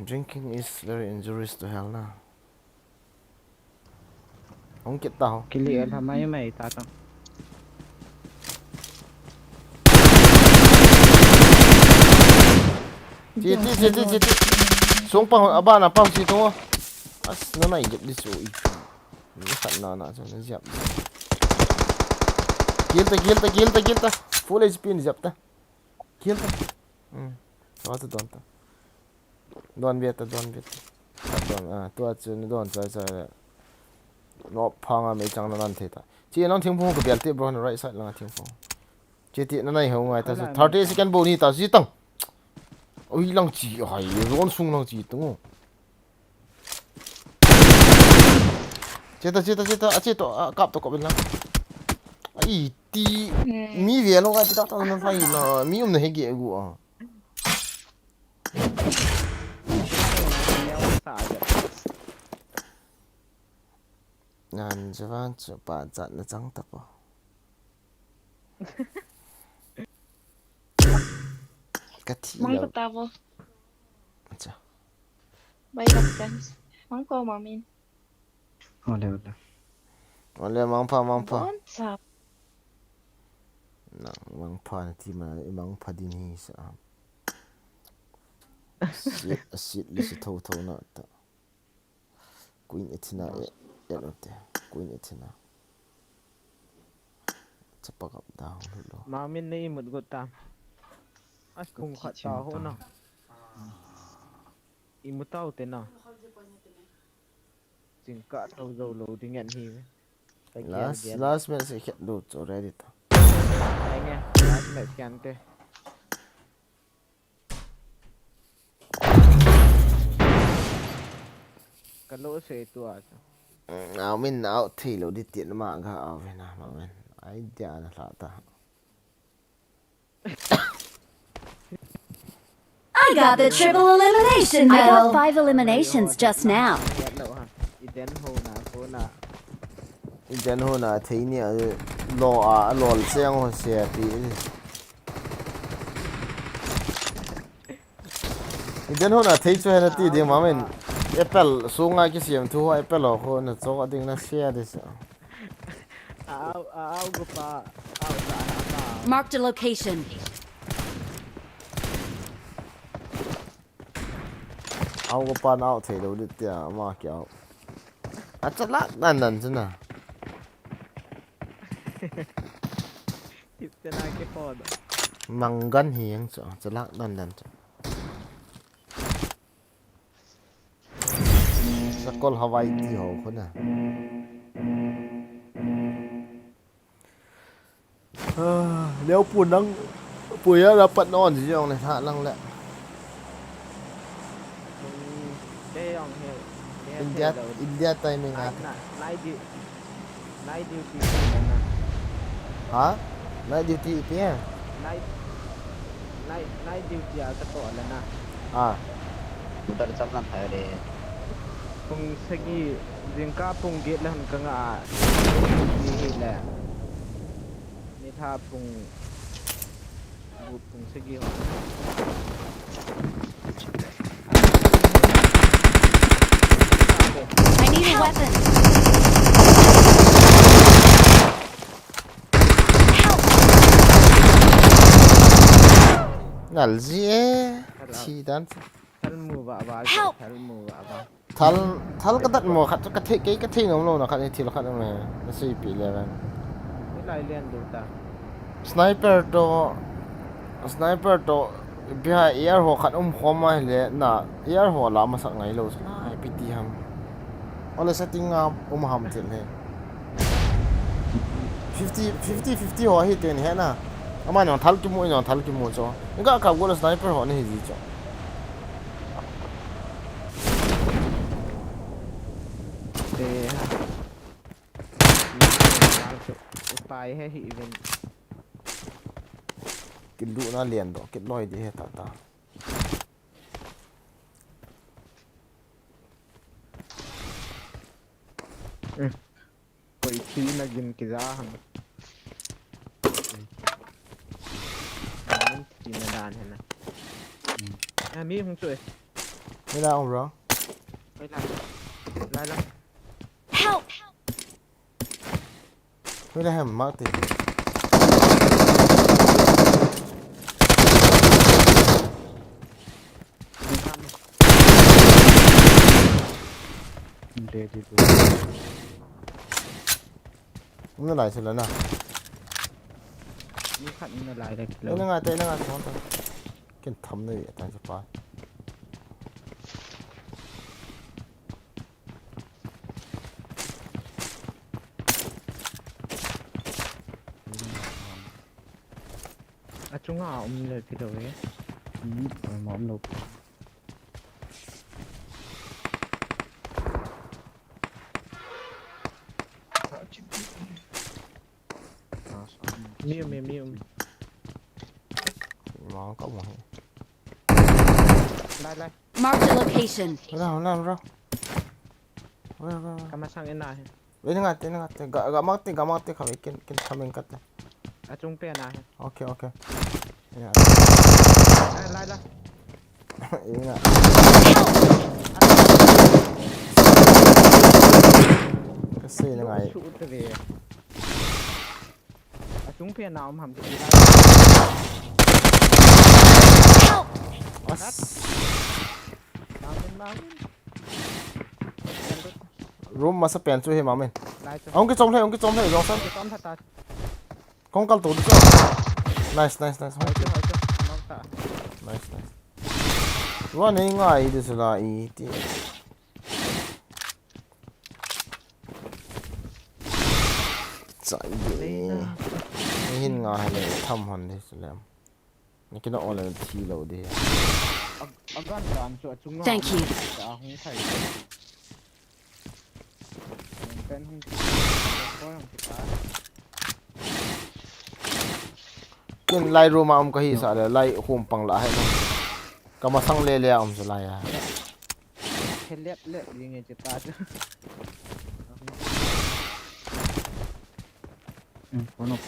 Drinking is very injurious to health na. Ong kit ta ho. กิเลสทำไมไม่ตาต้อง Chị xuống bằng ba là bao chị thôi nó này dẹp đi rồi nó sẵn nó cho nó dẹp kill ta full HP ni dẹp ta kill ta đó ta don biết tua chân don chơi nó phang mấy chẳng nó ăn thế ta chị nó thiên phong của bèn tiếp vào right side là thiên phong chị tiện nó này không ngoài ta 30 second boni ta chỉ tăng ôi lăng chỉ hay rón sung lăng chỉ đúng không chết ta cặp to cặp bên lăng ai ti mi về nó cái tao nó phải là mi này hay ghê của ngàn cho van cho bà dặn nó trắng tập à cái Thilha Mang tavo. Chà. Bay gặp friends. Mang ko mamin. เอาเร็ว Olha mangpa Bolchah. na mangpa ti ma mangpa din hi sa sit li si thâu na ta queen etina e no te queen etina chapak up down lo มามินนี่หมดกดตามอัสคุงขัดต่อหัวน่ะอิมุเต้าเต็นน่ะจึงกะเท่าโซโลถึงเงี้ยฮีไหม last match I hit loot already ta อะไรเงี้ย last match กันเต้กะโลเสตัว áo mình áo thì lo đi tiện mà ga áo về na mà mình ai dia na la ta I got the triple elimination medal. I got 5 eliminations just now. Iden ho na ko na Iden ho na thấy nè lo xiang ho xe tí Iden ho na thấy cho hay là tí đi mà mình Apple xuống ngay cái xiêm thu Apple lo ho na cho cái nó xe đi sao ao go pa ao sa na Marked a location. áo có pan áo thấy đâu đi tiệt mà kiểu chắc lát lần chứ nào ทิพจะน่าเก็บพอด măng gan hiền chắc lát lần chứสักคนฮาวายที่หอคนน่ะเลี้ยวปุ่นนั่งปุ๋ยแล้วปัดนอนสิจังเลยท่านั่งแหละ ได้ยองเฮล India timing ไล อ่ะ ท์ดิวตี้นะ ฮะ night duty เปี้ย ไลท์ดิวตี้กระโตแล้วนะ Bentar sampai hari. ปงสกีจิงก้าปงเกตแล้วกังอานี่แหละนี่ถ้าปงสกี I need a weapon. Ngալ gì chỉ đan ทัลมูบะบาทัลมูบะบา thal cái đất mùa khát cái thi nó luôn là khát thì nó khát nó này nó suy bị lên นี่ลายเลียนดูตา sniper to bây giờ air hồ khát khom mai lệ na air hồ làm mà sắc ngày lâu rồi ai piti ham ole setting up ham til he 50 ho hi ten he na ama nhon thal ki mo cho inga ka gola sniper ho ne hi ji cho Để bài hay hiện về cái lũ nó liền đó cái lôi đi hết ta कोई थी ना गिन के जा हम थी ना डान है ना मी không chơiไม่ได้ông rồiไม่ไรไรละ Help! ไม่ได้ให้มันมากติ Ready to. มันอะไรเสร็จแล้วนะ มีขัดมีอะไรเลย เอ้ยนั่งไงเต้นั่งไงท้องตัวเก่งทำเลยอาจารย์สปายอ่ะจุงอ่ะมีเลยพี่เดวี่ Mỏm lục. miêu มองก็มอง ไรไร Marked a location. ไม่ได้ไม่ได้ไม่ได้ กำมาสั่งเอ็นได้ เว้ยนั่งไงเต้นั่งไงเต้กะมักเต้เขาไปกินทำเองกันเลย อ่ะจุงเปียนะ โอเคเนี่ย ไรไร เองอ่ะก็เซ่ยังไง ชูตะเวียอ่ะจุงเปียน้ำทำจะได้ Help! น้ำ รูมมาสเปนช่วยให้มาเมน ได้จ้ะ ông cái trống này giống sao ต้อมทัดตา con cầm tủ được chưa nice หอยเจ้าน้องตา niceว่านี่ง่ายดิสุดละอีที่ใจดีไม่เห็นง่ายเลยทำหันดิสุดแล้วนี่คิดว่าอะไรทีเราดี เอาก้อนดานจุง Thank you. จะเอาหุ้งไข่เป็นหุ้งก็ยังติดตา กินไล่รูมาก็ฮิสอะไรไล่หุ่มปังละให้มันก็มาสั่งเลี้ยๆจะไล่อะ เห็นเล็บยังไงจะตาจ้ะ One up.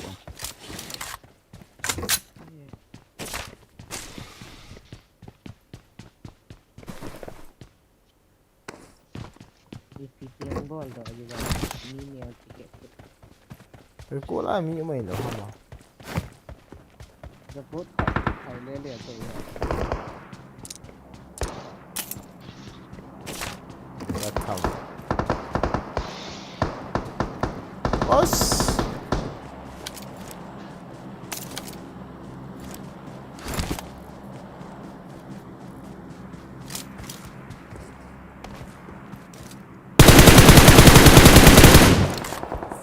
อีพีเลี้ยงบอลต่ออยู่ว่ามีเมียติเก็ต ไอ้กูไล่มีไม่เหรอครับ จะพูดไทยเรื่อยๆตัว จะทำโอ๊ย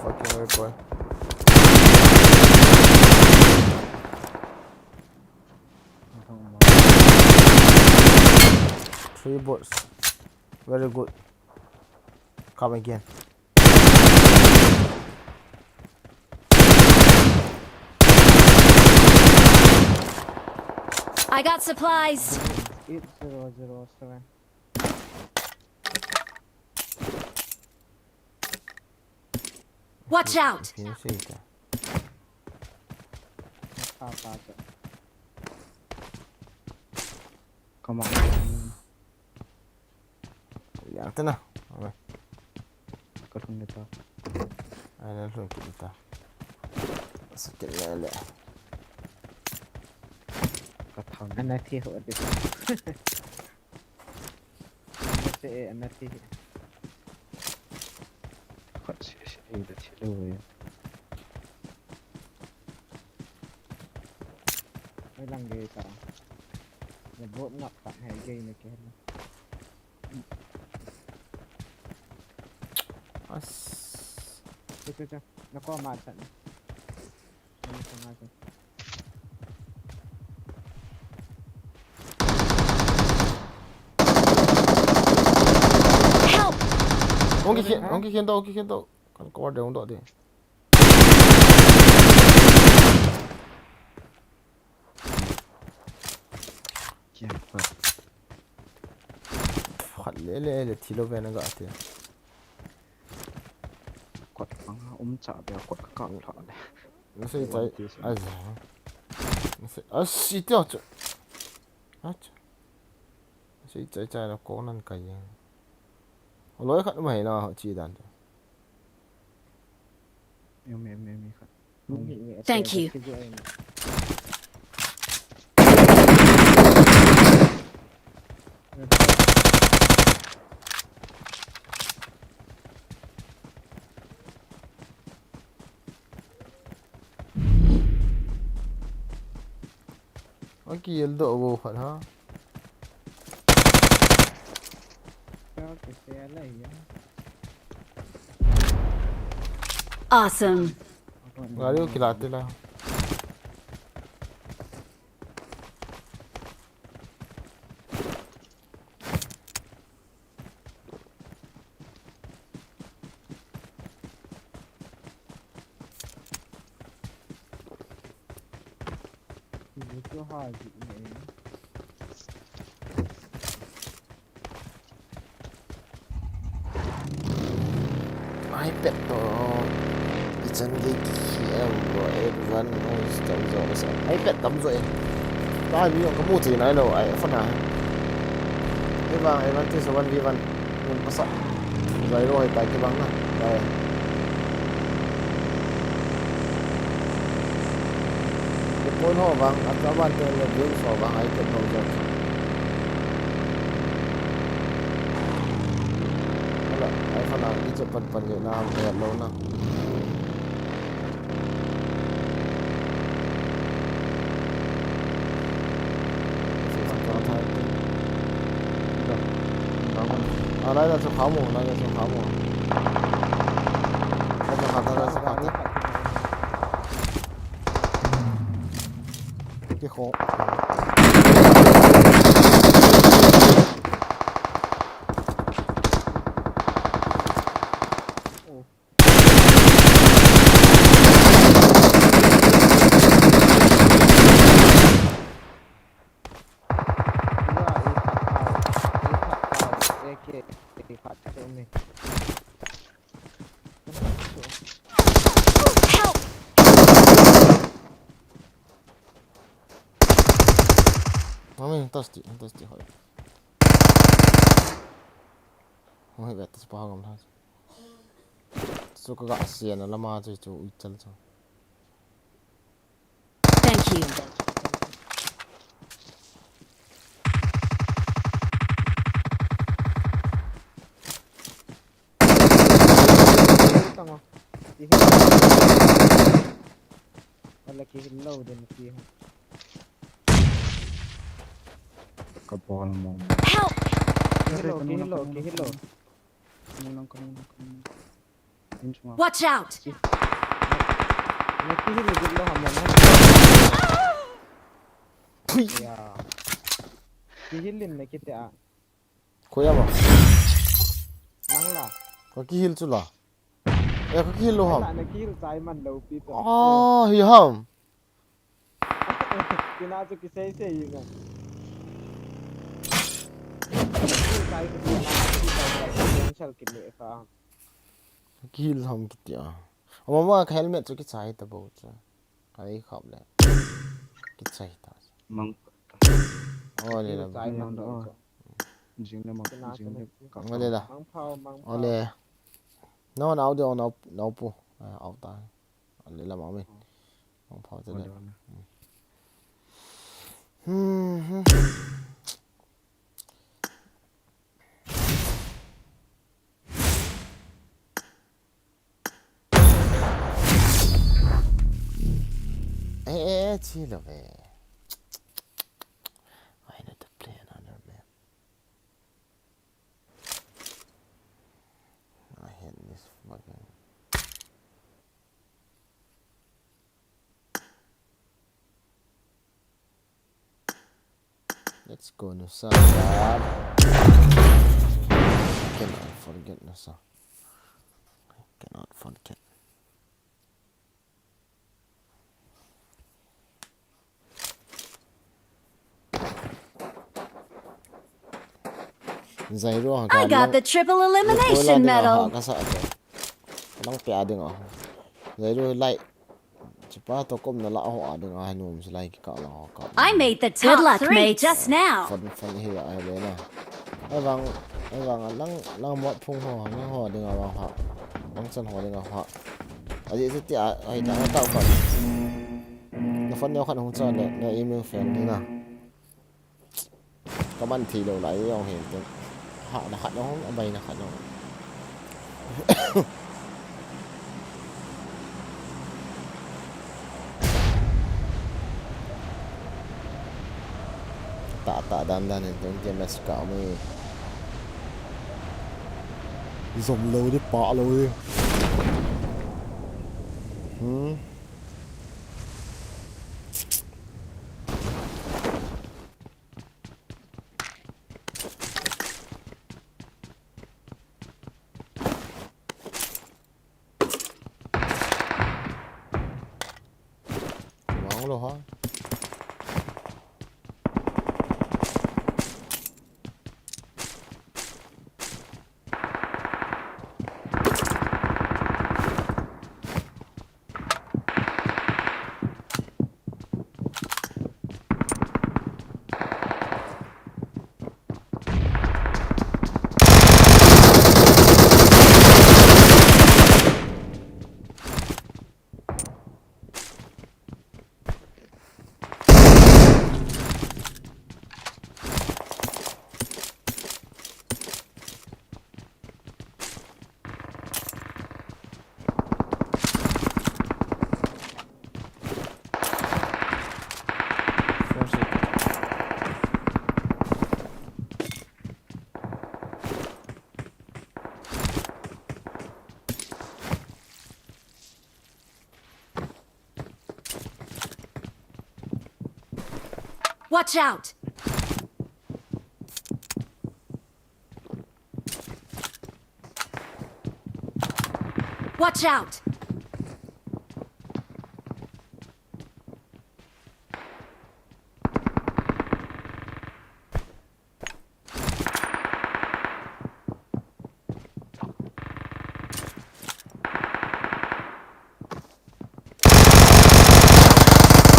fucking weird boy three bots very good come again I got supplies. 8007 Watch out! พี่สิจ้ะ ตาจ้ะ Come on. อย่างนั้นนะเอาไป Got on the top. อันนั้นส่วนกินตาสกิลเลยแหละ Got on. อันนั้นที่หัวดิบอันนั้นที่ Got the Thilha. ไม่ลังเลจ้ะ อย่าโบกงับตัดให้เกยในแกน As. จ้าแล้วก็มาตัดมาตัด Help! Ông kia khiến đâu. Còn có đều ông đọ đi. Kia ปิด Phát lệ Thilha về nó gạt thì. กดฟังจ่าเดี๋ยวกดกลับถอดเลย Nó sẽ chạy. Ai già. Nó sẽ. À xí tiêu chứ. À chứ. Nó sẽ chạy nó cố năn cày. Lối khát mày nào họ chỉ đàn. มีครับ Thank you. เมื่อกี้ยันโดดบูฝันฮะ Awesome. งานนี้ก็กีฬาตีแล้ว Itu haji ini. ไอ้เป็ดตัวอีจันดีขี้เอวบ่เอ็ดวันโอ้ยจำจ่อซะไอ้เป็ดตำจ่อยได้มีอย่างก็มูทีไหนแล้วไอ้ฝรั่งไอ้บางไอ้วันที่สวรรค์วีวันมันภาษาใจร้อยตายกี่บังนะได้เด็กคนหัวบางอัตราวันเดียวเดียวสอบบางไอ้เป็ดตำจ่อยไอ้ฝรั่งที่จะปันอยู่น้ำแดดแล้วนะอะไรเราจะขาหมูอะไรเราจะขาหมูเราจะขาอะไรสักอย่างที่โค้ง Help! Mami, tosti hỏi. Không hay vậy, tôi bảo không thôi. Số cái gã xiên là mà chơi chú ít chân cho. Thank you. Tengol. Wala kihilo din kiha. กระบอกมอง Help! Kihilo. น้องยิงชัว Watch out! Kihilo din lo hamon. Ya. Kihilin na kita. Kuya ba? Nangla. Có kihil chú là? Ê, có kihil luôn hả? Na kihil sai man daw pito. Hi hầm. Kinaso kisay yun nga. Kihil sai ko potential kili ka. Kihil hầm kìa. Mà mà cái helmet cho cái trái ta bộ chứ. Cái khóc lại. Cái trái ta. มัง Ồ đây là. Sai man daw. จริงนะมังจริงเลย Ồ đây là. Mang phao. Ồ đây. Nó áo đi áo pu. Áo ta. Ồ đây là máu mình. Không phao cho đây. Ê, chi là về. Ai nó tập Let's go Nusa. Cannot forget Nusa. Cannot forget. Zairo I got the triple elimination medal. Lang pia ding ah. Zairo like Chipa to kom na la ho ading ah num se like ka lang ka. I made the top luck, 3 mate. Just now. Fun hi ai le na. Ai wang lang mo phung ho na ho ding ah wang ha. Bang chan ho ding ah ha. Ai ti ai ai ta ta ko. Na fan yo khan hong chan le na email fan ni na. Các bạn thì đầu lại ông hiện tượng họ là khát nó bay là khát nó tạ đam đan hiện tượng trên là scout mới dùng lâu đi bỏ lâu đi rồi hả? Watch out! Watch out!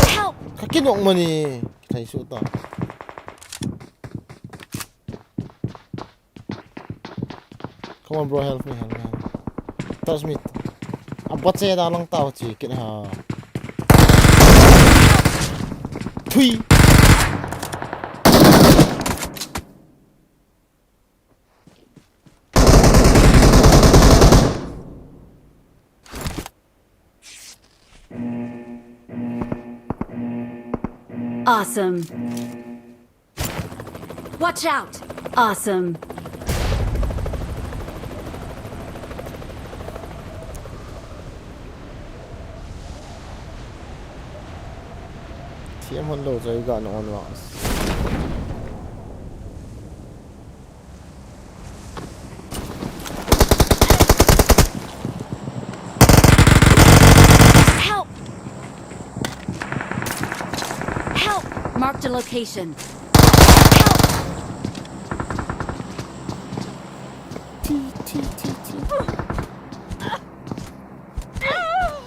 Help! Kaki nong mani. Thầy số tao. Come on bro, help me. Touch me. Bắt xe tao lang tao chỉ cái ha. Thui. Awesome. Watch out! Awesome. Team hôn đồ rồi gọn on loss. Help! Help! Marked a location.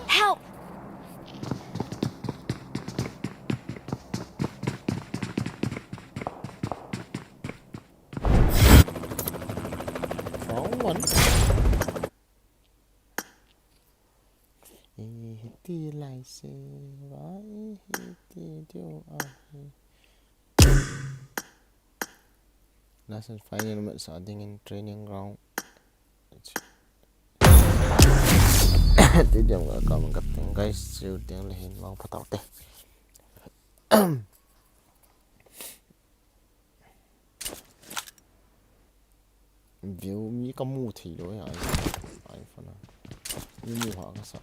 Help! Phóng quẩn. Thì lại xe vãi thì tiêu Last and final moment starting in training ground. Tiếp theo là còn gặp tiếng guys siêu tiếng là hình mong phát tao tê. View mi có mù thì đối ai phần nào như mù hóa cái sợ.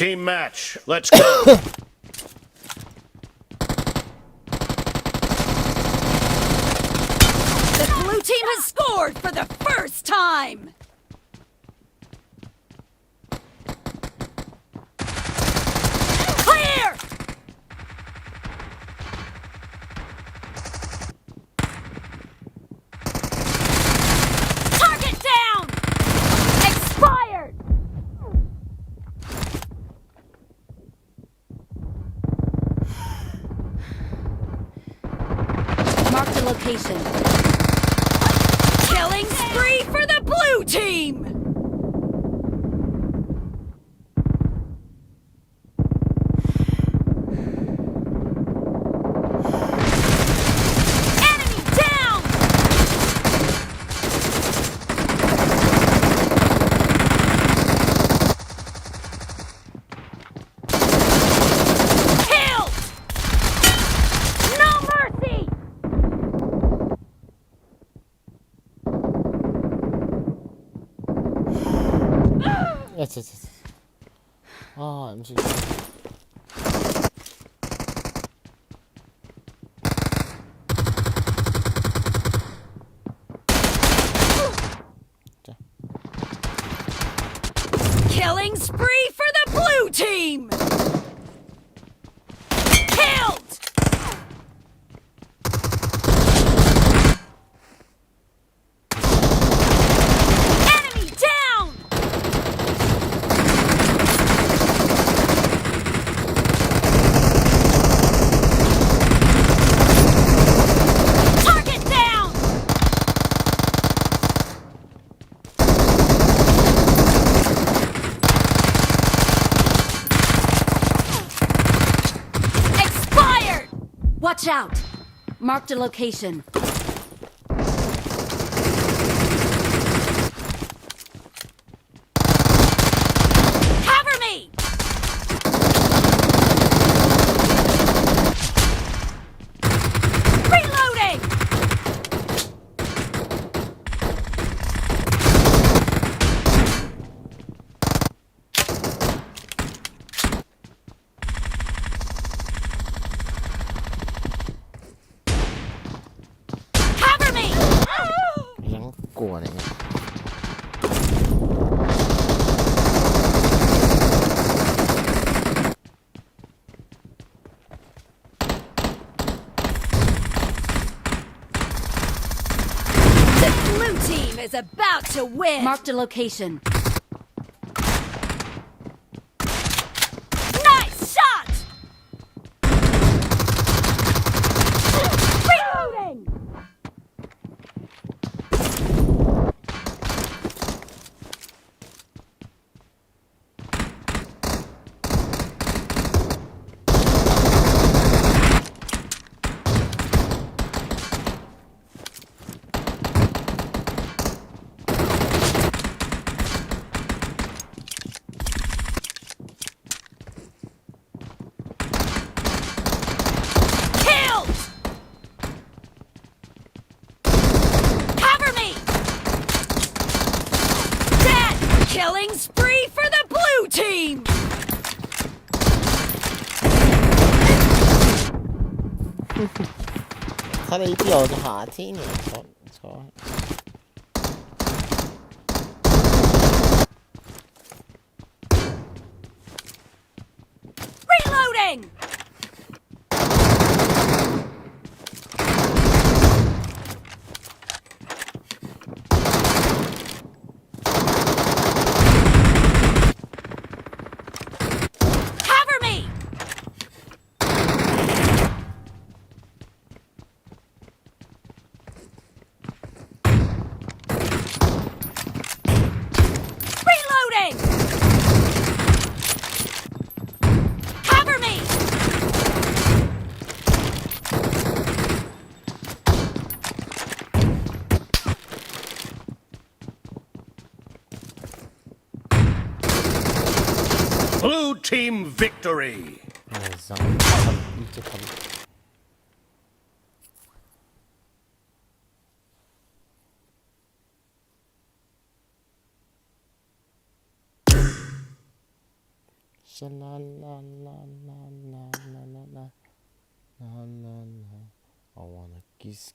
Team match. Let's go. The blue team has scored for the first time! Clear! Target down! Expired! Mark the location. Killing spree for the blue team! Enemy down! Killed! No mercy! Yes. 아, MC. Killing spree for the blue team! Killed! Enemy down! Target down! Expired! Watch out! Marked a location. Cover me! Reloading! Cover me! ยังกลัวอะไรเงี้ย The blue team is about to win! Marked a location. Nice shot! Reloading! Killed! Cover me! Dead! Killing spree for the blue team! ถ้าได้เดียวจะหาที่เนี่ยช้อน Reloading! Cover me! Reloading! Cover me! Blue team victory. จะทำ cha la la la la la la la la la la la I wanna kiss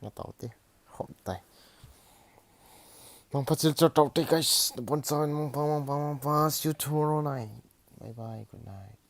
nga tao te hom tai mong pachil cho tao te guys the bon sound mong pa see you tomorrow night bye bye good night